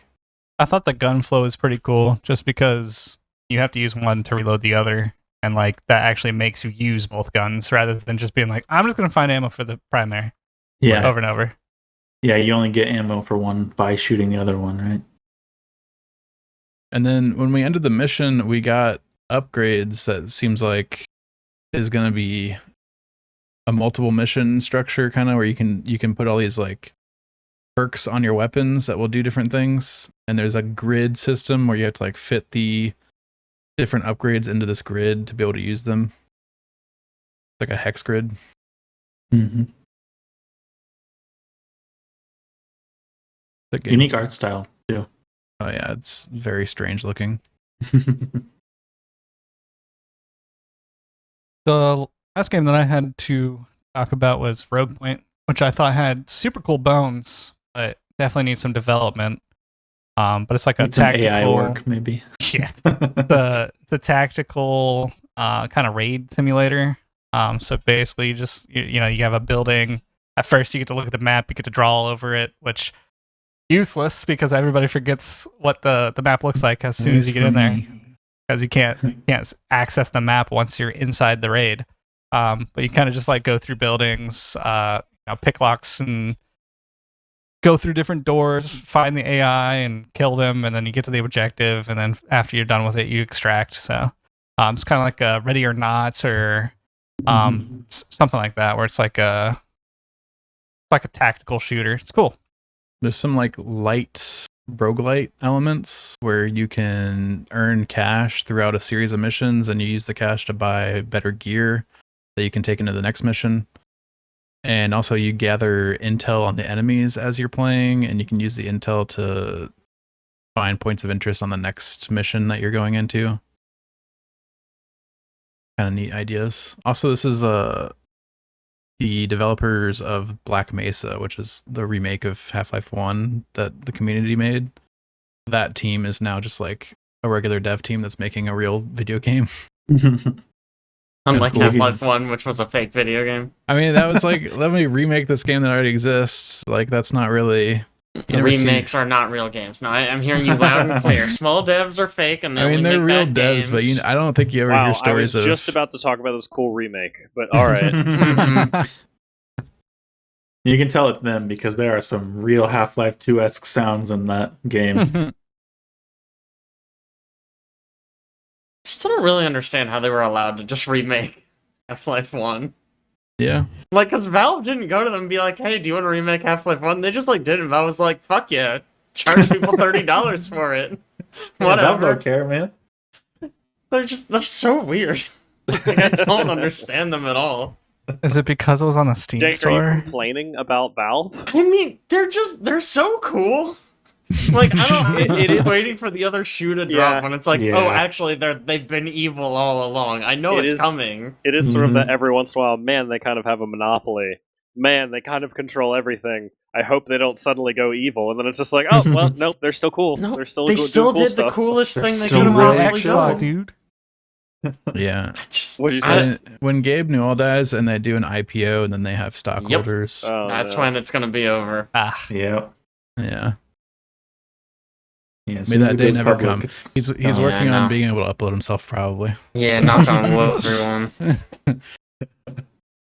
I thought the gun flow is pretty cool just because you have to use one to reload the other, and like that actually makes you use both guns rather than just being like, I'm just going to find ammo for the primary. Yeah. Over and over. Yeah, you only get ammo for one by shooting the other one, right? And then when we ended the mission, we got upgrades that seems like is going to be a multiple mission structure, kind of where you can put all these like perks on your weapons that will do different things, and there's a grid system where you have to like fit the different upgrades into this grid to be able to use them. It's like a hex grid. Mm-hmm. Unique art style too. Oh yeah, it's very strange looking. The last game that I had to talk about was Rogue Point, which I thought had super cool bones, but definitely needs some development. But it's like a tactical AI work, maybe. Yeah. It's a tactical kind of raid simulator. So basically, you have a building. At first, you get to look at the map, you get to draw all over it, which useless because everybody forgets what the map looks like as soon as you get in there, because you can't access the map once you're inside the raid. But you kind of just like go through buildings, pick locks and go through different doors, find the AI and kill them, and then you get to the objective, and then after you're done with it, you extract. So it's kind of like a Ready or Not or something like that, where it's like a tactical shooter. It's cool. There's some like light roguelite elements where you can earn cash throughout a series of missions, and you use the cash to buy better gear that you can take into the next mission. And also you gather intel on the enemies as you're playing, and you can use the intel to find points of interest on the next mission that you're going into. Kind of neat ideas. Also, this is the developers of Black Mesa, which is the remake of Half-Life 1 that the community made. That team is now just like a regular dev team that's making a real video game. Unlike cool. Half-Life 1, which was a fake video game. I mean, that was like, let me remake this game that already exists. Like, that's not really... Remakes are not real games. No, I'm hearing you loud and clear. Small devs are fake, and they only they're make real bad devs, games. but I don't think you ever Wow, hear stories I was of... just about to talk about this cool remake, but alright. You can tell it's them because there are some real Half-Life 2-esque sounds in that game. I still don't really understand how they were allowed to just remake Half-Life 1. Yeah. Like, because Valve didn't go to them and be like, hey, do you want to remake Half-Life 1? They just, like, didn't. Valve was like, fuck yeah. Charge people $30 for it. Yeah, Valve Whatever. don't care, man. They're so weird. Like, I don't understand them at all. Is it because it was on the Steam Jake, are store? you complaining about Valve? I mean, they're so cool. Like, I'm just waiting for the other shoe to drop when it's like, oh, actually, they've been evil all along. I know it's coming. It is sort of that every once in a while, man, they kind of have a monopoly. Man, they kind of control everything. I hope they don't suddenly go evil. And then it's just like, oh, well, nope, they're still cool. No, They're still they doing still cool did stuff. the coolest thing they still could have really possibly Xbox, done. dude. Yeah. What did you say? When Gabe Newell dies and they do an IPO and then they have stockholders. Oh, That's no. when it's gonna be over. Yeah. Yeah. Yeah, as May soon as that it day goes never public, come. it's- He's yeah, working no. on being able to upload himself probably. Yeah, knock on wood, everyone.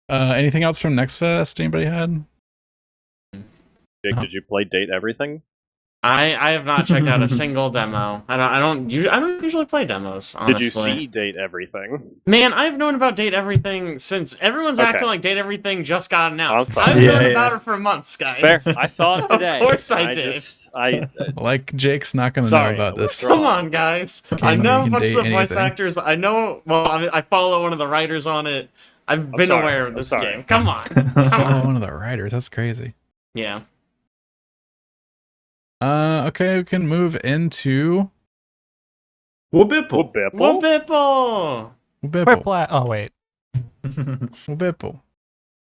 Anything else from Next Fest anybody had? Jake, did you play Date Everything? I have not checked out a single demo. I don't usually play demos, honestly. Did you see Date Everything? Man, I've known about Date Everything since everyone's Okay. acting like Date Everything just got I'm announced. sorry. I've known Yeah, about yeah. it for months, guys. Fair. I saw it today. Of course I did. Like Jake's not going to know Sorry, about this. withdraw. Come on, guys. Game I where know you a can bunch of date the voice anything. actors. I know. Well, I follow one of the writers on it. I've been sorry. aware of I'm this sorry. game. Come on. Come Oh, on. one of the writers. That's crazy. Yeah. Okay, we can move into Whoopipple. Whoopipple? Whoopipple! Wibipple. Oh wait. Wibipple.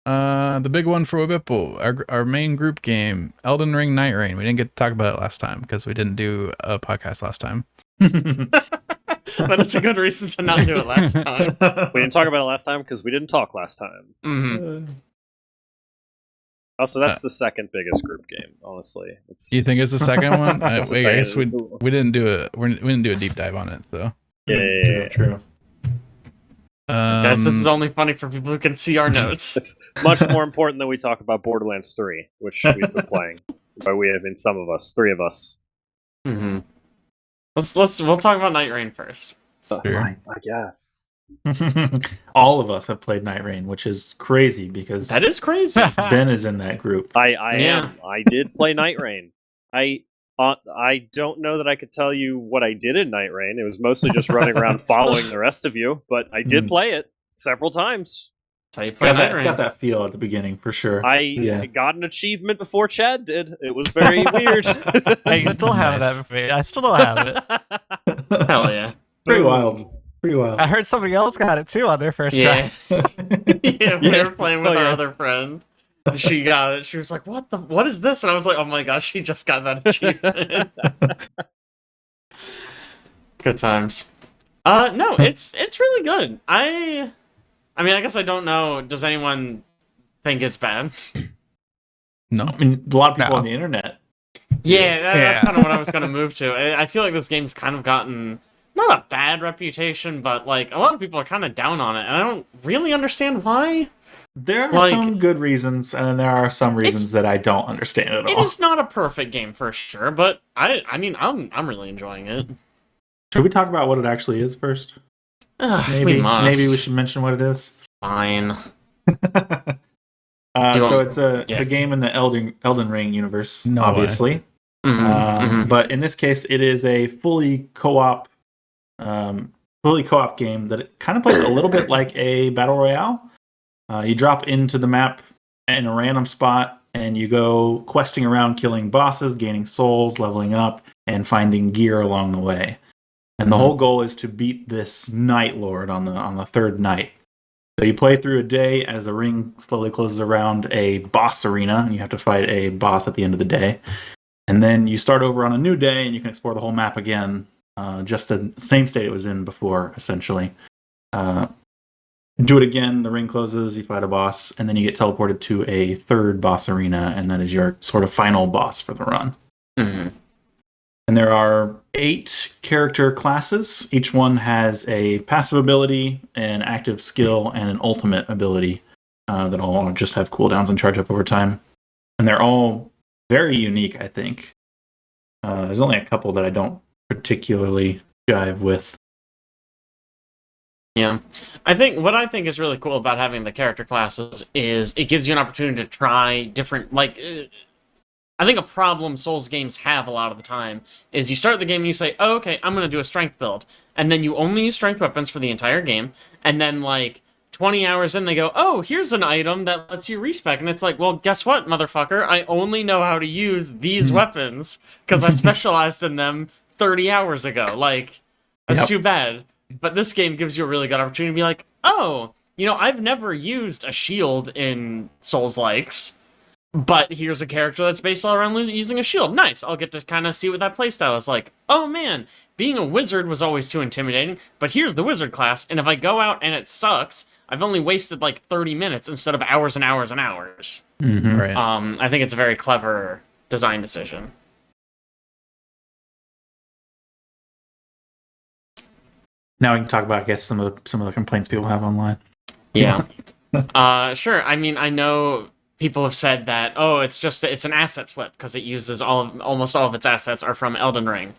The big one for Wibipple, our main group game, Elden Ring Nightreign. We didn't get to talk about it last time because we didn't do a podcast last time. That is a good reason to not do it last time. We didn't talk about it last time because we didn't talk last time. Mhm. Also, that's the second biggest group game, honestly. You think it's the second one? It's the I guess we second. didn't do we didn't do a deep dive on it though. Yeah. True. Guys, this is only funny for people who can see our notes. It's much more important that we talk about Borderlands 3, which we've been playing. By we have been some of us, 3 of us. Mm-hmm. We'll talk about Nightreign first. Sure. I guess. All of us have played Nightreign, which is crazy because That is crazy. Ben is in that group. I Yeah. am. I did play Nightreign. I don't know that I could tell you what I did in Nightreign. It was mostly just running around following the rest of you, but I did play it several times. That's how you play It's got Nightreign. that feel at the beginning for sure. I got an achievement before Chad did. It was very weird. I still have Nice. that for me. I still don't have it. Hell yeah. Pretty wild. Pretty wild. I heard somebody else got it too on their first Yeah. try. Yeah, we were playing with Oh, our yeah. other friend. And she got it. She was like, what is this? And I was like, oh my gosh, she just got that achievement. Good times. No, it's really good. I mean, I guess I don't know. Does anyone think it's bad? No. I mean, a lot of people No. on the internet. Yeah, that's Yeah. kind of what I was gonna move to. I feel like this game's kind of gotten not a bad reputation, but like a lot of people are kind of down on it, and I don't really understand why. There are Like, some good reasons, and there are some reasons that I don't understand at It all. is not a perfect game for sure, but I mean, I'm really enjoying it. Should we talk about what it actually is first? Ugh, Maybe we must. maybe we should mention what it is. Fine. So it's a yeah. game in the Elden Ring universe, No way. obviously. Mhm. But in this case, it is a fully co-op game that it kind of plays a little bit like a battle royale. You drop into the map in a random spot, and you go questing around, killing bosses, gaining souls, leveling up, and finding gear along the way. And the whole goal is to beat this Night Lord on the third night. So you play through a day as a ring slowly closes around a boss arena, and you have to fight a boss at the end of the day. And then you start over on a new day, and you can explore the whole map again, just the same state it was in before, essentially. Do it again, the ring closes, you fight a boss, and then you get teleported to a third boss arena, and that is your sort of final boss for the run. Mhm. And there are 8 character classes. Each one has a passive ability, an active skill, and an ultimate ability that all just have cooldowns and charge up over time. And they're all very unique, I think. There's only a couple that I don't particularly jive with. Yeah. What I think is really cool about having the character classes is it gives you an opportunity to try different, I think a problem Souls games have a lot of the time is you start the game and you say, oh, okay, I'm going to do a strength build. And then you only use strength weapons for the entire game. And then, 20 hours in, they go, oh, here's an item that lets you respec. And it's like, well, guess what, motherfucker? I only know how to use these weapons because I specialized in them 30 hours ago. That's too bad. But this game gives you a really good opportunity to be like, oh, I've never used a shield in Souls-likes. But here's a character that's based all around using a shield. Nice. I'll get to kind of see what that playstyle is like. Oh man, being a wizard was always too intimidating, but here's the wizard class, and if I go out and it sucks, I've only wasted 30 minutes instead of hours and hours and hours. Mm-hmm. Right. I think it's a very clever design decision. Now we can talk about, I guess, some of the complaints people have online. Yeah. Sure. I mean, I know people have said that, oh, it's an asset flip because it uses almost all of its assets are from Elden Ring.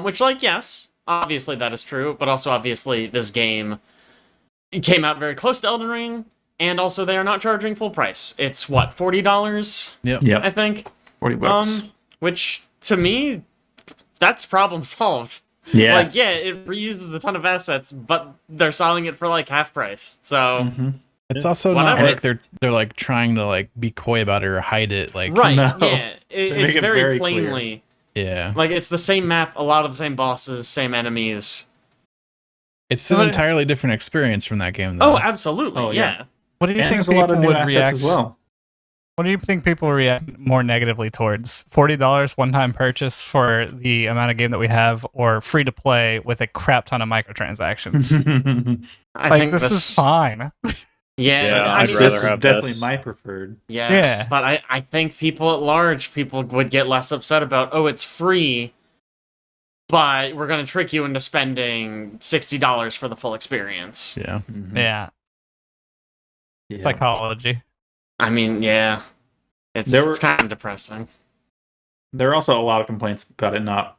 Which, yes, obviously that is true, but also obviously this game came out very close to Elden Ring, and also they are not charging full price. It's what, $40? Yep. I think. $40. Which to me, that's problem solved. Yeah. It reuses a ton of assets, but they're selling it for half price. So. Mm-hmm. It's also Whatever. not like they're trying to be coy about it or hide it. Right, No. yeah. It's make it very, very plainly. Yeah. It's the same map, a lot of the same bosses, same enemies. It's an entirely different experience from that game, though. Oh, absolutely, Oh, yeah. yeah. What do you And think there's a lot of people new would assets react? as well. What do you think people react more negatively towards? $40 one-time purchase for the amount of game that we have, or free to play with a crap ton of microtransactions? I think this is fine. Yeah, I I'd mean, rather This is have definitely this. my preferred. yes, Yeah. but I think people at large, would get less upset about, oh, it's free, but we're going to trick you into spending $60 for the full experience. Yeah. Mhm. Yeah, Yeah. psychology. I mean, yeah. It's kind of depressing. There are also a lot of complaints about it not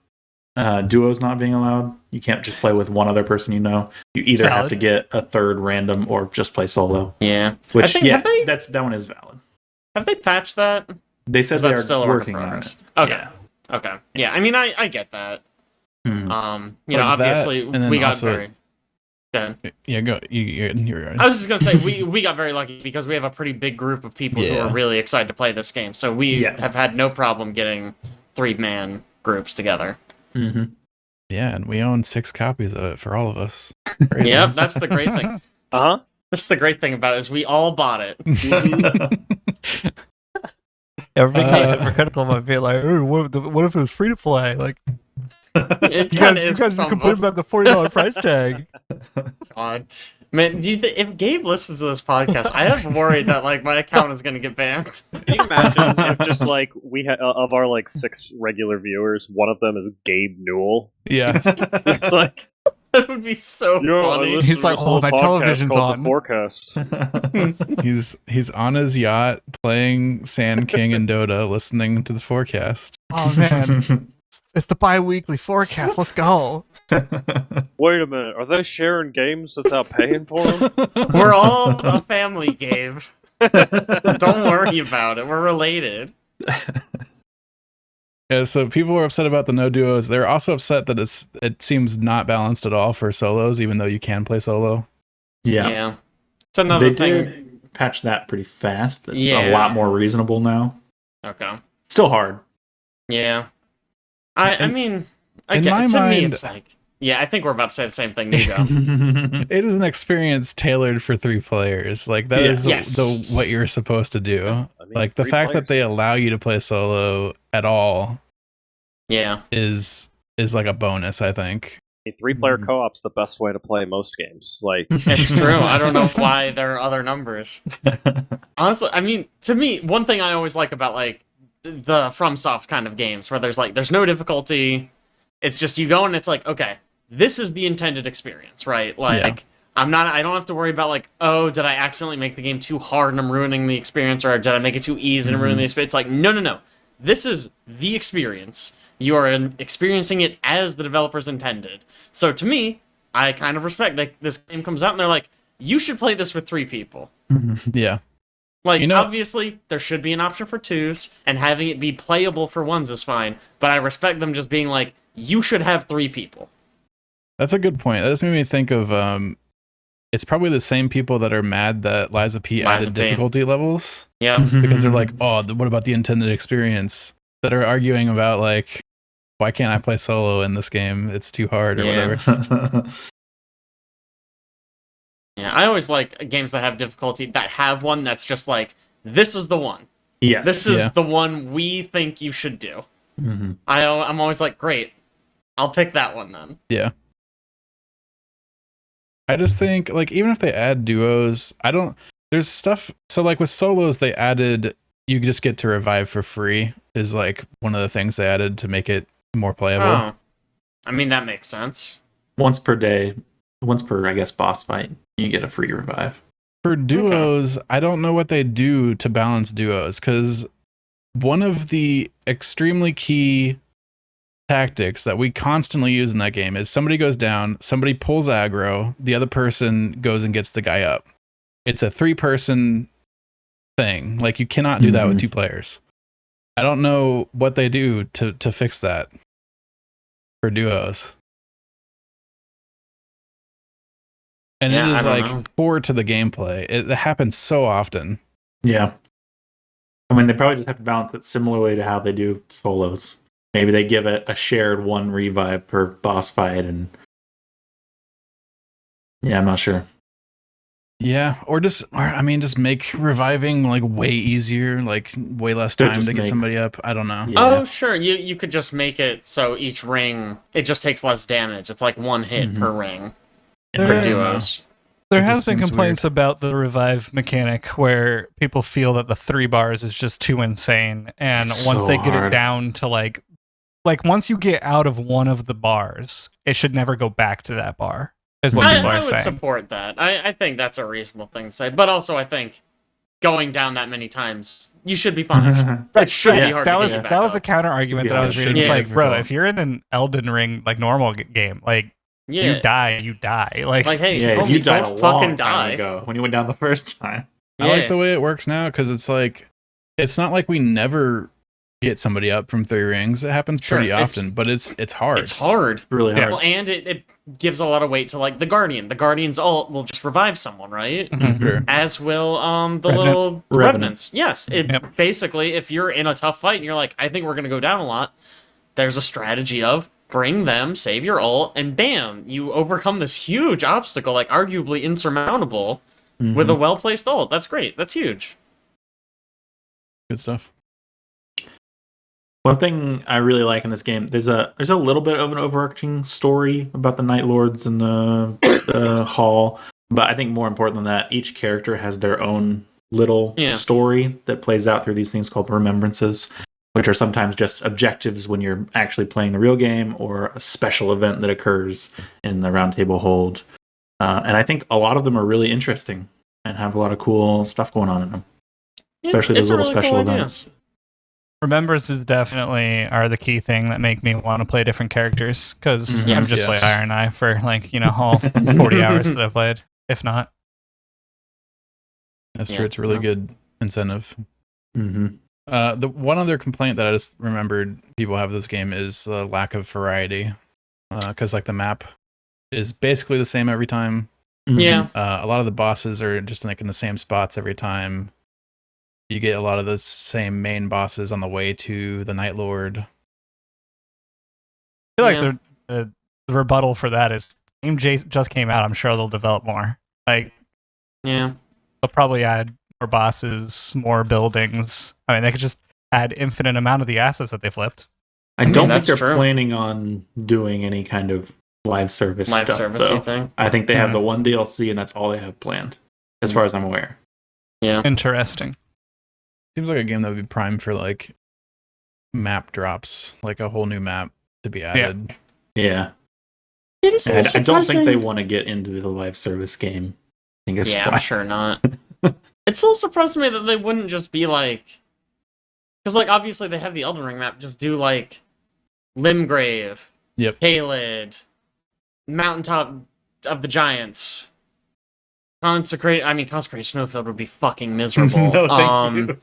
duos not being allowed. You can't just play with one other person you know. You either have Valid. to get a third random or just play solo. Yeah. Which, I think, yeah, have that one is valid. they patched that? They said Is they that are still a work working in on progress? it. Okay. Yeah. Okay. Yeah, I mean, I get that. Mhm. Like Obviously, that, and then we got also- very... Then. Yeah, go. You're I was just going to say, we got very lucky because we have a pretty big group of people who Yeah. are really excited to play this game. So we Yeah. have had no problem getting 3-man groups together. Mhm. Yeah, and we own 6 copies of it for all of us. Crazy. Yep, that's the great thing. Uh-huh. That's the great thing about it is we all bought it. Everybody kind Uh, of hypocritical might be like, "Oh, what if it was free to play?" It You kind guys, of you is. guys for some complain of us. about the $40 price tag. God. Man, if Gabe listens to this podcast, I have worried that like my account is gonna get banned. Can you imagine if just like we had of our like 6 regular viewers, one of them is Gabe Newell? Yeah. It's like That would be so funny. He's like, "Oh, my television's on." The Forecast. He's on his yacht playing Sand King and Dota, listening to the forecast. Oh man, it's the bi-weekly forecast. Let's go. Wait a minute, are they sharing games without paying for them? We're all a family, Gabe. Don't worry about it. We're related. Yeah, so people were upset about the no duos. They're also upset that it seems not balanced at all for solos, even though you can play solo. Yeah. It's another They thing. did patch that pretty fast. It's Yeah. a lot more reasonable now. Okay. Still hard. Yeah. I mean, in again, my to me, mind- it's like, yeah, I think we're about to say the same thing, Nico. It is an experience tailored for 3 players. Like that Yeah. is Yes. what you're supposed to do. I mean, Like the 3 fact that players. they allow you to play solo at all Yeah. is like a bonus, I think. 3-player Mhm. co-op's the best way to play most games. Like, It's true. I don't know why there are other numbers. Honestly, I mean, to me, one thing I always like about like the FromSoft kind of games where there's no difficulty. It's just you go and it's like, okay, this is the intended experience, right? Like I don't have to worry about like, oh, did I accidentally make the game too hard and I'm ruining the experience, or did I make it too easy and I'm ruining the experience? It's like, no. This is the experience. You are experiencing it as the developers intended. So to me, I kind of respect that this game comes out and they're like, you should play this with 3 people. Yeah. Like, You know- obviously, there should be an option for 2s, and having it be playable for 1s is fine, but I respect them just being like, you should have 3 people. That's a good point. That just made me think of it's probably the same people that are mad that Liza P Liza added P. difficulty levels Yeah. because they're like, oh, what about the intended experience? That are arguing about like, why can't I play solo in this game? It's too hard or Yeah. whatever. Yeah, I always like games that have difficulty, that have one that's just like, this is the one. Yes. This is Yeah. the one we think you should do. Mhm. I'm always like, great. I'll pick that one then. Yeah. I just think like even if they add duos, there's stuff. So like with solos, they added you just get to revive for free is like one of the things they added to make it more playable. Oh. I mean, that makes sense. Once per, I guess, boss fight, you get a free revive. For duos, I don't know what they do to balance duos because one of the extremely key tactics that we constantly use in that game is somebody goes down, somebody pulls aggro, the other person goes and gets the guy up. It's a 3-person thing. Like you cannot do that with 2 players. I don't know what they do to fix that for duos. And Yeah, it I is don't like know. core to the gameplay. It happens so often. Yeah. I mean, they probably just have to balance it similarly to how they do solos. Maybe they give it a shared 1 revive per boss fight, and yeah, I'm not sure. Yeah, or just make reviving like way easier, like way less Could time just to get make- somebody up. I don't know. Yeah. Oh, sure. You could just make it so each ring, it just takes less damage. It's like 1 hit Mhm. per ring There- for I don't know. duos. There It has just been seems complaints about the revive mechanic where people feel that the 3 bars is just too insane, and It's once so they get it hard. down to like once you get out of one of the bars, it should never go back to that bar. Is what people I are would saying. support that. I think that's a reasonable thing to say. But also, I think going down that many times, you should be punished. It should Yeah, be hard That to was get back that was up. the counter argument that I was Yeah, reading. It's yeah, like, bro, difficult. if you're in an Elden Ring like normal game, like Yeah. you die. Like, Like, hey, Yeah, homie, you died a don't long fucking time die. ago when you went down the first time. I like the way it works now because it's like it's not like we never get somebody up from 3 rings. It happens Sure, pretty it's- often, but it's hard. It's hard. Really hard. Well, and it gives a lot of weight to like the Guardian. The Guardian's ult will just revive someone, right? Mhm. Sure. As will the Revenant. little Revenant. revenants. Yes, it Yep. basically, if you're in a tough fight and you're like, I think we're gonna go down a lot, there's a strategy of bring them, save your ult, and bam, you overcome this huge obstacle, like arguably insurmountable, with a well placed ult. That's great. That's huge. Good stuff. One thing I really like in this game, there's a little bit of an overarching story about the Night Lords and the Hall, but I think more important than that, each character has their own little story that plays out through these things called remembrances, which are sometimes just objectives when you're actually playing the real game, or a special event that occurs in the Round Table Hold. And I think a lot of them are really interesting and have a lot of cool stuff going on in them, especially those little special events. Remembrances definitely are the key thing that make me want to play different characters, because I'm just play Iron Eye for all 40 hours that I've played, if not. That's true. It's a really good incentive. Mm-hmm. The one other complaint that I just remembered people have with this game is the lack of variety, because the map is basically the same every time. Yeah. A lot of the bosses are just in the same spots every time. You get a lot of the same main bosses on the way to the Night Lord. I feel like the rebuttal for that is game just came out. I'm sure they'll develop more. They'll probably add more bosses, more buildings. I mean, they could just add infinite amount of the assets that they flipped. I don't think they're planning on doing any kind of live service thing. I think they have the one DLC, and that's all they have planned, as far as I'm aware. Yeah. Interesting. Seems like a game that would be primed for map drops, a whole new map to be added. Yeah. It is I don't think they want to get into the live service game. I think it's I'm sure not. It still surprised me that they wouldn't just be because obviously they have the Elden Ring map. Just do Limgrave, Caelid, Mountaintop of the Giants. Consecrated Snowfield would be fucking miserable. No, thank you.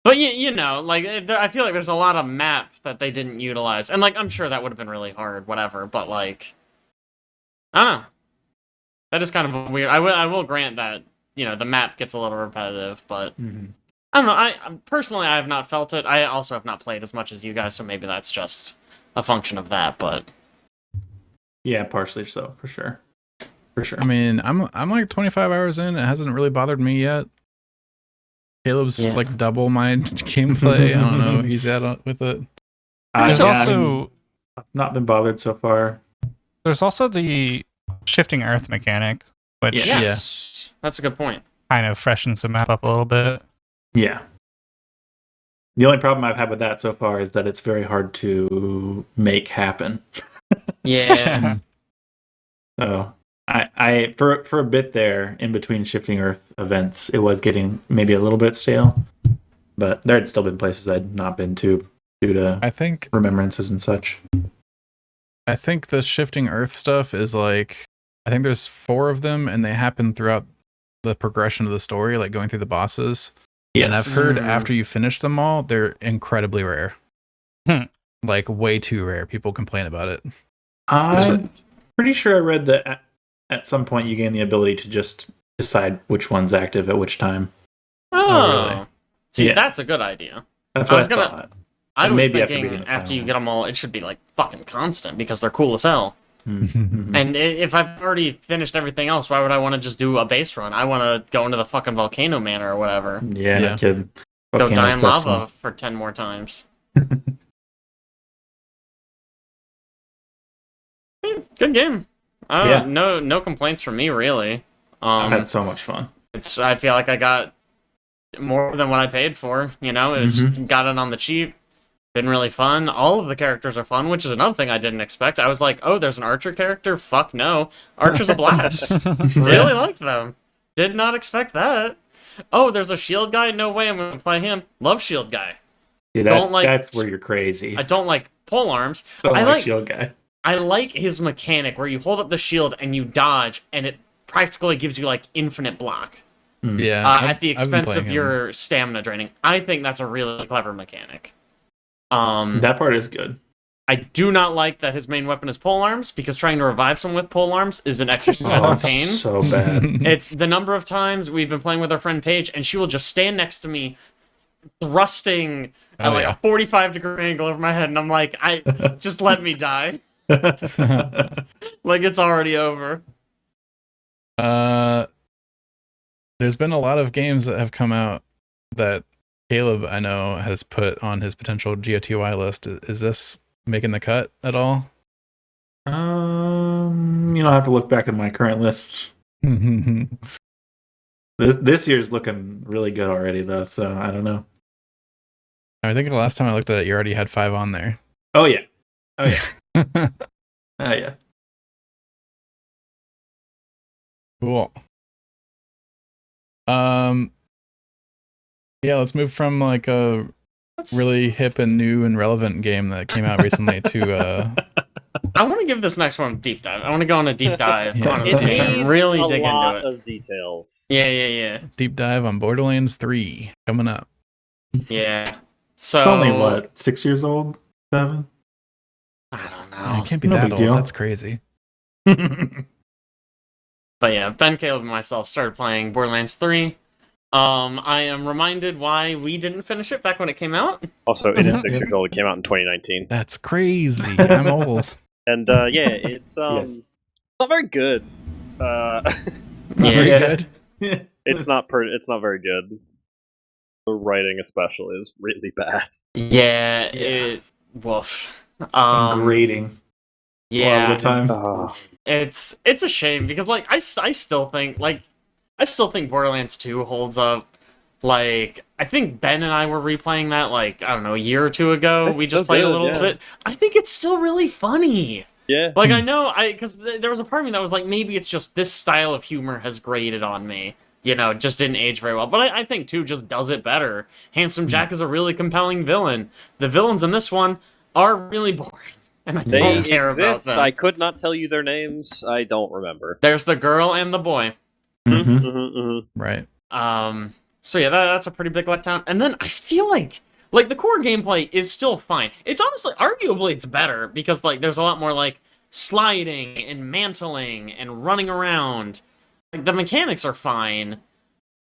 But I feel like there's a lot of map that they didn't utilize, and I'm sure that would have been really hard, whatever. But I don't know. That is kind of weird. I will grant that the map gets a little repetitive, but I don't know. I personally have not felt it. I also have not played as much as you guys, so maybe that's just a function of that. But yeah, partially so, for sure. For sure. I mean, I'm 25 hours in. It hasn't really bothered me yet. Caleb's double my gameplay. I don't know. He's at with it. There's I've not been bothered so far. There's also the shifting earth mechanic, which that's a good point. Kind of freshens the map up a little bit. Yeah. The only problem I've had with that so far is that it's very hard to make happen. Yeah. So I for a bit there in between shifting earth events, it was getting maybe a little bit stale, but there had still been places I'd not been to due to remembrances and such. I think the shifting earth stuff is I think there's 4 of them, and they happen throughout the progression of the story, going through the bosses. Yes. And I've heard after you finish them all, they're incredibly rare. Way too rare. People complain about it. I'm pretty sure I read that at some point you gain the ability to just decide which one's active at which time. Oh, really? See, that's a good idea. That's what I thought. I was thinking after you get them all, it should be fucking constant because they're cool as hell. And if I've already finished everything else, why would I want to just do a base run? I want to go into the fucking Volcano Manor or whatever. Yeah, no kidding. Go die in lava for 10 more times. Good game. No complaints from me, really. I've had so much fun. I feel like I got more than what I paid for. It was got it on the cheap. Been really fun. All of the characters are fun, which is another thing I didn't expect. I was like, oh, there's an Archer character? Fuck no. Archer's a blast. Really liked them. Did not expect that. Oh, there's a shield guy? No way I'm going to play him. Love shield guy. See, that's where you're crazy. I don't like pole arms. I like shield guy. I like his mechanic where you hold up the shield and you dodge, and it practically gives you infinite block. Yeah. At the expense of your stamina draining. I think that's a really clever mechanic. That part is good. I do not like that his main weapon is pole arms, because trying to revive someone with pole arms is an exercise in pain. So bad. It's the number of times we've been playing with our friend Paige, and she will just stand next to me, thrusting at a 45-degree angle over my head, and I'm like, just let me die. It's already over. There's been a lot of games that have come out that Caleb, I know, has put on his potential GOTY list. Is this making the cut at all? I have to look back at my current list. This year's looking really good already, though. So I don't know. I think the last time I looked at it, you already had 5 on there. Oh yeah. Oh yeah. Cool. Yeah, let's move from like a really hip and new and relevant game that came out recently to I want to give this next one a deep dive. I want to go on a deep dive Yeah. on It this game needs and really a dig lot into it. of details. Yeah. deep dive on Borderlands 3 coming up. Yeah. So It's only what, 6 years old? 7? I don't Man, know. it can't be No that big old. deal. That's crazy. But yeah, Ben, Caleb, and myself started playing Borderlands 3. I am reminded why we didn't finish it back when it came out. Also, it is Yeah. 6 years old. It came out in 2019. That's crazy. I'm old. And yeah, it's Yes. not very good. Not Yeah. very Yeah. good. It's not very good. The writing especially is really bad. Yeah, it woof. Grading. Yeah, A lot of the time. it's a shame because like I still think Borderlands 2 holds up. Like I think Ben and I were replaying that like I don't know a year or two ago. It's we just so played a good, little yeah. bit. I think it's still really funny. Yeah. Like I know because there was a part of me that was like maybe it's just this style of humor has grated on me. You know, it just didn't age very well. But I think 2 just does it better. Handsome Jack is a really compelling villain. The villains in this one are really boring. And I They don't care about exist. them. I could not tell you their names. I don't remember. There's the girl and the boy. Mhm. Right. So yeah, that's a pretty big letdown. And then I feel like the core gameplay is still fine. It's honestly, arguably, it's better because like there's a lot more like sliding and mantling and running around. Like the mechanics are fine,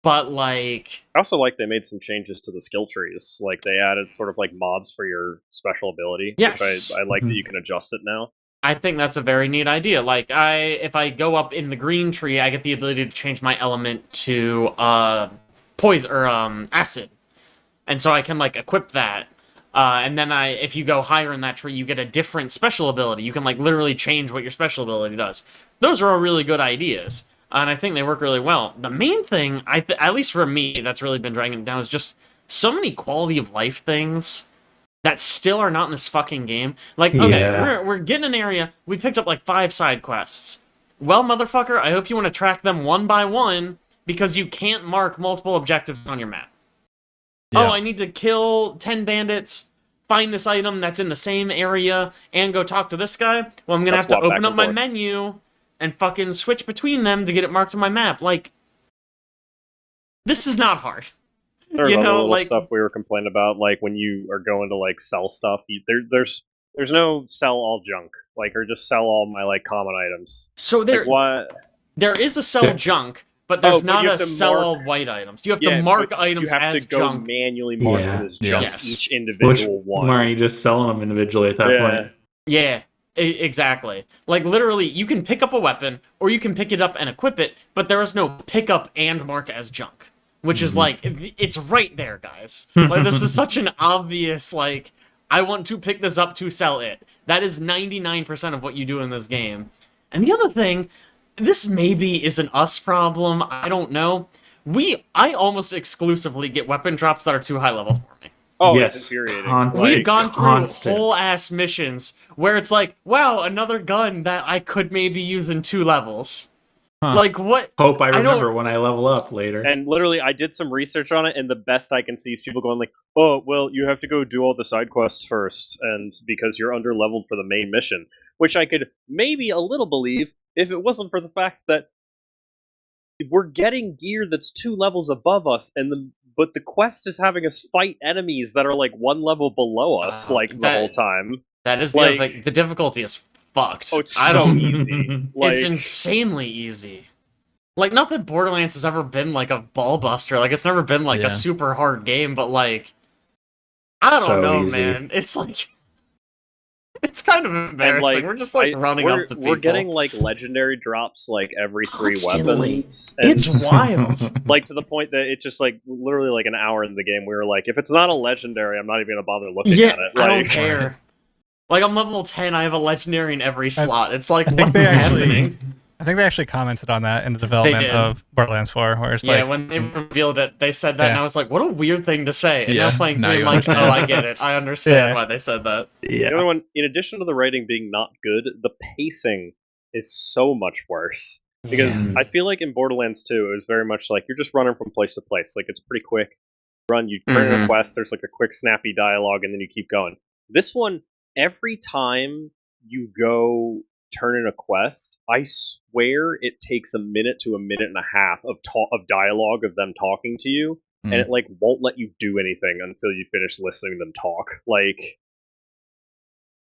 but like I also like they made some changes to the skill trees. Like they added sort of like mods for your special ability. Yes. Which I like Mhm. that you can adjust it now. I think that's a very neat idea. Like if I go up in the green tree, I get the ability to change my element to poison or acid, and so I can like equip that. And then if you go higher in that tree, you get a different special ability. You can like literally change what your special ability does. Those are all really good ideas, and I think they work really well. The main thing, at least for me, that's really been dragging it down is just so many quality of life things that still are not in this fucking game. Like, okay, Yeah. we're getting an area. We picked up like 5 side quests. Well, motherfucker, I hope you want to track them one by one because you can't mark multiple objectives on your map. Yeah. Oh, I need to kill 10 bandits, find this item that's in the same area, and go talk to this guy. Well, I'm gonna have to Swap back open up and my forth. menu and fucking switch between them to get it marked on my map. Like, this is not hard. There's You other know, little like- stuff we were complaining about, like when you are going to like sell stuff. There's no sell all junk, like or just sell all my like common items. So Like what? there is a sell Yeah. junk, but there's but not you a have to sell mark- all white items. You have Yeah, to mark but items you have as to go junk. manually mark Yeah. it as Yeah. junk Yes. each Which, individual one. why aren't you just selling them individually at that Yeah. point? Yeah, exactly. Like literally, you can pick up a weapon or you can pick it up and equip it, but there is no pick up and mark as junk, which is like it's right there, guys. Like this is such an obvious like I want to pick this up to sell it. That is 99% of what you do in this game. And the other thing, this maybe is an us problem. I don't know. I almost exclusively get weapon drops that are too high level for me. Oh, Yes, it's infuriating. constant. We've Like, gone through constant. whole ass missions where it's like, wow, another gun that I could maybe use in 2 levels. Huh. Like what? Hope I don't- remember when I level up later. and literally, I did some research on it, and the best I can see is people going like, "Oh, well, you have to go do all the side quests first, and because you're under leveled for the main mission," which I could maybe a little believe if it wasn't for the fact that we're getting gear that's 2 levels above us, but the quest is having us fight enemies that are like 1 level below us, like the that- whole time. That is the Like- other thing. The difficulty is fucked. Oh, it's I so don't. easy. Like, It's insanely easy. Like, not that Borderlands has ever been like a ball buster. Like, it's never been like Yeah. a super hard game. But like, I don't So know, easy. man. It's like, It's kind of embarrassing. We're just like running up to people. We're getting like legendary drops like every 3 Constantly. weapons. And, It's wild. like to the point that it's just like literally like an hour in the game we were like, if it's not a legendary, I'm not even gonna bother looking at it. I don't care. Like I'm level 10, I have a legendary in every slot. It's like what's happening? I think they actually commented on that in the development of Borderlands 4, where it's like, when they revealed it, they said that, and I was like, what a weird thing to say. And now playing now 3, you I'm like, oh, understand. I get it. I understand why they said that. The other one, in addition to the writing being not good, the pacing is so much worse. Because I feel like in Borderlands 2, it was very much like you're just running from place to place. Like it's pretty quick. Run, you turn a quest, there's like a quick snappy dialogue, and then you keep going. This one, every time you go turn in a quest, I swear it takes a minute to a minute and a half of dialogue of them talking to you, and it like won't let you do anything until you finish listening to them talk. Like,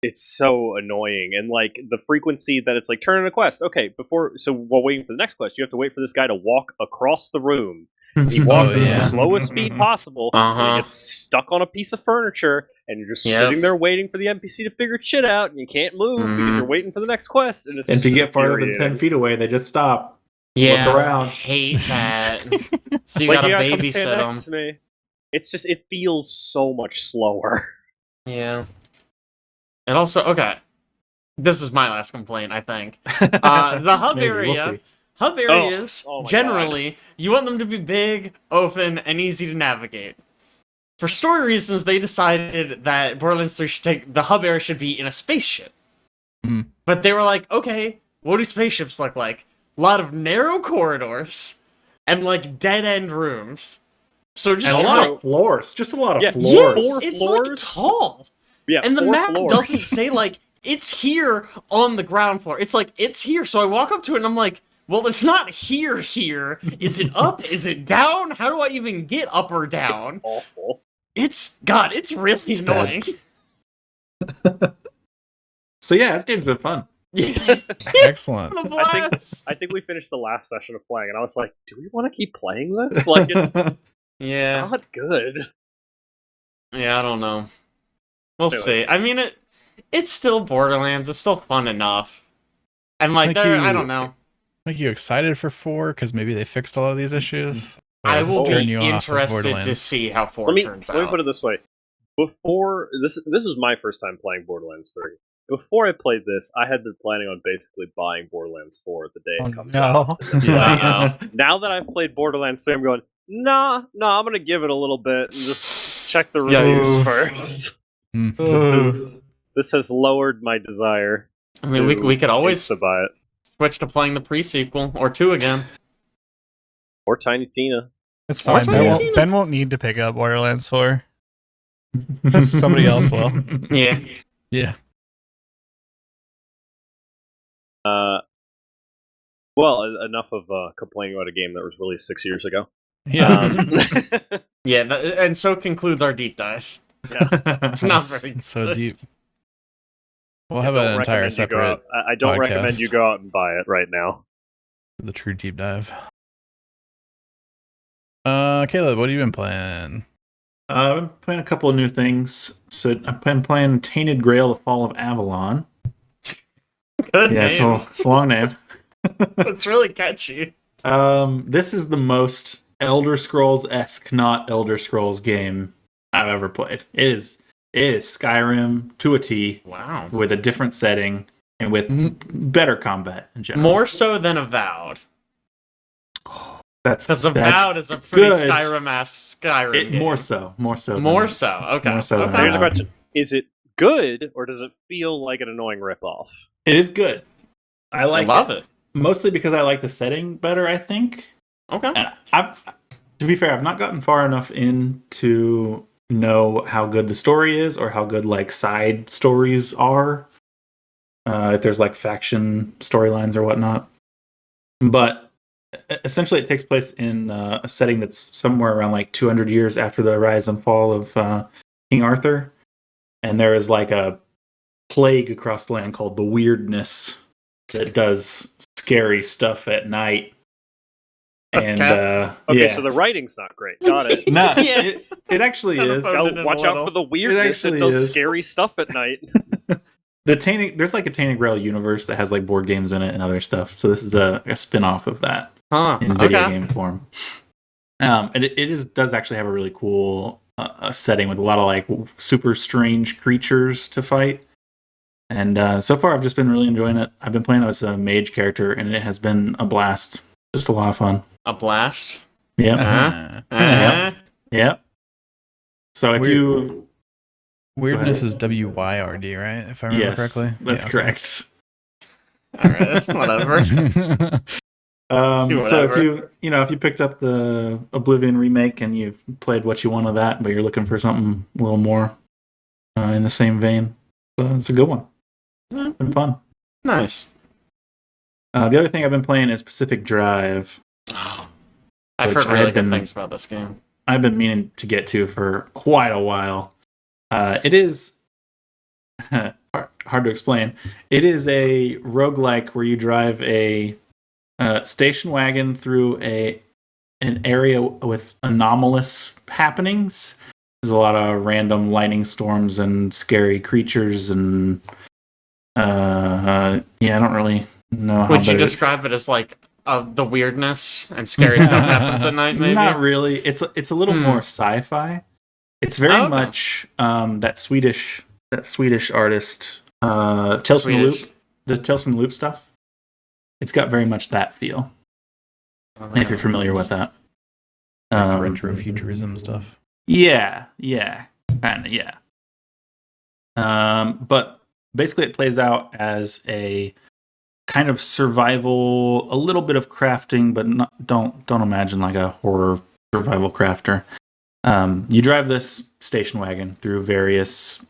it's so annoying, and like the frequency that it's like turn in a quest. Okay, while waiting for the next quest, you have to wait for this guy to walk across the room. He walks at the slowest speed possible, and he gets stuck on a piece of furniture, and you're just sitting there waiting for the NPC to figure shit out, and you can't move because you're waiting for the next quest. And if you get farther than 10 feet away, they just stop. Look around. I hate that. So you gotta babysit them. To me. It's just, it feels so much slower. Yeah. And also, okay, this is my last complaint, I think. The hub area. Hub areas, generally, you want them to be big, open, and easy to navigate. For story reasons, they decided that Borderlands 3 the hub area should be in a spaceship. But they were like, okay, what do spaceships look like? A lot of narrow corridors, and like dead-end rooms. So just and a lot of floors. Just a lot of floors. Yeah, it's like tall. Yeah, and the map floors. doesn't say like, it's here on the ground floor. It's like, it's here. So I walk up to it and I'm like, well, it's not here. Is it up? Is it down? How do I even get up or down? It's awful. It's really annoying. So yeah, this game's been fun. Excellent. I think we finished the last session of playing, and I was like, do we want to keep playing this? Like, it's not good. Yeah, I don't know. We'll see. I mean, it's still Borderlands. It's still fun enough. And like, I don't know. Make you excited for 4 because maybe they fixed a lot of these issues? I will be interested to see how 4 turns out. Let me put it this way. Before this is my first time playing Borderlands 3. Before I played this, I had been planning on basically buying Borderlands 4 the day it comes out. Now that I've played Borderlands 3, I'm going, nah, I'm going to give it a little bit and just check the reviews first. This has lowered my desire. I mean, we could always buy it. Switch to playing the pre-sequel, or 2 again. Or Tiny Tina. It's fine. Ben won't need to pick up Borderlands 4. Somebody else will. Yeah. Yeah. Well, enough of complaining about a game that was released 6 years ago. Yeah. And so concludes our deep dive. Yeah. It's not very good. So deep. We'll have an entire separate I don't recommend you go out and buy it right now. The true deep dive. Caleb, what have you been playing? I've been playing a couple of new things. So I've been playing Tainted Grail: The Fall of Avalon. Good name. So it's a long name. It's really catchy. This is the most Elder Scrolls-esque, not Elder Scrolls game I've ever played. It is Skyrim to a T. Wow. With a different setting and with better combat in general. More so than Avowed. That's because Avowed is a pretty good. Skyrim-esque Skyrim game. More so. Okay. More so Here's the question. Is it good, or does it feel like an annoying ripoff? It is good. I love it. Mostly because I like the setting better, I think. Okay. And to be fair, I've not gotten far enough in to know how good the story is or how good like side stories are. If there's like faction storylines or whatnot. But essentially it takes place in a setting that's somewhere around like 200 years after the rise and fall of King Arthur. And there is like a plague across the land called the Weirdness that does scary stuff at night. And so the writing's not great. Got it. No, it actually is. Watch out for the weirdness that does scary stuff at night. there's like a Tainted Grail universe that has like board games in it and other stuff. So this is a spin-off of that in video game form. And it does actually have a really cool setting with a lot of like super strange creatures to fight. And so far, I've just been really enjoying it. I've been playing as a mage character, and it has been a blast. Just a lot of fun. A blast? Yep. Yep. So if you... Weirdness is WYRD, right? If I remember correctly. That's correct. All right, whatever. So if you picked up the Oblivion remake and you've played what you want of that, but you're looking for something a little more in the same vein, so it's a good one. It's been fun. Nice. The other thing I've been playing is Pacific Drive. I've heard really good things about this game. I've been meaning to get to for quite a while. It is hard to explain. It is a roguelike where you drive a station wagon through an area with anomalous happenings. There's a lot of random lightning storms and scary creatures, and I don't really know how. Would you describe it as like the weirdness and scary stuff happens at night? Maybe not really. It's a little more sci-fi. It's very much that Swedish artist Tales from the Loop, the Tales from the Loop stuff. It's got very much that feel. If you're familiar with that, retro futurism stuff. Yeah. But basically, it plays out as a kind of survival, a little bit of crafting, but don't imagine like a horror survival crafter. You drive this station wagon through various,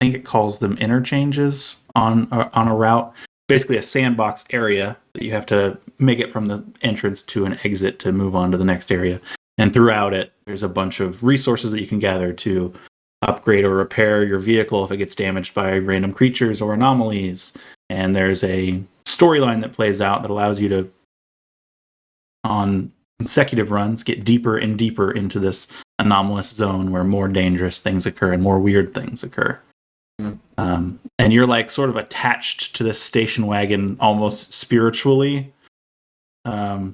I think it calls them interchanges on a route. Basically a sandbox area that you have to make it from the entrance to an exit to move on to the next area. And throughout it, there's a bunch of resources that you can gather to upgrade or repair your vehicle if it gets damaged by random creatures or anomalies. And there's a storyline that plays out that allows you to, on consecutive runs, get deeper and deeper into this anomalous zone where more dangerous things occur and more weird things occur. And you're like sort of attached to this station wagon almost spiritually.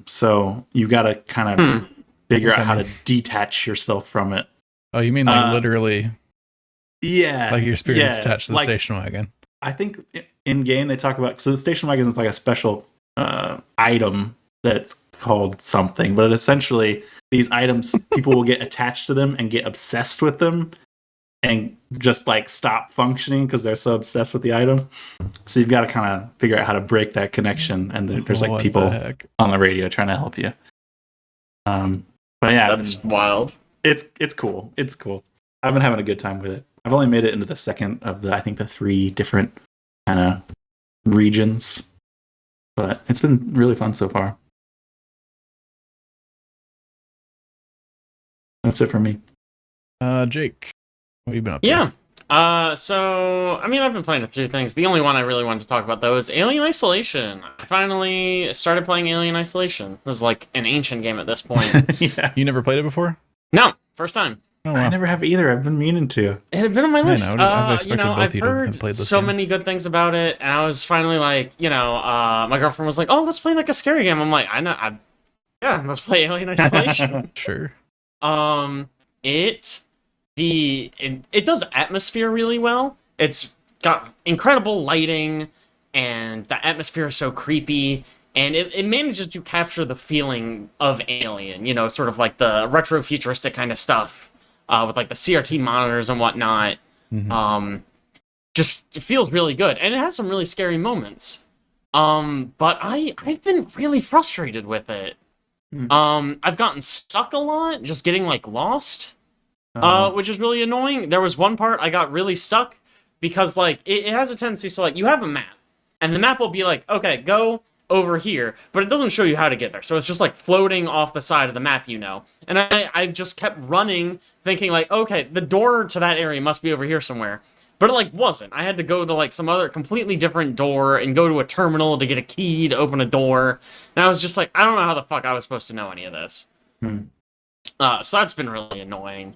So you got to kind of figure out how to detach yourself from it. Oh, you mean like literally? Yeah. Like your spirit's attached to the station wagon. I think in game they talk about, so the station wagon is like a special item that's called something, but essentially these items, people will get attached to them and get obsessed with them and just like stop functioning because they're so obsessed with the item. So you've got to kind of figure out how to break that connection, and there's like people on the radio trying to help you. But yeah, that's wild. It's cool. It's cool. I've been having a good time with it. I've only made it into the second of the 3 different kind of regions, but it's been really fun so far. That's it for me. Jake, what have you been up to? Yeah. So, I mean, I've been playing a few things. The only one I really wanted to talk about, though, is Alien Isolation. I finally started playing Alien Isolation. This is like an ancient game at this point. Yeah. You never played it before? No, first time. Oh, wow. I never have either. I've been meaning to. It had been on my list. I've heard so many good things about it, and I was finally like, my girlfriend was like, "Oh, let's play like a scary game." I'm like, let's play Alien Isolation. Sure. It does atmosphere really well. It's got incredible lighting, and the atmosphere is so creepy, and it manages to capture the feeling of Alien, sort of like the retro futuristic kind of stuff, with like the CRT monitors and whatnot. Mm-hmm. Just it feels really good, and it has some really scary moments. But I've been really frustrated with it. I've gotten stuck a lot, just getting like lost, which is really annoying. There was one part I got really stuck because like it has a tendency, so like you have a map, and the map will be like, okay, go over here, but it doesn't show you how to get there. So it's just like floating off the side of the map, And I just kept running, thinking like, okay, the door to that area must be over here somewhere. But it like wasn't. I had to go to like some other completely different door and go to a terminal to get a key to open a door. And I was just like, I don't know how the fuck I was supposed to know any of this. So that's been really annoying.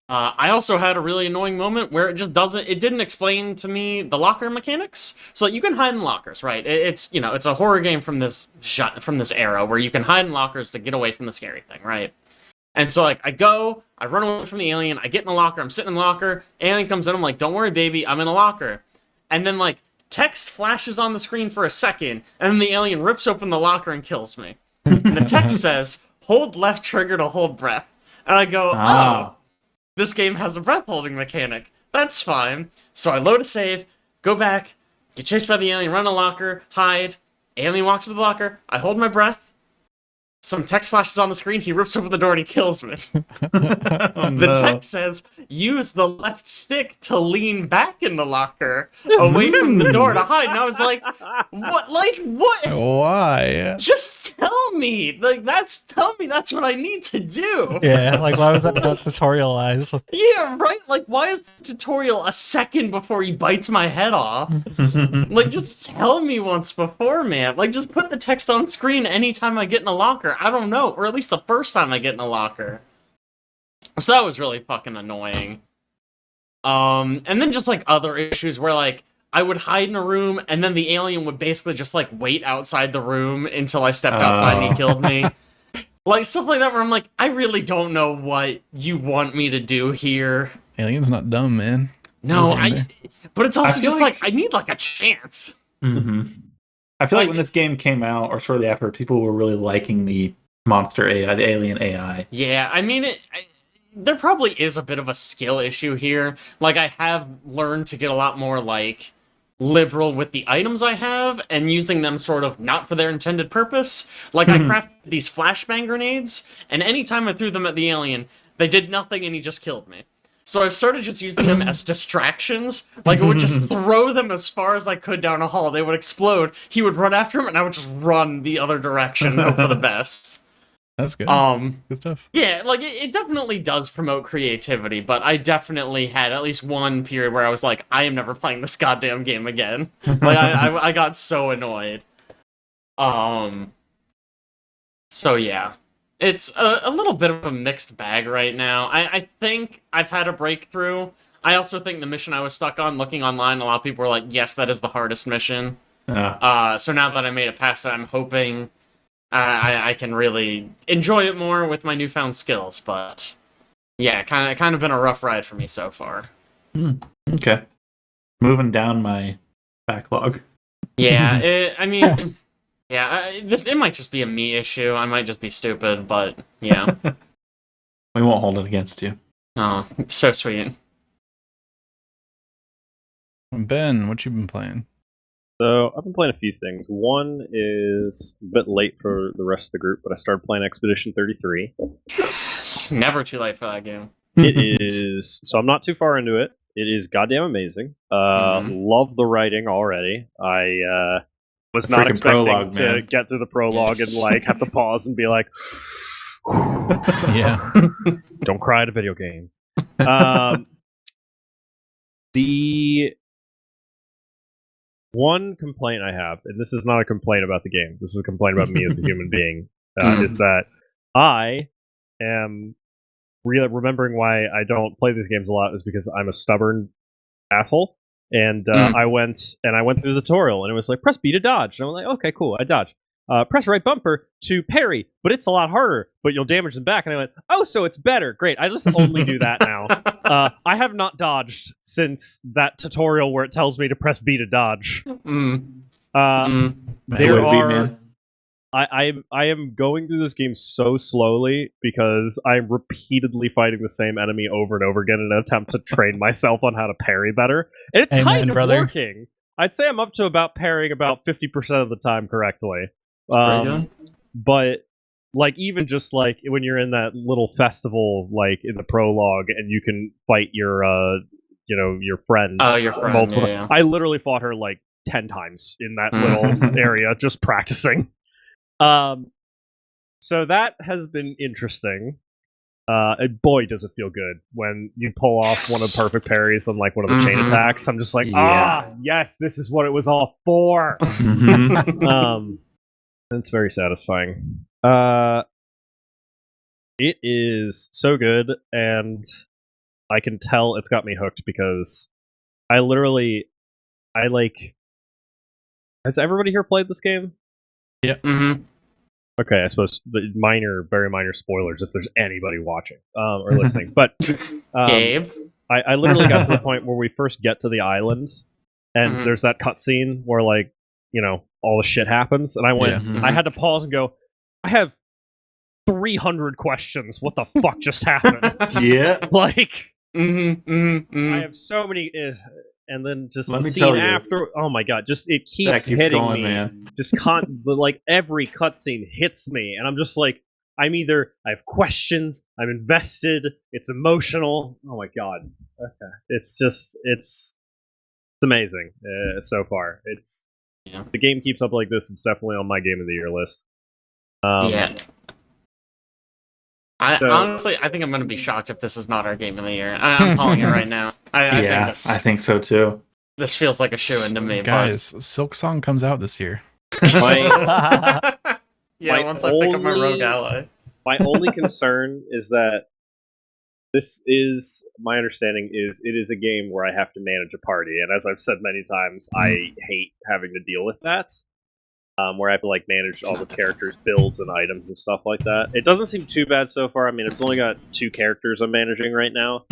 I also had a really annoying moment where it didn't explain to me the locker mechanics. So you can hide in lockers, right? It's a horror game from this era where you can hide in lockers to get away from the scary thing, right? And so like I run away from the alien, I get in a locker, I'm sitting in the locker, alien comes in, I'm like, don't worry, baby, I'm in a locker. And then like text flashes on the screen for a second, and then the alien rips open the locker and kills me. And the text says, hold left trigger to hold breath. And I go, oh. This game has a breath holding mechanic. That's fine. So I load a save, go back, get chased by the alien, run a locker, hide. Alien walks up to the locker. I hold my breath. Some text flashes on the screen. He rips open the door and he kills me. The text says, use the left stick to lean back in the locker away from the door to hide. And I was like, what? Like, what? Why? Just tell me. Like, tell me that's what I need to do. Yeah, like, why was that not tutorialized? Yeah, right? Like, why is the tutorial a second before he bites my head off? Like, just tell me once before, man. Like, just put the text on screen anytime I get in a locker. I don't know, or at least the first time I get in a locker. So that was really fucking annoying. And then just like other issues where like I would hide in a room and then the alien would basically just like wait outside the room until I stepped outside and he killed me. Like stuff like that where I'm like, I really don't know what you want me to do here. Alien's not dumb, man. No, but it's also just like I need like a chance. Mm-hmm. I feel like when this game came out, or shortly after, people were really liking the monster AI, the alien AI. Yeah, I mean, there probably is a bit of a skill issue here. Like, I have learned to get a lot more, like, liberal with the items I have, and using them sort of not for their intended purpose. Like, I crafted these flashbang grenades, and anytime I threw them at the alien, they did nothing and he just killed me. So I started just using them as distractions. Like, I would just throw them as far as I could down a hall. They would explode. He would run after him, and I would just run the other direction and hope for the best. That's good. Good stuff. Yeah, like, it definitely does promote creativity, but I definitely had at least one period where I was like, I am never playing this goddamn game again. Like, I got so annoyed. So, yeah. It's a little bit of a mixed bag right now. I think I've had a breakthrough. I also think the mission I was stuck on, looking online, a lot of people were like, yes, that is the hardest mission. So now that I made it past it, I'm hoping I can really enjoy it more with my newfound skills. But yeah, kind of been a rough ride for me so far. Okay. Moving down my backlog. Yeah, I mean... Yeah, it might just be a me issue. I might just be stupid, but yeah. We won't hold it against you. Oh, so sweet. Ben, what you been playing? So, I've been playing a few things. One is a bit late for the rest of the group, but I started playing Expedition 33. Never too late for that game. It is... So, I'm not too far into it. It is goddamn amazing. Love the writing already. I was not expecting prologue, to get through the prologue and like have to pause and be like, yeah, don't cry at a video game. The one complaint I have, and this is not a complaint about the game, this is a complaint about me as a human being, is that I am remembering why I don't play these games a lot is because I'm a stubborn asshole. And I went through the tutorial, and it was like, press B to dodge. And I'm like, okay, cool, I dodge. Press right bumper to parry, but it's a lot harder, but you'll damage them back. And I went, oh, so it's better. Great, I just only do that now. I have not dodged since that tutorial where it tells me to press B to dodge. There are... I am going through this game so slowly because I'm repeatedly fighting the same enemy over and over again in an attempt to train myself on how to parry better. And it's kind of working. I'd say I'm up to about parrying about 50% of the time correctly. But like even just like when you're in that little festival, like in the prologue, and you can fight your your friends. Oh, your friend. Yeah. I literally fought her like 10 times in that little area just practicing. So that has been interesting. And boy, does it feel good when you pull off one of the perfect parries on like one of the chain attacks. I'm just like, yes, this is what it was all for. It's very satisfying. It is so good, and I can tell it's got me hooked because I like. Has everybody here played this game? Mm-hmm. Okay, I suppose the very minor spoilers if there's anybody watching or listening. But Gabe? I literally got to the point where we first get to the island, and there's that cutscene where, like, you know, all the shit happens, and I went, I had to pause and go, I have 300 questions. What the fuck just happened? Yeah. Like, I I have so many, and then just Let the me scene tell you. after. Oh my god, just it keeps, That keeps hitting going, me. man. Just like every cutscene hits me, and I'm just like, I have questions, I'm invested, it's emotional. Oh my god, okay, it's amazing so far. The game keeps up like this. It's definitely on my game of the year list. Honestly, I think I'm going to be shocked if this is not our game of the year. I'm calling it right now. I think so too. This feels like a shoe-in to me. Guys, Silk Song comes out this year. My once I pick up my rogue ally. My only concern is that this is, my understanding is, it is a game where I have to manage a party, and as I've said many times, I hate having to deal with that. Where I have to like manage all the characters' builds and items and stuff like that. It doesn't seem too bad so far. I mean, it's only got 2 characters I'm managing right now,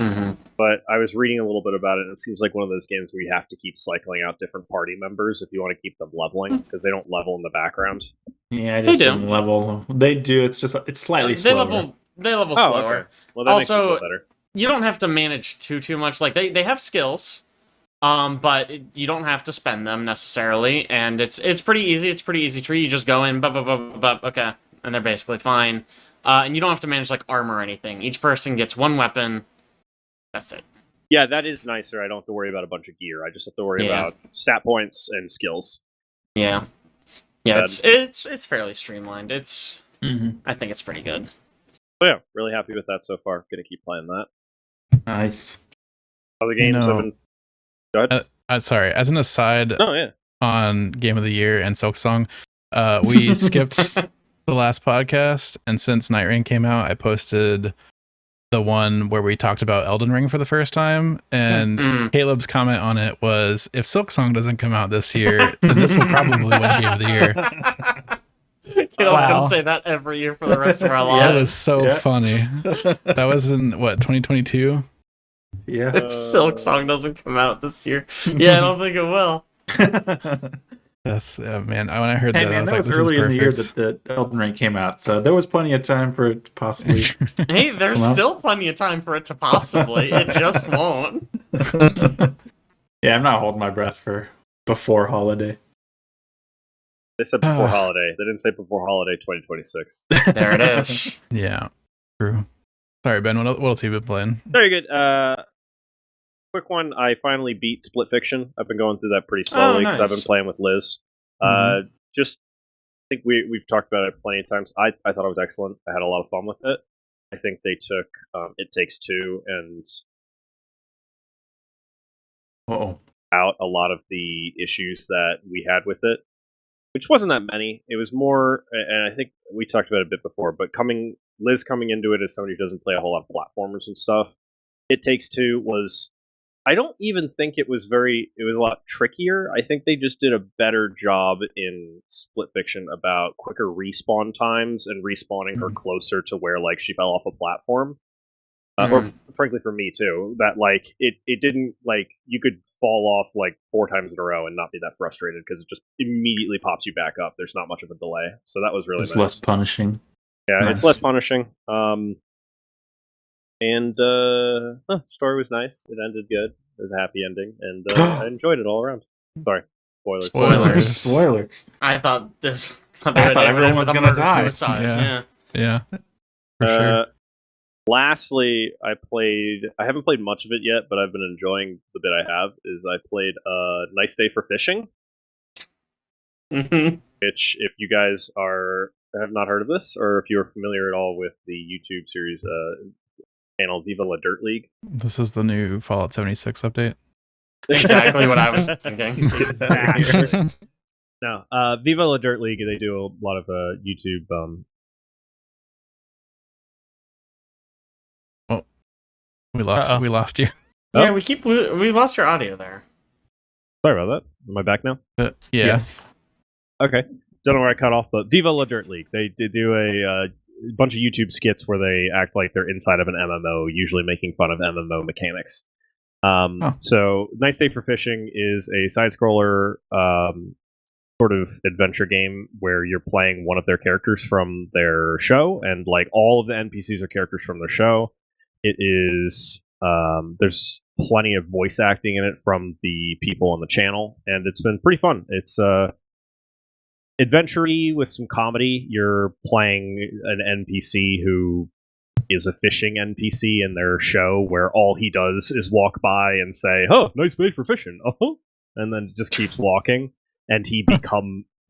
but I was reading a little bit about it, and it seems like one of those games where you have to keep cycling out different party members if you want to keep them leveling, because they don't level in the background. Yeah, I just didn't level. They do. It's just it's slightly slower. They level slower. Okay. Well, that also, makes me feel better. You don't have to manage too much. Like they have skills. But you don't have to spend them necessarily, and it's pretty easy. It's pretty easy tree. You just go in, okay, and they're basically fine. And you don't have to manage like armor or anything. Each person gets 1 weapon. That's it. Yeah, that is nicer. I don't have to worry about a bunch of gear. I just have to worry about stat points and skills. Yeah, it's fairly streamlined. It's I think it's pretty good. So yeah, really happy with that so far. Gonna keep playing that. Nice. Other games have been. Go ahead. Sorry, as an aside, on Game of the Year and Silk Song, we skipped the last podcast, and since Nightreign came out, I posted the one where we talked about Elden Ring for the first time, and Caleb's comment on it was, if Silk Song doesn't come out this year, then this will probably win Game of the Year. Caleb's gonna say that every year for the rest of our lives. That was so funny. That was in, what, 2022? Yeah. If Silk Song doesn't come out this year, I don't think it will. That's man. When I heard that, I was that like, was "This early is in the year perfect." that the Elden Ring came out, so there was plenty of time for it to possibly. Hey, there's still plenty of time for it to possibly. It just won't. Yeah, I'm not holding my breath for before holiday. They said before holiday. They didn't say before holiday 2026. There it is. Yeah, true. Sorry, Ben. What else have you been playing? Very good. Quick one. I finally beat Split Fiction. I've been going through that pretty slowly because I've been playing with Liz. Just, I think we've talked about it plenty of times. I thought it was excellent. I had a lot of fun with it. I think they took It Takes Two and out a lot of the issues that we had with it, which wasn't that many. It was more, and I think we talked about it a bit before, but Liz coming into it as somebody who doesn't play a whole lot of platformers and stuff. It Takes Two was, I don't even think it was a lot trickier. I think they just did a better job in Split Fiction about quicker respawn times and respawning her closer to where, like, she fell off a platform. Or, frankly, for me, too, that, like, it didn't, like, you could fall off, like, 4 times in a row and not be that frustrated because it just immediately pops you back up. There's not much of a delay. So that was really nice. It's less punishing. Yeah, Nice. It's less punishing. Story was nice. It ended good. It was a happy ending, and I enjoyed it all around. Sorry, Spoilers. I thought everyone was gonna die. Suicide. Yeah, for sure. Lastly, I haven't played much of it yet, but I've been enjoying the bit I have. I played Nice Day for Fishing, which, if you guys have not heard of this, or if you're familiar at all with the YouTube series channel Viva La Dirt League. This is the new Fallout 76 update. Exactly what I was thinking. Exactly. No, Viva La Dirt League, they do a lot of YouTube. We lost. Uh-oh. We lost you. Yeah, we lost your audio there. Sorry about that. Am I back now? Yeah. Yes. Okay. Don't know where I cut off, but Viva La Dirt League. They did do a bunch of YouTube skits where they act like they're inside of an MMO, usually making fun of MMO mechanics. So, Nice Day for Fishing is a side-scroller sort of adventure game where you're playing one of their characters from their show, and like all of the NPCs are characters from their show. It is there's plenty of voice acting in it from the people on the channel, and it's been pretty fun. It's adventure-y with some comedy. You're playing an NPC who is a fishing NPC in their show, where all he does is walk by and say, "Oh, nice day for fishing," and then just keeps walking. And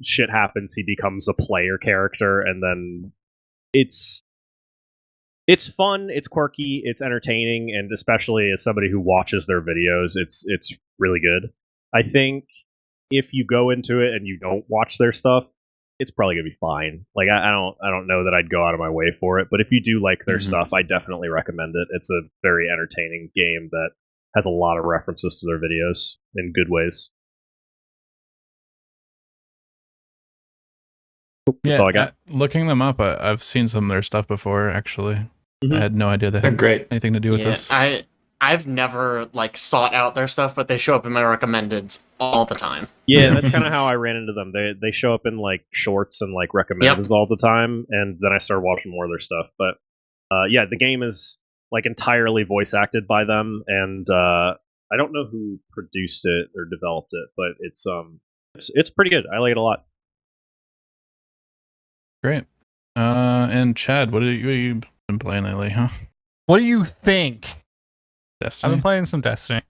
shit happens. He becomes a player character, and then it's fun, it's quirky, it's entertaining, and especially as somebody who watches their videos, it's really good. I think if you go into it and you don't watch their stuff, it's probably gonna be fine. Like I don't know that I'd go out of my way for it, but if you do like their stuff, I definitely recommend it. It's a very entertaining game that has a lot of references to their videos in good ways. That's all I got. Looking them up, I've seen some of their stuff before. Actually, I had no idea they They're had great. anything to do with this. I've never like sought out their stuff, but they show up in my recommendeds all the time. Yeah, that's kind of how I ran into them. They show up in like shorts and like recommendeds all the time, and then I started watching more of their stuff. But yeah, the game is like entirely voice acted by them, and I don't know who produced it or developed it, but it's pretty good. I like it a lot. Great. And Chad, what have you been playing lately, huh? What do you think? I've Destiny? been playing some Destiny.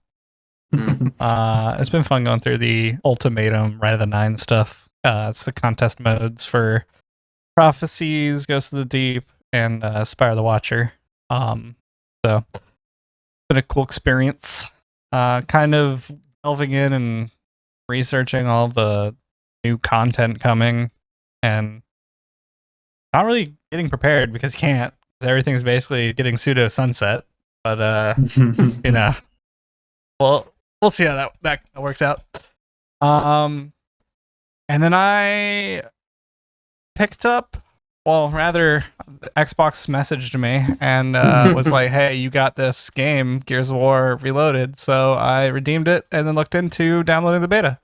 It's been fun going through the Ultimatum, Rite of the Nine stuff. It's the contest modes for Prophecies, Ghost of the Deep, and Spire the Watcher. So, been a cool experience. Kind of delving in and researching all of the new content coming, and not really getting prepared because you can't. Everything's basically getting pseudo sunset. But you know, well, we'll see how that works out. And then I picked up, well, rather, Xbox messaged me and was like, "Hey, you got this game, Gears of War Reloaded." So I redeemed it and then looked into downloading the beta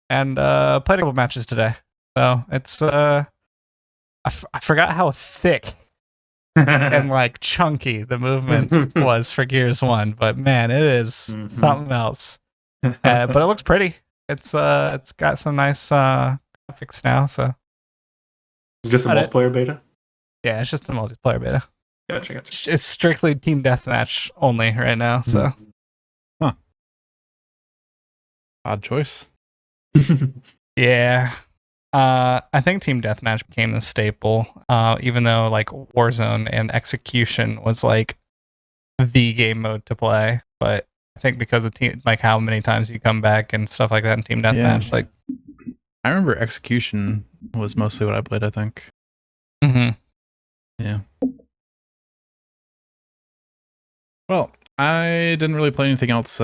and played a couple matches today. So it's I forgot how thick and like chunky the movement was for Gears 1, but man, it is something else. But it looks pretty. It's got some nice graphics now. So It's just a multiplayer beta? Yeah, it's just a multiplayer beta. Gotcha. It's strictly team deathmatch only right now. So Odd choice. yeah. I think Team Deathmatch became the staple, even though like Warzone and Execution was like the game mode to play. But I think because of like how many times you come back and stuff like that in Team Deathmatch, like I remember Execution was mostly what I played. I think. Yeah. Well, I didn't really play anything else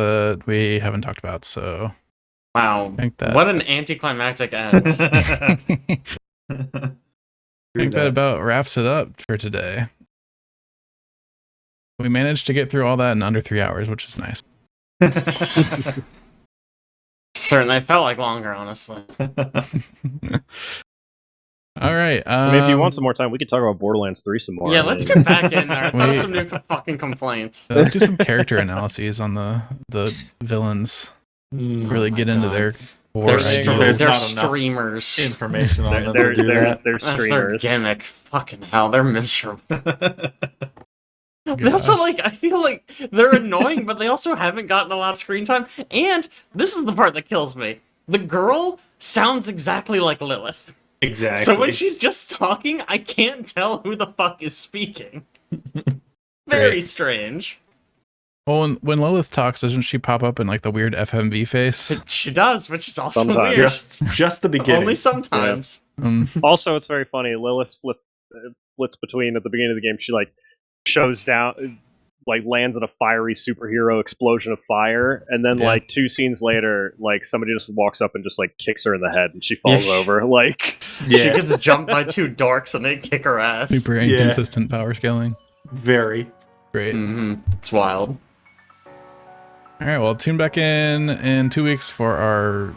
we haven't talked about, so. Wow. What an anticlimactic end. I think that about wraps it up for today. We managed to get through all that in under 3 hours, which is nice. Certainly felt like longer, honestly. All right. I mean, if you want some more time, we could talk about Borderlands 3 some more. Yeah, let's get back in there. Throw some new fucking complaints. Let's do some character analyses on the villains. Really get into their They're streamers. Information on them. They're That's streamers. their gimmick. Fucking hell, they're miserable. They also, like, I feel like they're annoying, but they also haven't gotten a lot of screen time. And this is the part that kills me. The girl sounds exactly like Lilith. Exactly. So when she's just talking, I can't tell who the fuck is speaking. Very strange. Well, when Lilith talks, doesn't she pop up in like the weird FMV face? She does, which is also Sometimes. weird. Just the beginning. Only sometimes. Yeah. Also, it's very funny. Lilith splits between at the beginning of the game. She like shows down like lands in a fiery superhero explosion of fire, and then Yeah. like 2 scenes later, like somebody just walks up and just like kicks her in the head, and she falls over. Like, She gets jumped by 2 dorks and they kick her ass. Super inconsistent power scaling. Very. Great. It's wild. All right, well, tune back in 2 weeks for our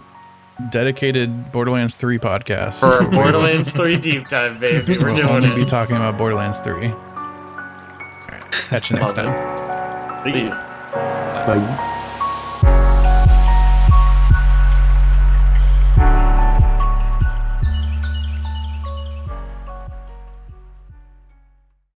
dedicated Borderlands 3 podcast. For a Borderlands 3 deep dive, baby. We're We'll doing only it. be talking about Borderlands 3. All right, catch you next Love it. time. See ya. Bye.